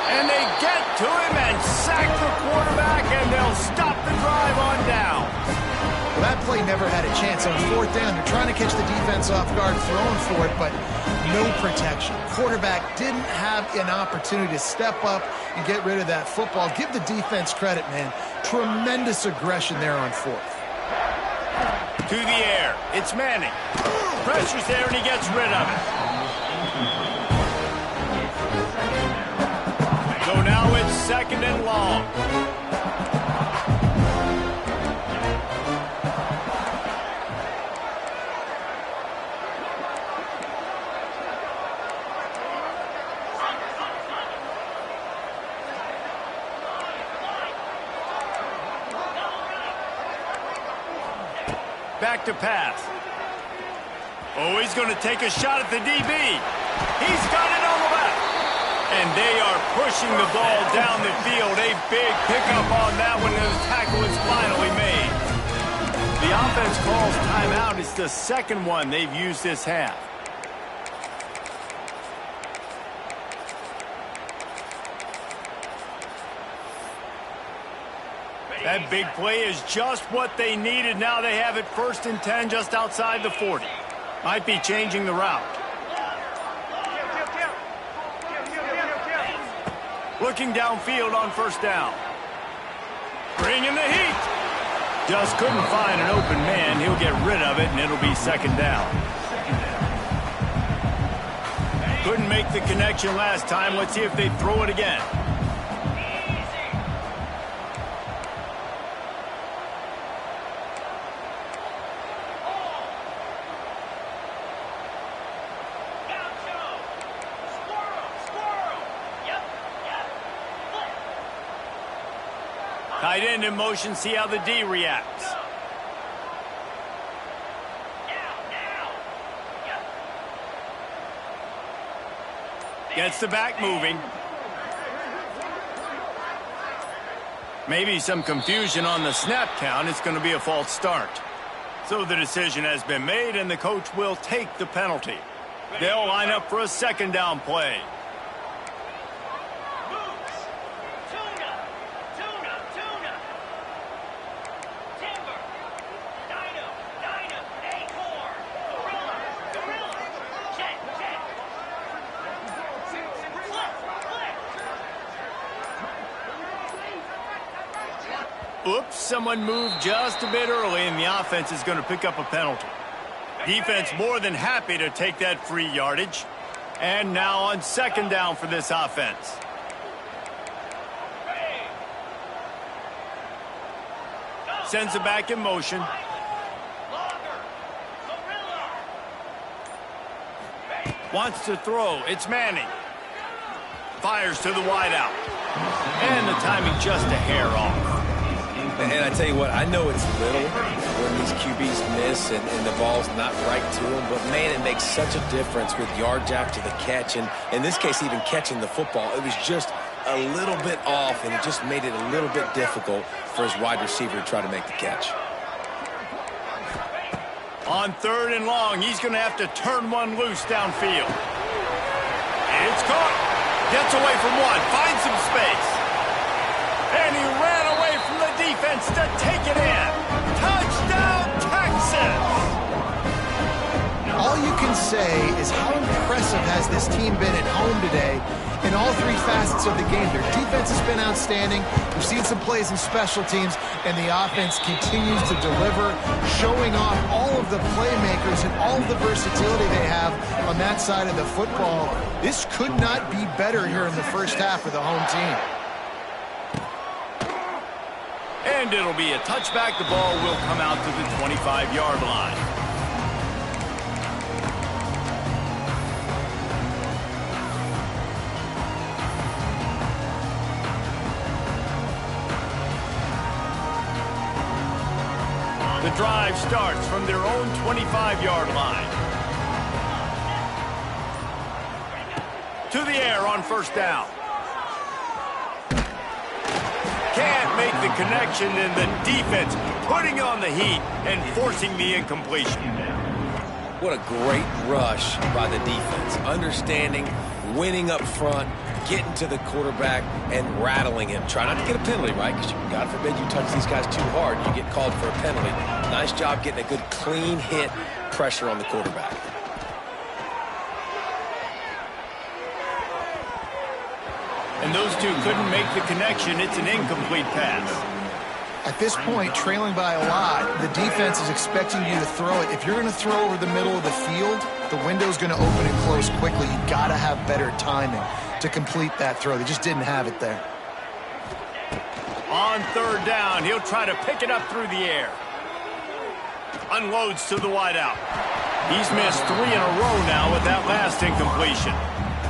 And they get to him and sack the quarterback, and they'll stop the drive on down. Well, that play never had a chance on fourth down. They're trying to catch the defense off guard, throwing for it, but no protection. Quarterback didn't have an opportunity to step up and get rid of that football. Give the defense credit, man. Tremendous aggression there on fourth. To the air. It's Manning. Pressure's there, and he gets rid of it. So now it's second and long. Back to pass. Oh, he's going to take a shot at the DB. He's got it on the left. And they are pushing the ball down the field. A big pickup on that one, and the tackle is finally made. The offense calls timeout. It's the second one they've used this half. That big play is just what they needed. Now they have it 1st and 10 just outside the 40. Might be changing the route. Looking downfield on 1st down. Bringing the heat. Just couldn't find an open man. He'll get rid of it, and it'll be 2nd down. Couldn't make the connection last time. Let's see if they throw it again. Tight end in motion, see how the D reacts. Gets the back moving. Maybe some confusion on the snap count. It's going to be a false start. So the decision has been made, and the coach will take the penalty. They'll line up for a 2nd down play. Oops, someone moved just a bit early, and the offense is going to pick up a penalty. Defense more than happy to take that free yardage. And now on 2nd down for this offense. Sends it back in motion. Wants to throw. It's Manning. Fires to the wideout. And the timing just a hair off. And I tell you what, I know it's little when these QBs miss and the ball's not right to them, but, man, it makes such a difference with yards after the catch. And in this case, even catching the football, it was just a little bit off, and it just made it a little bit difficult for his wide receiver to try to make the catch. On 3rd and long, he's going to have to turn one loose downfield. It's caught. Gets away from one. Finds some space. And he ran away from the defense to take it in. Touchdown, Texas! All you can say is how impressive has this team been at home today, in all three facets of the game. Their defense has been outstanding. We've seen some plays in special teams, and the offense continues to deliver, showing off all of the playmakers and all of the versatility they have on that side of the football. This could not be better here in the first half for the home team. And it'll be a touchback. The ball will come out to the 25-yard line. The drive starts from their own 25-yard line. To the air on first down. Can't make the connection, and the defense putting on the heat and forcing the incompletion. What a great rush by the defense. Understanding, winning up front, getting to the quarterback, and rattling him. Try not to get a penalty, right? Because God forbid you touch these guys too hard, you get called for a penalty. Nice job getting a good clean hit, pressure on the quarterback. And those two couldn't make the connection. It's an incomplete pass. At this point, trailing by a lot, the defense is expecting you to throw it. If you're going to throw over the middle of the field, the window's going to open and close quickly. You got to have better timing to complete that throw. They just didn't have it there. On third down, he'll try to pick it up through the air. Unloads to the wideout. He's missed 3 in a row now with that last incompletion.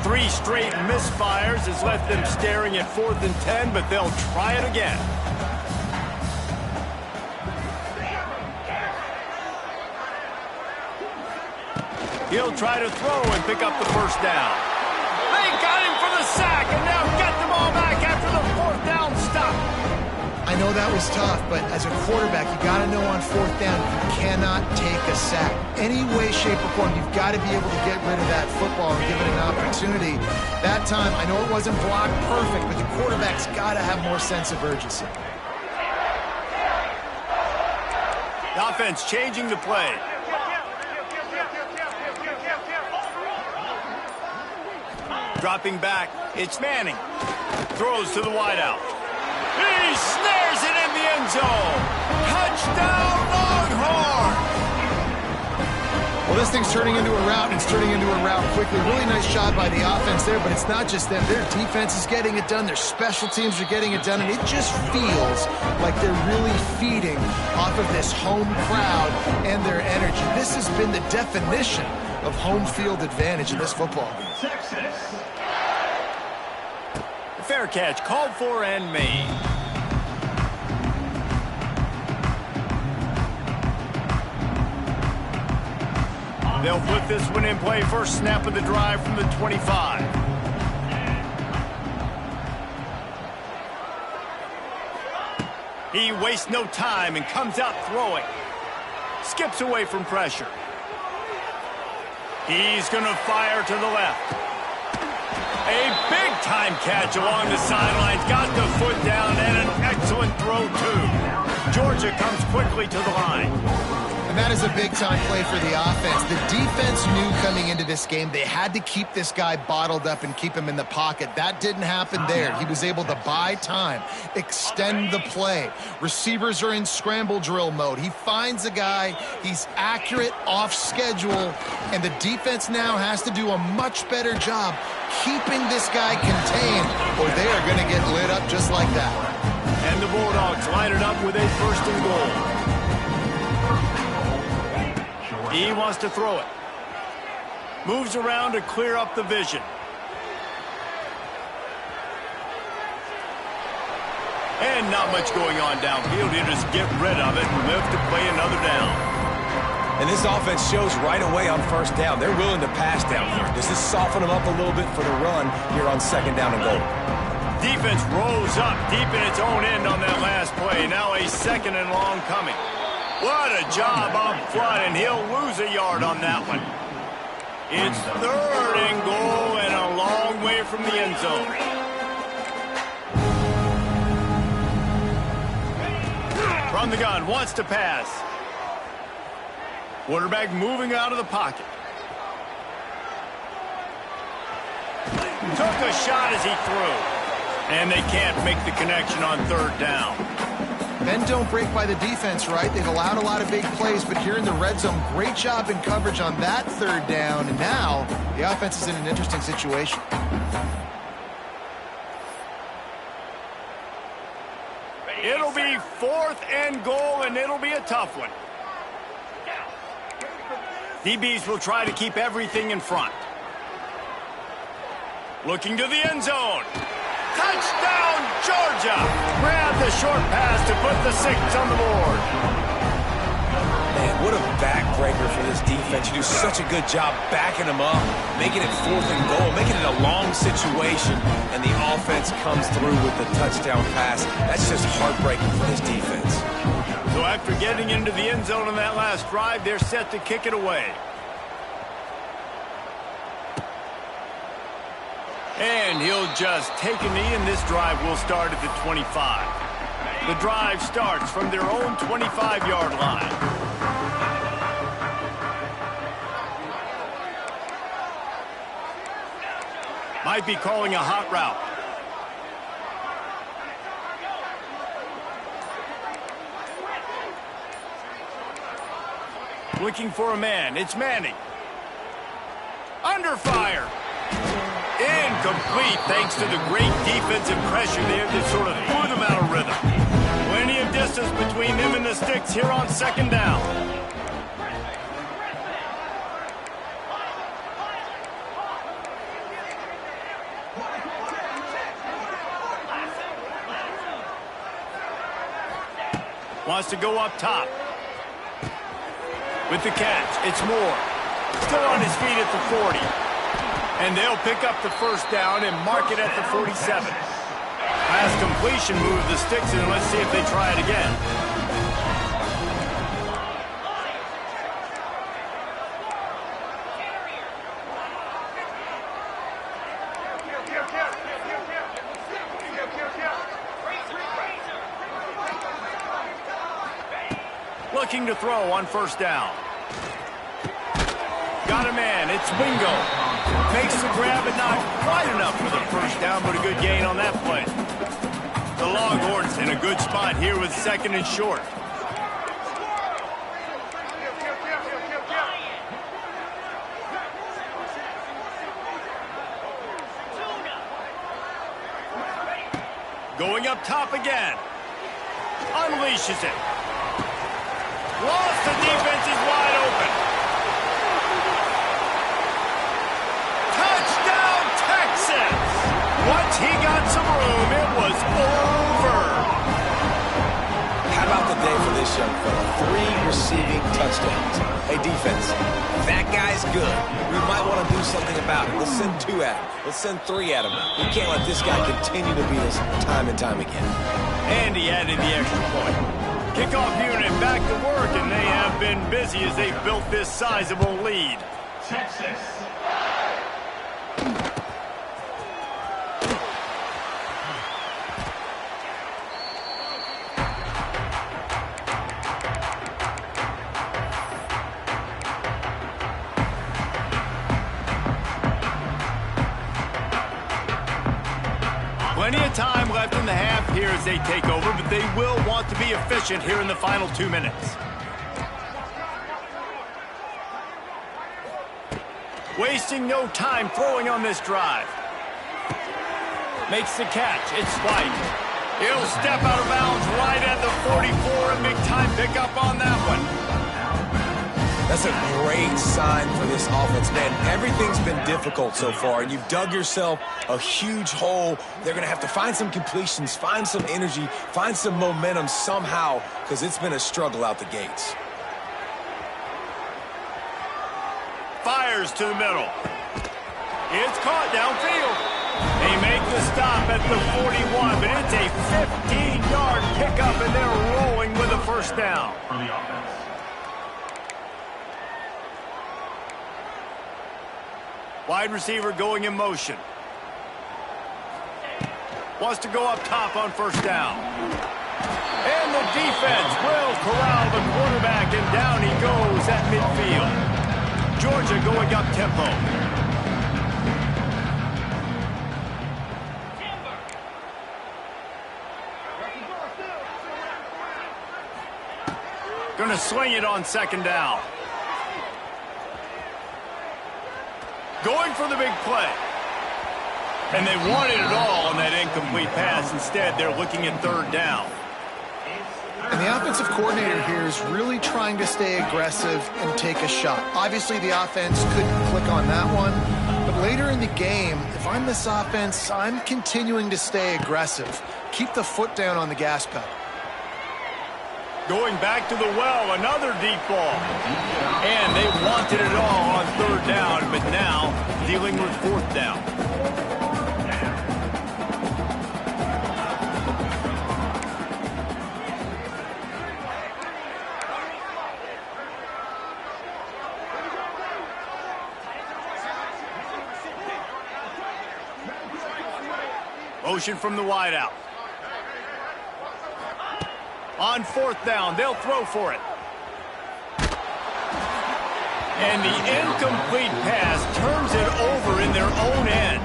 3 straight misfires has left them staring at 4th and 10, but they'll try it again. He'll try to throw and pick up the first down. They got him for the sack, and now get the ball back after the 4th down stop. I know that was tough, but as a quarterback, you got to know on 4th down, you cannot take a sack. Any way, shape, or form, you've got to be able to get rid of that football and give it an opportunity. That time, I know it wasn't blocked perfect, but the quarterback's got to have more sense of urgency. The offense changing the play. Dropping back, it's Manning. Throws to the wideout. He snares it in the end zone. Touchdown, Longhorns! Well, this thing's turning into a route, and it's turning into a route quickly. Really nice job by the offense there, but it's not just them. Their defense is getting it done. Their special teams are getting it done, and it just feels like they're really feeding off of this home crowd and their energy. This has been the definition of home field advantage in this football game. Fair catch called for and made. They'll put this one in play. First snap of the drive from the 25. He wastes no time and comes out throwing. Skips away from pressure. He's going to fire to the left. A big-time catch along the sidelines. Got the foot down and an excellent throw, too. Georgia comes quickly to the line. And that is a big-time play for the offense. The defense knew coming into this game they had to keep this guy bottled up and keep him in the pocket. That didn't happen there. He was able to buy time, extend the play. Receivers are in scramble drill mode. He finds a guy. He's accurate, off schedule, and the defense now has to do a much better job keeping this guy contained, or they are going to get lit up just like that. And the Bulldogs line it up with a 1st and goal. He wants to throw it. Moves around to clear up the vision. And not much going on downfield. He'll just get rid of it and live to play another down. And this offense shows right away on first down. They're willing to pass down here. Does this soften them up a little bit for the run here on 2nd down and goal? Defense rolls up deep in its own end on that last play. Now a 2nd and long coming. What a job up front, and he'll lose a yard on that one. It's 3rd and goal and a long way from the end zone. From the gun, wants to pass. Quarterback moving out of the pocket. Took a shot as he threw. And they can't make the connection on third down. Men don't break by the defense, right? They've allowed a lot of big plays, but here in the red zone, great job in coverage on that third down. And now the offense is in an interesting situation. It'll be 4th and goal, and it'll be a tough one. DBs will try to keep everything in front. Looking to the end zone. Touchdown, Georgia! Grab the short pass to put the 6 on the board. Man, what a backbreaker for this defense. You do such a good job backing them up, making it 4th and goal, making it a long situation, and the offense comes through with the touchdown pass. That's just heartbreaking for this defense. So after getting into the end zone on that last drive, they're set to kick it away. And he'll just take a knee, and this drive will start at the 25. The drive starts from their own 25-yard line. Might be calling a hot route. Looking for a man. It's Manning. Under fire. Incomplete thanks to the great defensive pressure there that sort of threw them out of rhythm. Plenty of distance between them and the sticks here on 2nd down. Wants to go up top. With the catch, it's Moore. Still on his feet at the 40. And they'll pick up the 1st down and mark it at the 47. Pass completion moves the sticks, and let's see if they try it again. Looking to throw on 1st down. Got a man. It's Wingo. Makes the grab, but not quite enough for the 1st down, but a good gain on that play. The Longhorns in a good spot here with 2nd and short. Going up top again. Unleashes it. Lost, the defense is wide open. Touchdown, Texas! Once he got some room, it was over. How about the day for this young fella? 3 receiving touchdowns. Hey, defense, that guy's good. We might want to do something about it. Let's send 2 at him. Let's send 3 at him. We can't let this guy continue to beat us time and time again. And he added the extra point. Kickoff unit back to work, and they have been busy as they've built this sizable lead. Texas. Plenty of time left in the half here as they take over, but they will want to be efficient here in the final 2 minutes. Wasting no time throwing on this drive. Makes the catch. It's White. He'll step out of bounds right at the 44. A big time pickup on that one. That's a great sign for this offense, man. Everything's been difficult so far, and you've dug yourself a huge hole. They're going to have to find some completions, find some energy, find some momentum somehow, because it's been a struggle out the gates. Fires to the middle. It's caught downfield. They make the stop at the 41, but it's a 15-yard pickup, and they're rolling with a 1st down. For the offense. Wide receiver going in motion. Wants to go up top on 1st down. And the defense will corral the quarterback, and down he goes at midfield. Georgia going up tempo. Going to sling it on second down. Going for the big play. And they wanted it all on that incomplete pass. Instead, they're looking at third down. And the offensive coordinator here is really trying to stay aggressive and take a shot. Obviously, the offense couldn't click on that one. But later in the game, if I'm this offense, I'm continuing to stay aggressive. Keep the foot down on the gas pedal. Going back to the well, another deep ball. And they wanted it all on third down, but now dealing with fourth down. Motion from the wideout. On fourth down, they'll throw for it. And the incomplete pass turns it over in their own end.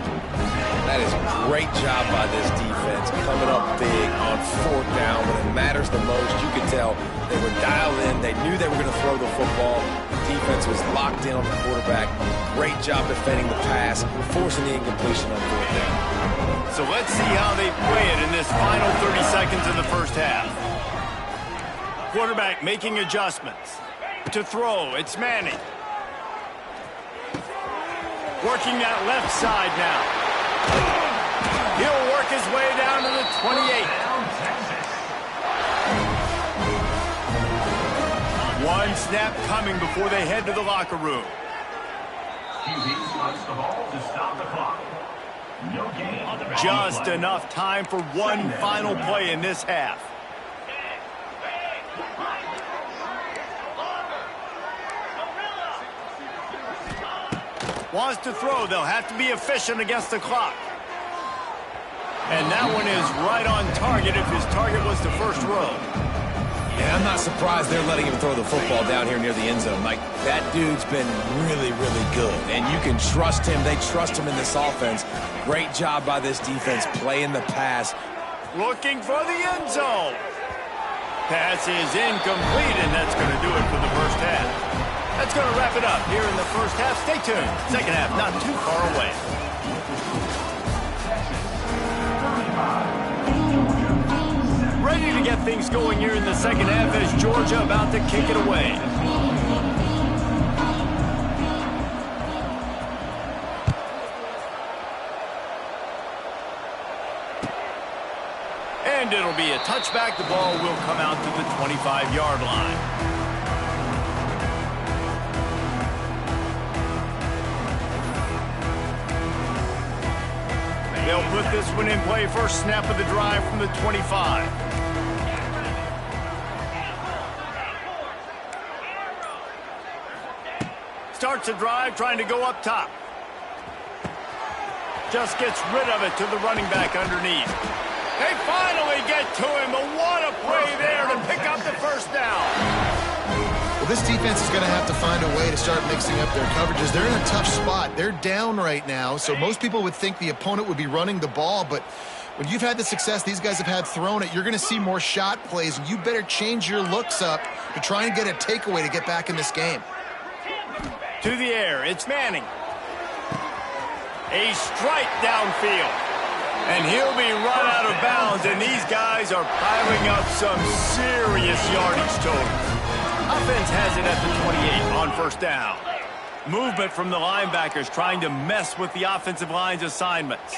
That is a great job by this defense, coming up big on fourth down when it matters the most. You could tell they were dialed in. They knew they were going to throw the football. The defense was locked in on the quarterback. Great job defending the pass, forcing the incompletion on fourth down. So let's see how they play it in this final 30 seconds of the first half. Quarterback making adjustments. To throw, it's Manning. Working that left side now. He'll work his way down to the 28. One snap coming before they head to the locker room. QB wants the ball to stop the clock. No game. Just enough time for one final play in this half. Wants to throw. They'll have to be efficient against the clock. And that one is right on target if his target was the first row. Yeah, I'm not surprised they're letting him throw the football down here near the end zone. Like, that dude's been really, really good. And you can trust him. They trust him in this offense. Great job by this defense playing the pass. Looking for the end zone. Pass is incomplete, and that's going to do it for the first half. That's going to wrap it up here in the first half. Stay tuned. Second half not too far away. Ready to get things going here in the second half as Georgia about to kick it away. And it'll be a touchback. The ball will come out to the 25-yard line. They'll put this one in play. First snap of the drive from the 25. Starts a drive trying to go up top. Just gets rid of it to the running back underneath. They finally get to him, but what a play there to pick up the first down. Well, this defense is going to have to find a way to start mixing up their coverages. They're in a tough spot. They're down right now, so most people would think the opponent would be running the ball, but when you've had the success these guys have had throwing it, you're going to see more shot plays, and you better change your looks up to try and get a takeaway to get back in this game. To the air, it's Manning. A strike downfield. And he'll be run out of bounds, and these guys are piling up some serious yardage totals. Offense has it at the 28 on first down. Movement from the linebackers trying to mess with the offensive line's assignments.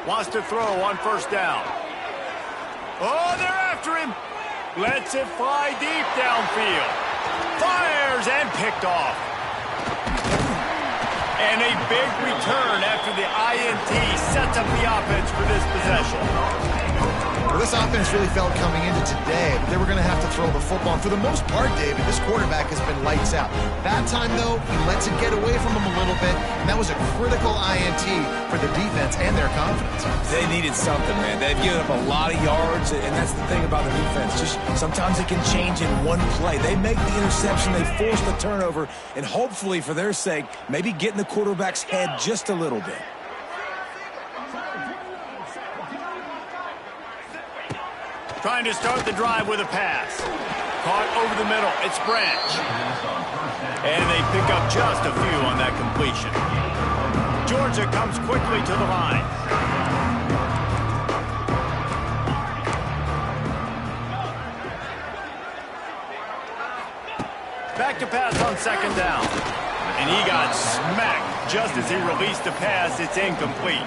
Wants to throw on first down. Oh, they're after him. Lets it fly deep downfield. Fires and picked off. And a big return after the INT sets up the offense for this possession. Well, this offense really felt coming into today that they were going to have to throw the football. And for the most part, David, this quarterback has been lights out. That time, though, he lets it get away from him a little bit, and that was a critical INT for the defense and their confidence. They needed something, man. They've given up a lot of yards, and that's the thing about the defense. Just sometimes it can change in one play. They make the interception, they force the turnover, and hopefully, for their sake, maybe get in the quarterback's head just a little bit. Trying to start the drive with a pass. Caught over the middle. It's Branch. And they pick up just a few on that completion. Georgia comes quickly to the line. Back to pass on second down. And he got smacked just as he released the pass. It's incomplete.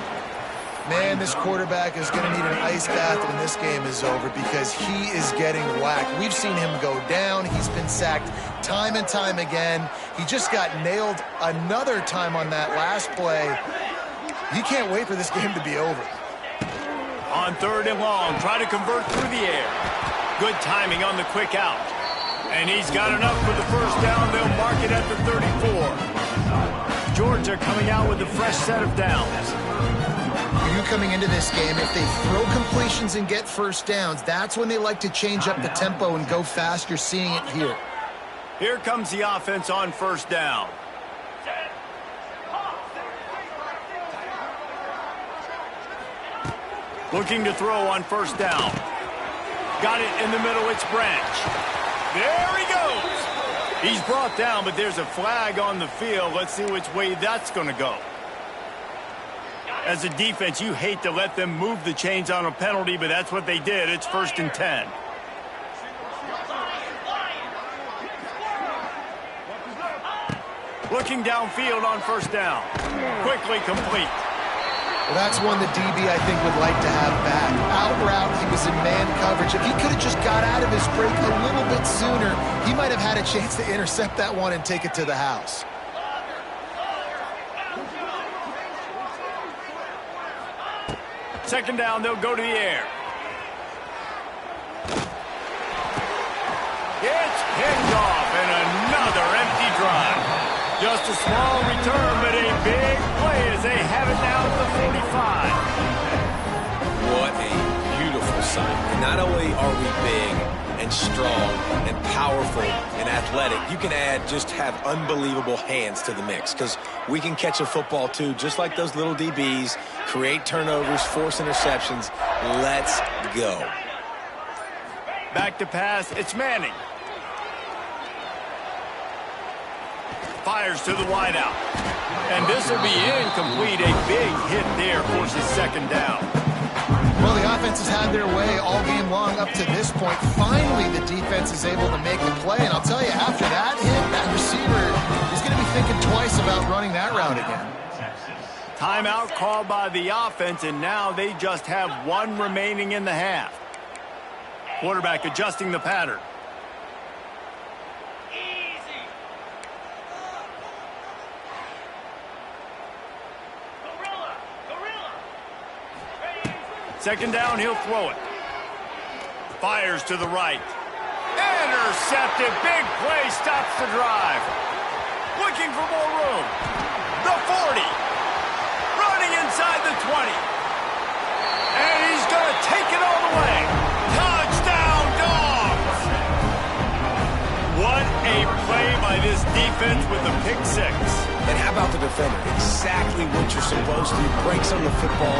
Man, this quarterback is going to need an ice bath when this game is over because he is getting whacked. We've seen him go down. He's been sacked time and time again. He just got nailed another time on that last play. He can't wait for this game to be over. On third and long, try to convert through the air. Good timing on the quick out. And he's got enough for the first down. They'll mark it at the 34. Georgia coming out with a fresh set of downs. You coming into this game, if they throw completions and get first downs, that's when they like to change up the tempo and go fast. You're seeing it here. Here comes the offense on first down. Looking to throw on first down. Got it in the middle, it's Branch. There he goes. He's brought down, but there's a flag on the field. Let's see which way that's going to go. As a defense, you hate to let them move the chains on a penalty, but that's what they did. It's 1st and 10. Looking downfield on first down. Quickly complete. Well, that's one the DB, I think, would like to have back. Out route, he was in man coverage. If he could have just got out of his break a little bit sooner, he might have had a chance to intercept that one and take it to the house. Second down, they'll go to the air. It's picked off, and another empty drive. Just a small return, but a big play as they have it now at the 45. What a beautiful sight. And not only are we big and strong and powerful and athletic, you can have unbelievable hands to the mix because we can catch a football too, just like those little DBs, create turnovers, force interceptions. Let's go. Back to pass, it's Manning. Fires to the wideout. And this will be incomplete. A big hit there forces second down. Well, the offense has had their way all game long up to this point. Finally, the defense is able to make the play. And I'll tell you, after that hit, that receiver is going to be thinking twice about running that route again. Timeout called by the offense, and now they just have one remaining in the half. Quarterback adjusting the pattern. Second down, he'll throw it. Fires to the right. Intercepted. Big play stops the drive. Looking for more room. The 40. Running inside the 20. And he's going to take it all the way. Touchdown, Dogs! What a play by this defense with a pick six. And how about the defender? Exactly what you're supposed to. Breaks on the football,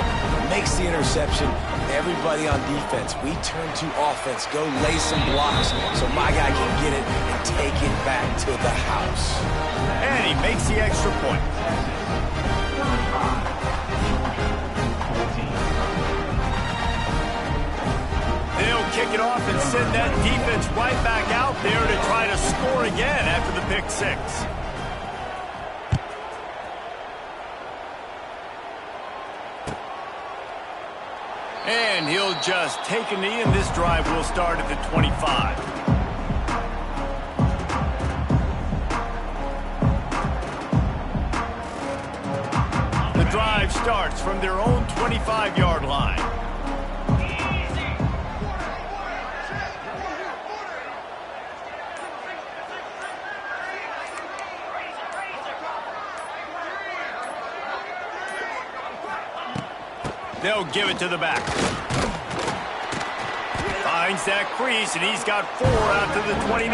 makes the interception. Everybody on defense, we turn to offense. Go lay some blocks so my guy can get it and take it back to the house. And he makes the extra point. They'll kick it off and send that defense right back out there to try to score again after the pick six. And he'll just take a knee, and this drive will start at the 25. The drive starts from their own 25-yard line. They'll give it to the back. Finds that crease, and he's got 4 out to the 29.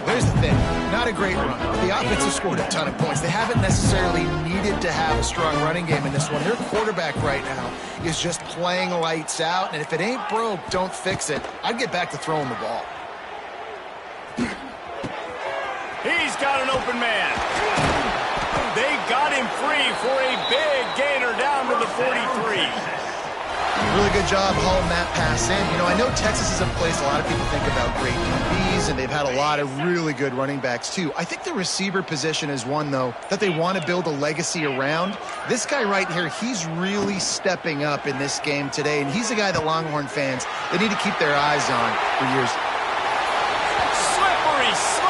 Here's the thing. Not had a great run. The offense has scored a ton of points. They haven't necessarily needed to have a strong running game in this one. Their quarterback right now is just playing lights out, and if it ain't broke, don't fix it. I'd get back to throwing the ball. He's got an open man. They got him free for a big gainer down to the 43. Really good job hauling that pass in. You know, I know Texas is a place a lot of people think about great DBs, and they've had a lot of really good running backs too. I think the receiver position is one, though, that they want to build a legacy around. This guy right here, he's really stepping up in this game today, and he's a guy that Longhorn fans, they need to keep their eyes on for years. Slippery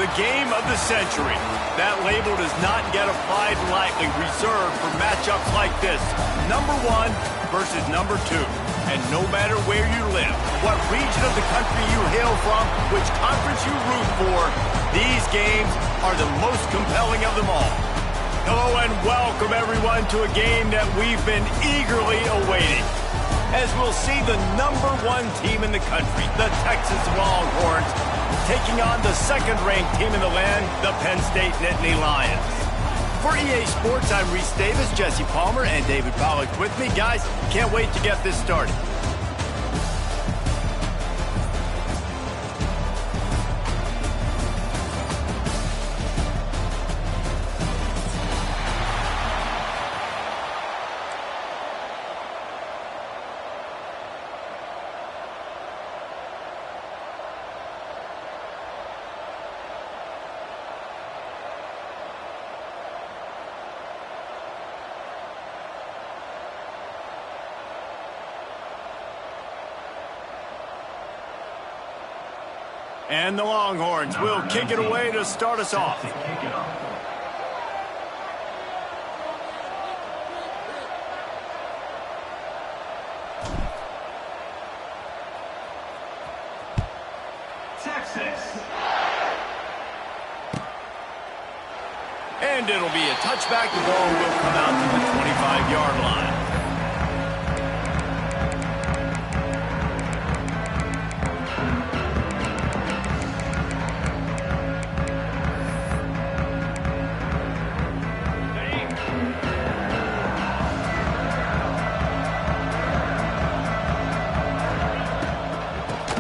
The game of the century. That label does not get applied lightly, reserved for matchups like this. Number 1 versus number 2. And no matter where you live, what region of the country you hail from, which conference you root for, these games are the most compelling of them all. Hello and welcome everyone to a game that we've been eagerly awaiting. As we'll see the number 1 team in the country, the Texas Longhorns, taking on the second-ranked team in the land, the Penn State Nittany Lions. For EA Sports, I'm Reese Davis, Jesse Palmer, and David Pollack with me. Guys, can't wait to get this started. And the Longhorns will kick it away to start us off. Texas. And it'll be a touchback. The ball will come out to the 25-yard line.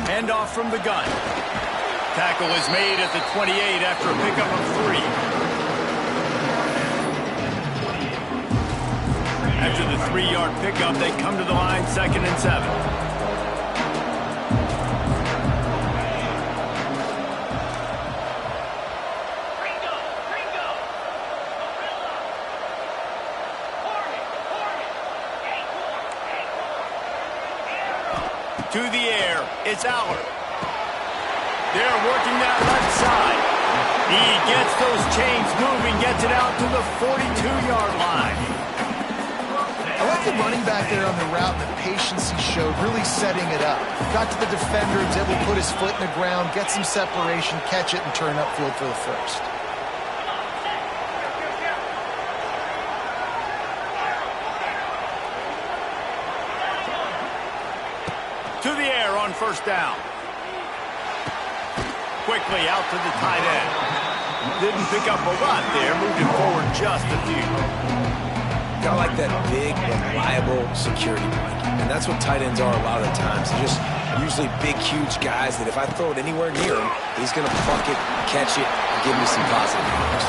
Handoff from the gun. Tackle is made at the 28 after a pickup of 3. After the 3-yard pickup, they come to the line, 2nd and 7. To the air, it's Aller. They're working that left side. He gets those chains moving, gets it out to the 42-yard line. I like the running back there on the route, the patience he showed, really setting it up. Got to the defender, was able to put his foot in the ground, get some separation, catch it, and turn upfield for the first. To the air on first down. Quickly out to the tight end. Didn't pick up a lot there, moved it forward just a few. Kind of like that big, reliable security blanket. And that's what tight ends are a lot of the times. They're just usually big, huge guys that if I throw it anywhere near him, he's going to pluck it, catch it, and give me some positive numbers.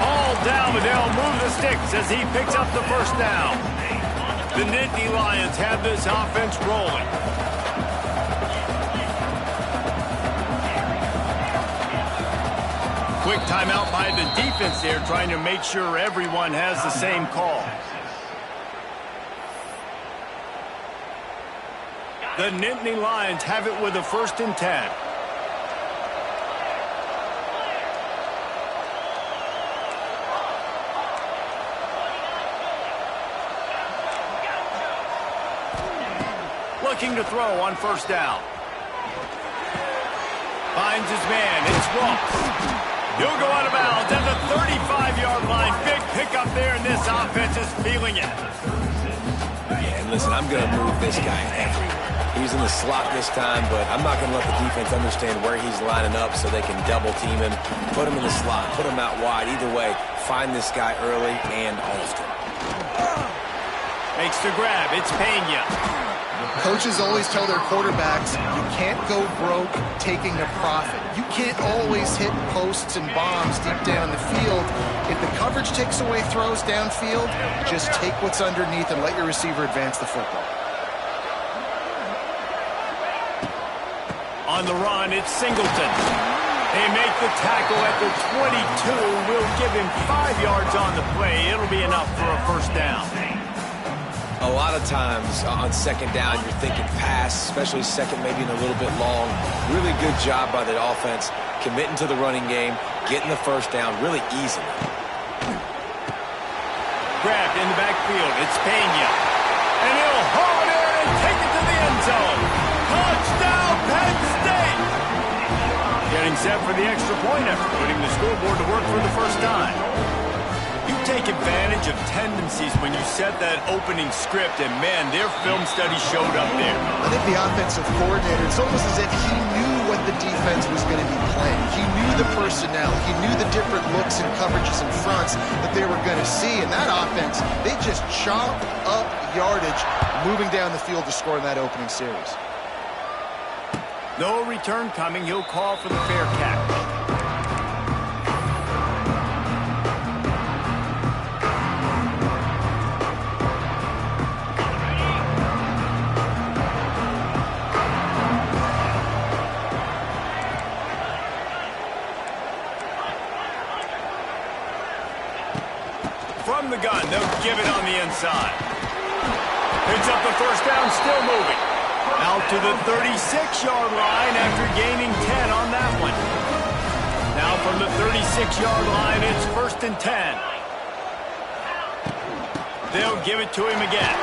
All down, but they'll move the sticks as he picks up the first down. The Nittany Lions have this offense rolling. Quick timeout by the defense there, trying to make sure everyone has the same call. The Nittany Lions have it with a 1st and 10. Looking to throw on first down. Finds his man. It's Ross. He'll go out of bounds at the 35-yard line. Big pickup there, and this offense is feeling it. Yeah, and listen, I'm going to move this guy everywhere. He's in the slot this time, but I'm not going to let the defense understand where he's lining up so they can double team him, put him in the slot, put him out wide. Either way, find this guy early and often. Makes the grab. It's Pena. Coaches always tell their quarterbacks, you can't go broke taking a profit. You can't always hit posts and bombs deep down the field. If the coverage takes away throws downfield, just take what's underneath and let your receiver advance the football. On the run, it's Singleton. They make the tackle at the 22. Will give him 5 yards on the play. It'll be enough for a first down. A lot of times on second down, you're thinking pass, especially second maybe in a little bit long. Really good job by the offense, committing to the running game, getting the first down really easily. Grabbed in the backfield. It's Pena. And he'll haul it in and take it to the end zone. Touchdown, Penn State! Getting set for the extra point effort, putting the scoreboard to work for the first time. You take advantage of tendencies when you set that opening script, and man, their film study showed up there. I think the offensive coordinator, it's almost as if he knew what the defense was going to be playing. He knew the personnel. He knew the different looks and coverages and fronts that they were going to see. And that offense, they just chopped up yardage, moving down the field to score in that opening series. No return coming. He'll call for the fair catch. From the gun, they'll give it on the inside. Picks up the first down, still moving. Out to the 36-yard line after gaining 10 on that one. Now from the 36-yard line, it's 1st and 10. They'll give it to him again.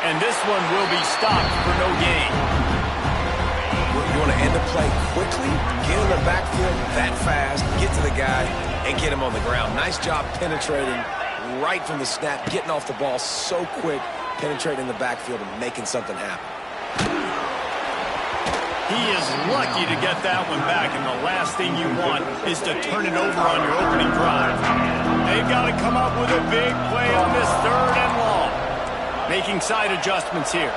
And this one will be stopped for no gain. You want to end the play quickly, get in the backfield that fast, get to the guy, and get him on the ground. Nice job penetrating right from the snap, getting off the ball so quick, penetrating the backfield and making something happen. He is lucky to get that one back, and the last thing you want is to turn it over on your opening drive. They've got to come up with a big play on this 3rd and long. Making side adjustments here.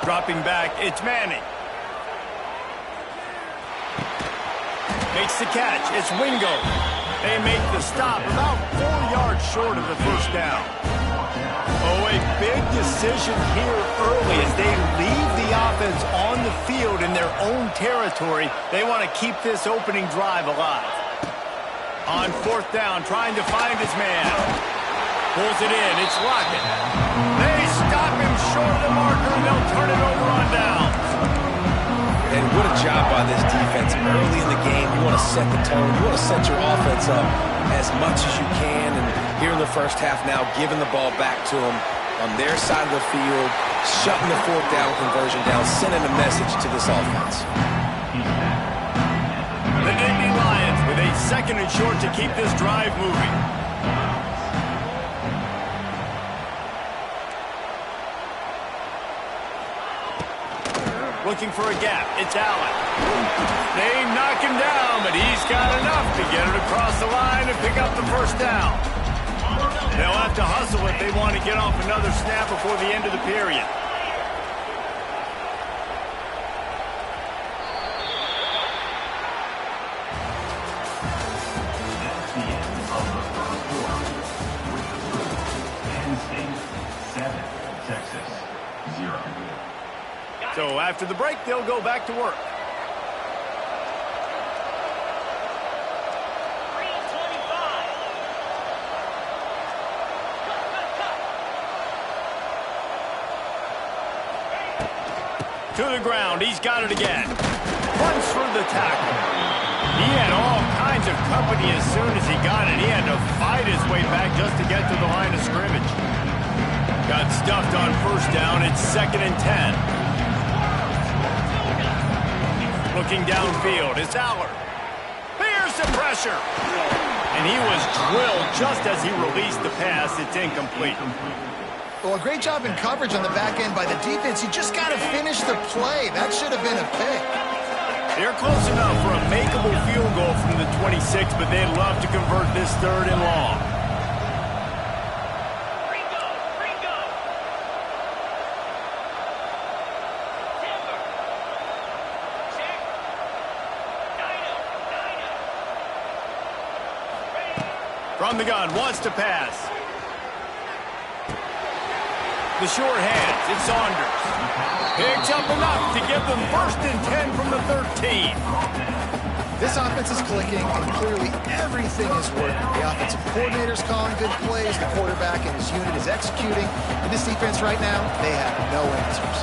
Dropping back, it's Manning. Makes the catch, it's Wingo. They make the stop about 4 yards short of the first down. Oh, a big decision here early as they leave the offense on the field in their own territory. They want to keep this opening drive alive. On 4th down, trying to find his man. Pulls it in, it's Lockett. They stop him short of the marker, and they'll turn it over on downs. And what a job by this defense. Early in the game, you want to set the tone. You want to set your offense up as much as you can. And here in the first half now, giving the ball back to them on their side of the field, shutting the 4th down conversion down, sending a message to this offense. The Nittany Lions with a 2nd and short to keep this drive moving. Looking for a gap. It's Allen. They knock him down, but he's got enough to get it across the line and pick up the first down. They'll have to hustle if they want to get off another snap before the end of the period. That's the end of the 3rd quarter. With the score, Penn State 7, Texas 0. So after the break, they'll go back to work. To the ground, he's got it again. Runs for the tackle. He had all kinds of company as soon as he got it. He had to fight his way back just to get to the line of scrimmage. Got stuffed on 1st down. It's 2nd and 10. Looking downfield, it's Aller. Here's some pressure. And he was drilled just as he released the pass. It's incomplete. Well, a great job in coverage on the back end by the defense. You just got to finish the play. That should have been a pick. They're close enough for a makeable field goal from the 26, but they'd love to convert this 3rd and long. From the gun, wants to pass. The short hands, it's Saunders. Picks up enough to give them 1st and 10 from the 13. This offense is clicking, and clearly everything is working. The offensive coordinator's calling good plays, the quarterback and his unit is executing. And this defense right now, they have no answers.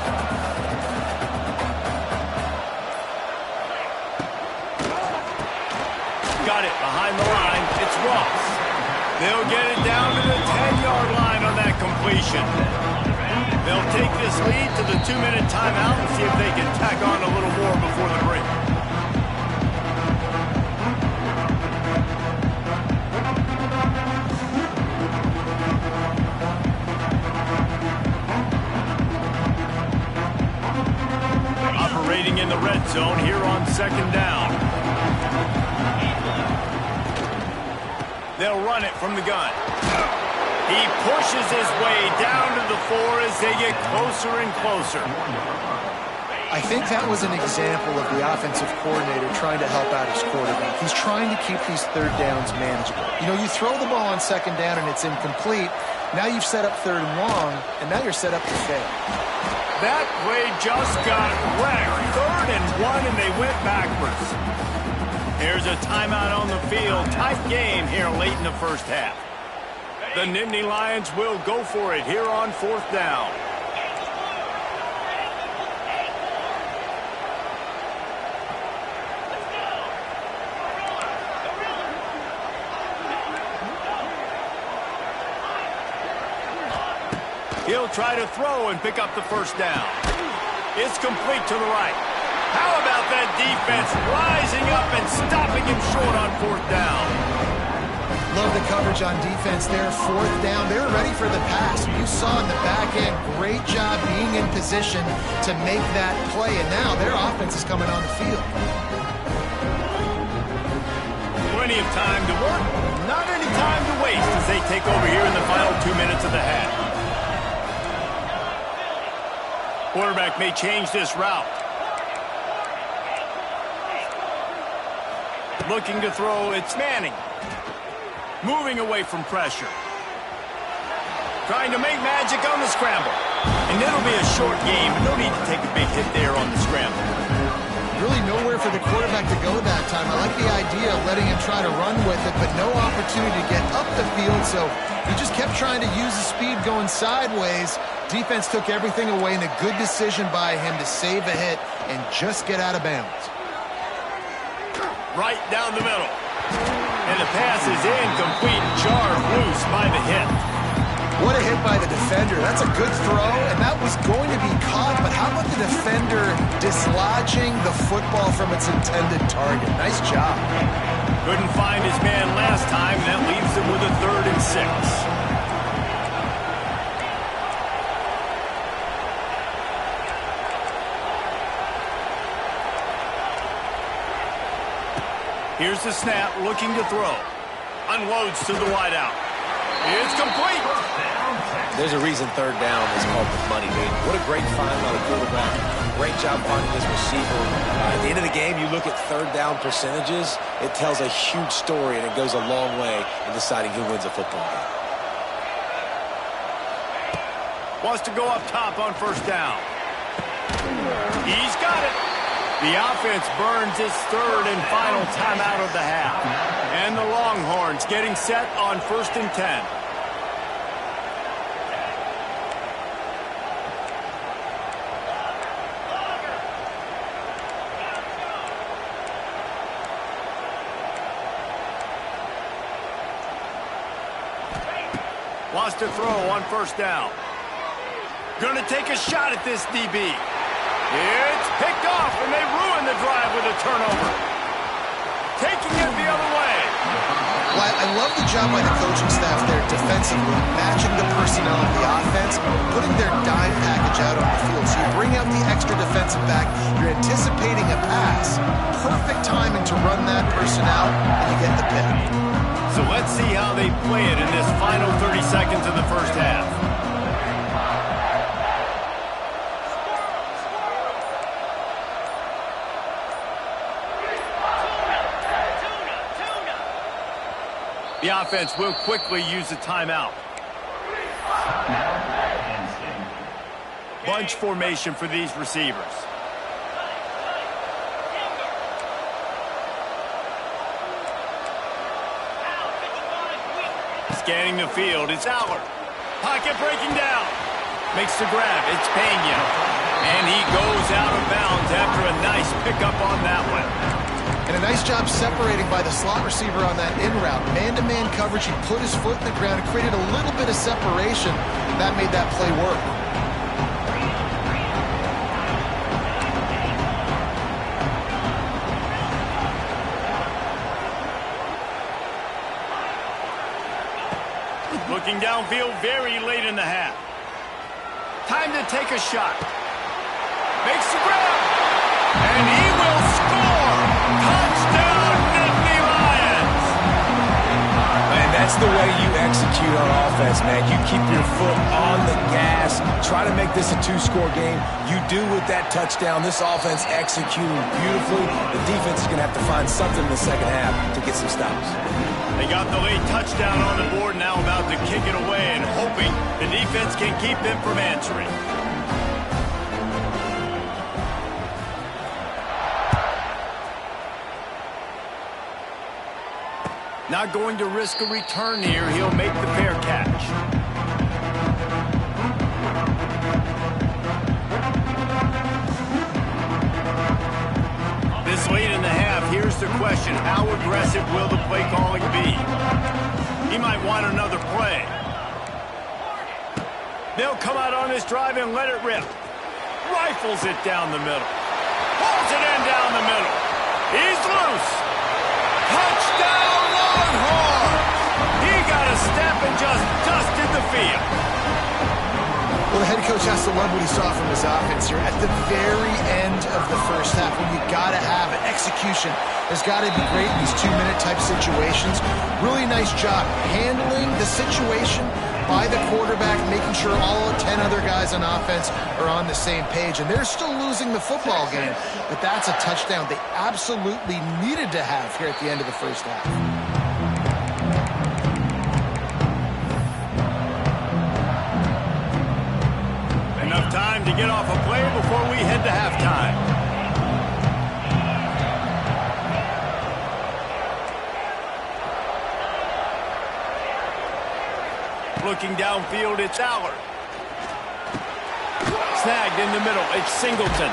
Got it behind the line. It's Ross. They'll get it down to the 10-yard line on that completion. They'll take this lead to the 2-minute timeout and see if they can tack on a little more before the break. Operating in the red zone here on 2nd down. They'll run it from the gun. He pushes his way down to the 4 as they get closer and closer. I think that was an example of the offensive coordinator trying to help out his quarterback. He's trying to keep these 3rd downs manageable. You know, you throw the ball on 2nd down and it's incomplete. Now you've set up 3rd and long, and now you're set up to fail. That play just got wrecked. 3rd and 1, and they went backwards. Here's a timeout on the field. Tight game here late in the 1st half. The Nittany Lions will go for it here on 4th down. He'll try to throw and pick up the 1st down. It's complete to the right. How about that defense rising up and stopping him short on 4th down? Love the coverage on defense there. 4th down. They were ready for the pass. You saw in the back end, great job being in position to make that play. And now their offense is coming on the field. Plenty of time to work. Not any time to waste as they take over here in the final 2 minutes of the half. Quarterback may change this route. Looking to throw, it's Manning. Moving away from pressure. Trying to make magic on the scramble. And it'll be a short game, but no need to take a big hit there on the scramble. Really nowhere for the quarterback to go that time. I like the idea of letting him try to run with it, but no opportunity to get up the field, so he just kept trying to use the speed going sideways. Defense took everything away, and a good decision by him to save a hit and just get out of bounds. Right down the middle. And the pass is incomplete, jarred loose by the hit. What a hit by the defender. That's a good throw, and that was going to be caught, but how about the defender dislodging the football from its intended target? Nice job. Couldn't find his man last time, and that leaves him with a 3rd and 6. Here's the snap, looking to throw. Unloads to the wideout. It's complete. There's a reason 3rd down is called the money, dude. What a great find by the quarterback. Great job finding his receiver. At the end of the game, you look at 3rd down percentages. It tells a huge story, and it goes a long way in deciding who wins a football game. Wants to go up top on 1st down. He's got it. The offense burns its 3rd and final timeout of the half. And the Longhorns getting set on 1st and 10. Wants to throw on 1st down. Gonna take a shot at this DB. It's picked off, and they ruin the drive with a turnover. Taking it the other way. Well, I love the job by the coaching staff there defensively, matching the personnel of the offense, putting their dime package out on the field. So you bring out the extra defensive back, you're anticipating a pass. Perfect timing to run that person out, and you get the pick. So let's see how they play it in this final 30 seconds of the 1st half. The offense will quickly use the timeout. Now, instinct. bunch formation for these receivers. Scanning the field, it's Aller. Pocket breaking down. Makes the grab, it's Pena. And he goes out of bounds after a nice pickup on that one. And a nice job separating by the slot receiver on that in route. Man-to-man coverage, he put his foot in the ground and created a little bit of separation. That made that play work. Looking downfield very late in the half. Time to take a shot. Makes the grab. And he will score. Touchdown, Nittany Lions. Man, that's the way you execute on offense, man. You keep your foot on the gas. Try to make this a two-score game. You do with that touchdown. This offense executing beautifully. The defense is going to have to find something in the second half to get some stops. They got the late touchdown on the board, now about to kick it away and hoping the defense can keep them from answering. Not going to risk a return here. He'll make the fair catch. This late in the half, here's the question. How aggressive will the play calling be? He might want another play. They'll come out on this drive and let it rip. Rifles it down the middle. Pulls it in down the middle. He's loose. Touchdown, Longhorns! He got a step and just dusted the field. Well, the head coach has to love what he saw from his offense here at the very end of the first half when you got to have it. Execution has got to be great in these two-minute type situations. Really nice job handling the situation by the quarterback, making sure all 10 other guys on offense are on the same page. And they're still losing the football game, but that's a touchdown they absolutely needed to have here at the end of the first half. Enough time to get off a play before we head to halftime. Looking downfield, it's Aller. Snagged in the middle, it's Singleton.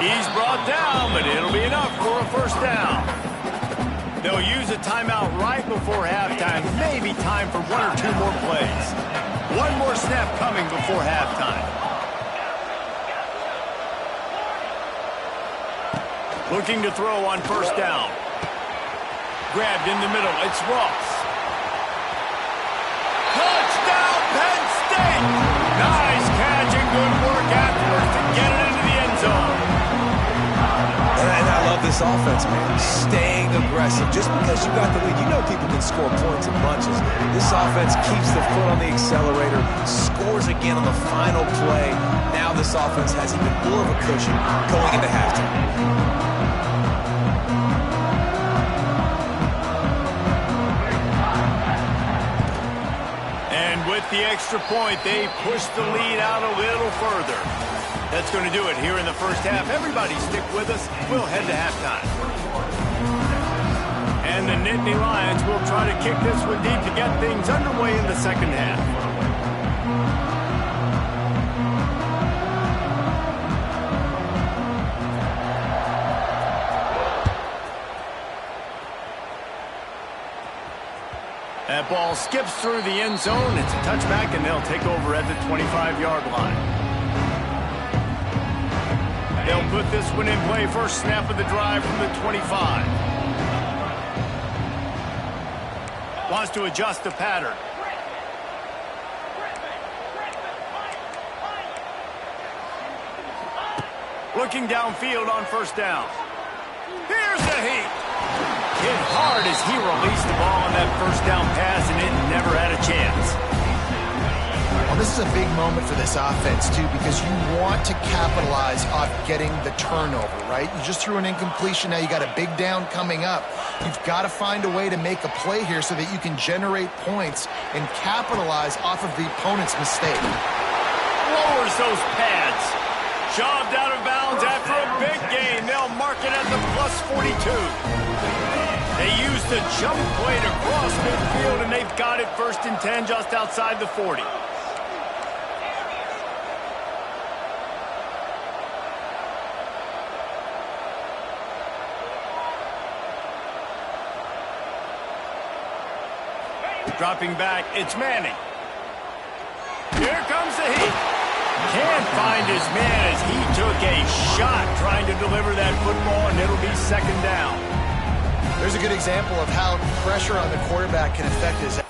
He's brought down, but it'll be enough for a first down. They'll use a timeout right before halftime. Maybe time for one or two more plays. One more snap coming before halftime. Looking to throw on first down. Grabbed in the middle, it's Ross. Touchdown, Penn State! Nice catch and good work afterwards to get it into the end zone. And I love this offense, man. Staying aggressive. Just because you got the lead, you know people can score points in bunches. This offense keeps the foot on the accelerator, scores again on the final play. Now this offense has even more of a cushion going into halftime. With the extra point, they push the lead out a little further. That's going to do it here in the first half. Everybody stick with us. We'll head to halftime. And the Nittany Lions will try to kick this one deep to get things underway in the second half. That ball skips through the end zone. It's a touchback, and they'll take over at the 25-yard line. They'll put this one in play. First snap of the drive from the 25. Wants to adjust the pattern. Looking downfield on first down. Here's the heat. Hit hard as he released the ball on that first down pass, and it never had a chance. Well, this is a big moment for this offense, too, because you want to capitalize off getting the turnover, right? You just threw an incompletion. Now you got a big down coming up. You've got to find a way to make a play here so that you can generate points and capitalize off of the opponent's mistake. Lowers those pads. Shoved out of bounds after a big gain. They'll mark it at the plus 42. They use the jump play to cross midfield, and they've got it 1st and 10 just outside the 40. Dropping back, it's Manning. Here comes the heat. Can't find his man as he took a shot trying to deliver that football, and it'll be 2nd down. There's a good example of how pressure on the quarterback can affect his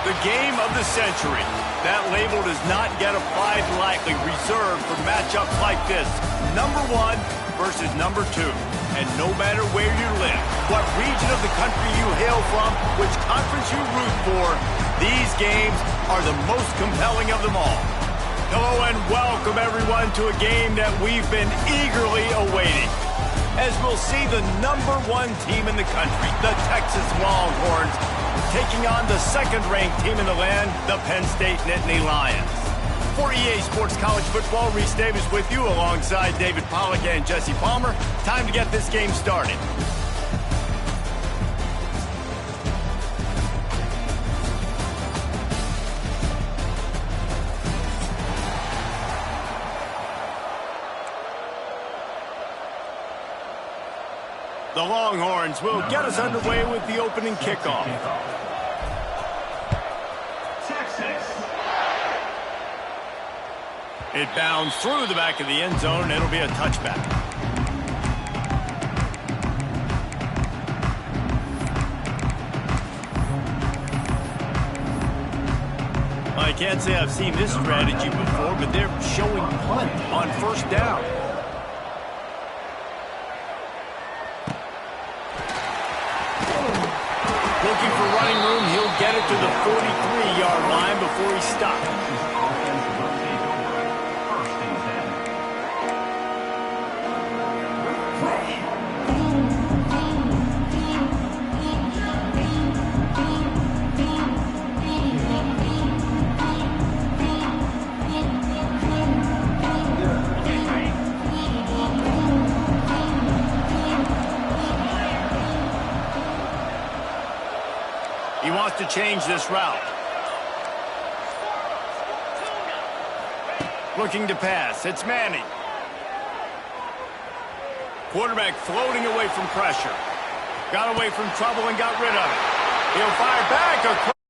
The game of the century. That label does not get applied lightly, reserved for matchups like this. Number 1 versus number 2. And no matter where you live, what region of the country you hail from, which conference you root for, these games are the most compelling of them all. Hello and welcome everyone to a game that we've been eagerly awaiting. As we'll see the number 1 team in the country, the Texas Longhorns, taking on the second-ranked team in the land, the Penn State Nittany Lions. For EA Sports College Football, Reese Davis with you alongside David Pollack and Jesse Palmer. Time to get this game started. The Longhorns will get us underway with the opening kickoff. Texas. It bounds through the back of the end zone, and it'll be a touchback. I can't say I've seen this strategy before, but they're showing punt on first down. Looking for running room, he'll get it to the 43-yard line before he stops. He wants to change this route. Looking to pass. It's Manning. Quarterback floating away from pressure. Got away from trouble and got rid of it. He'll fire back across.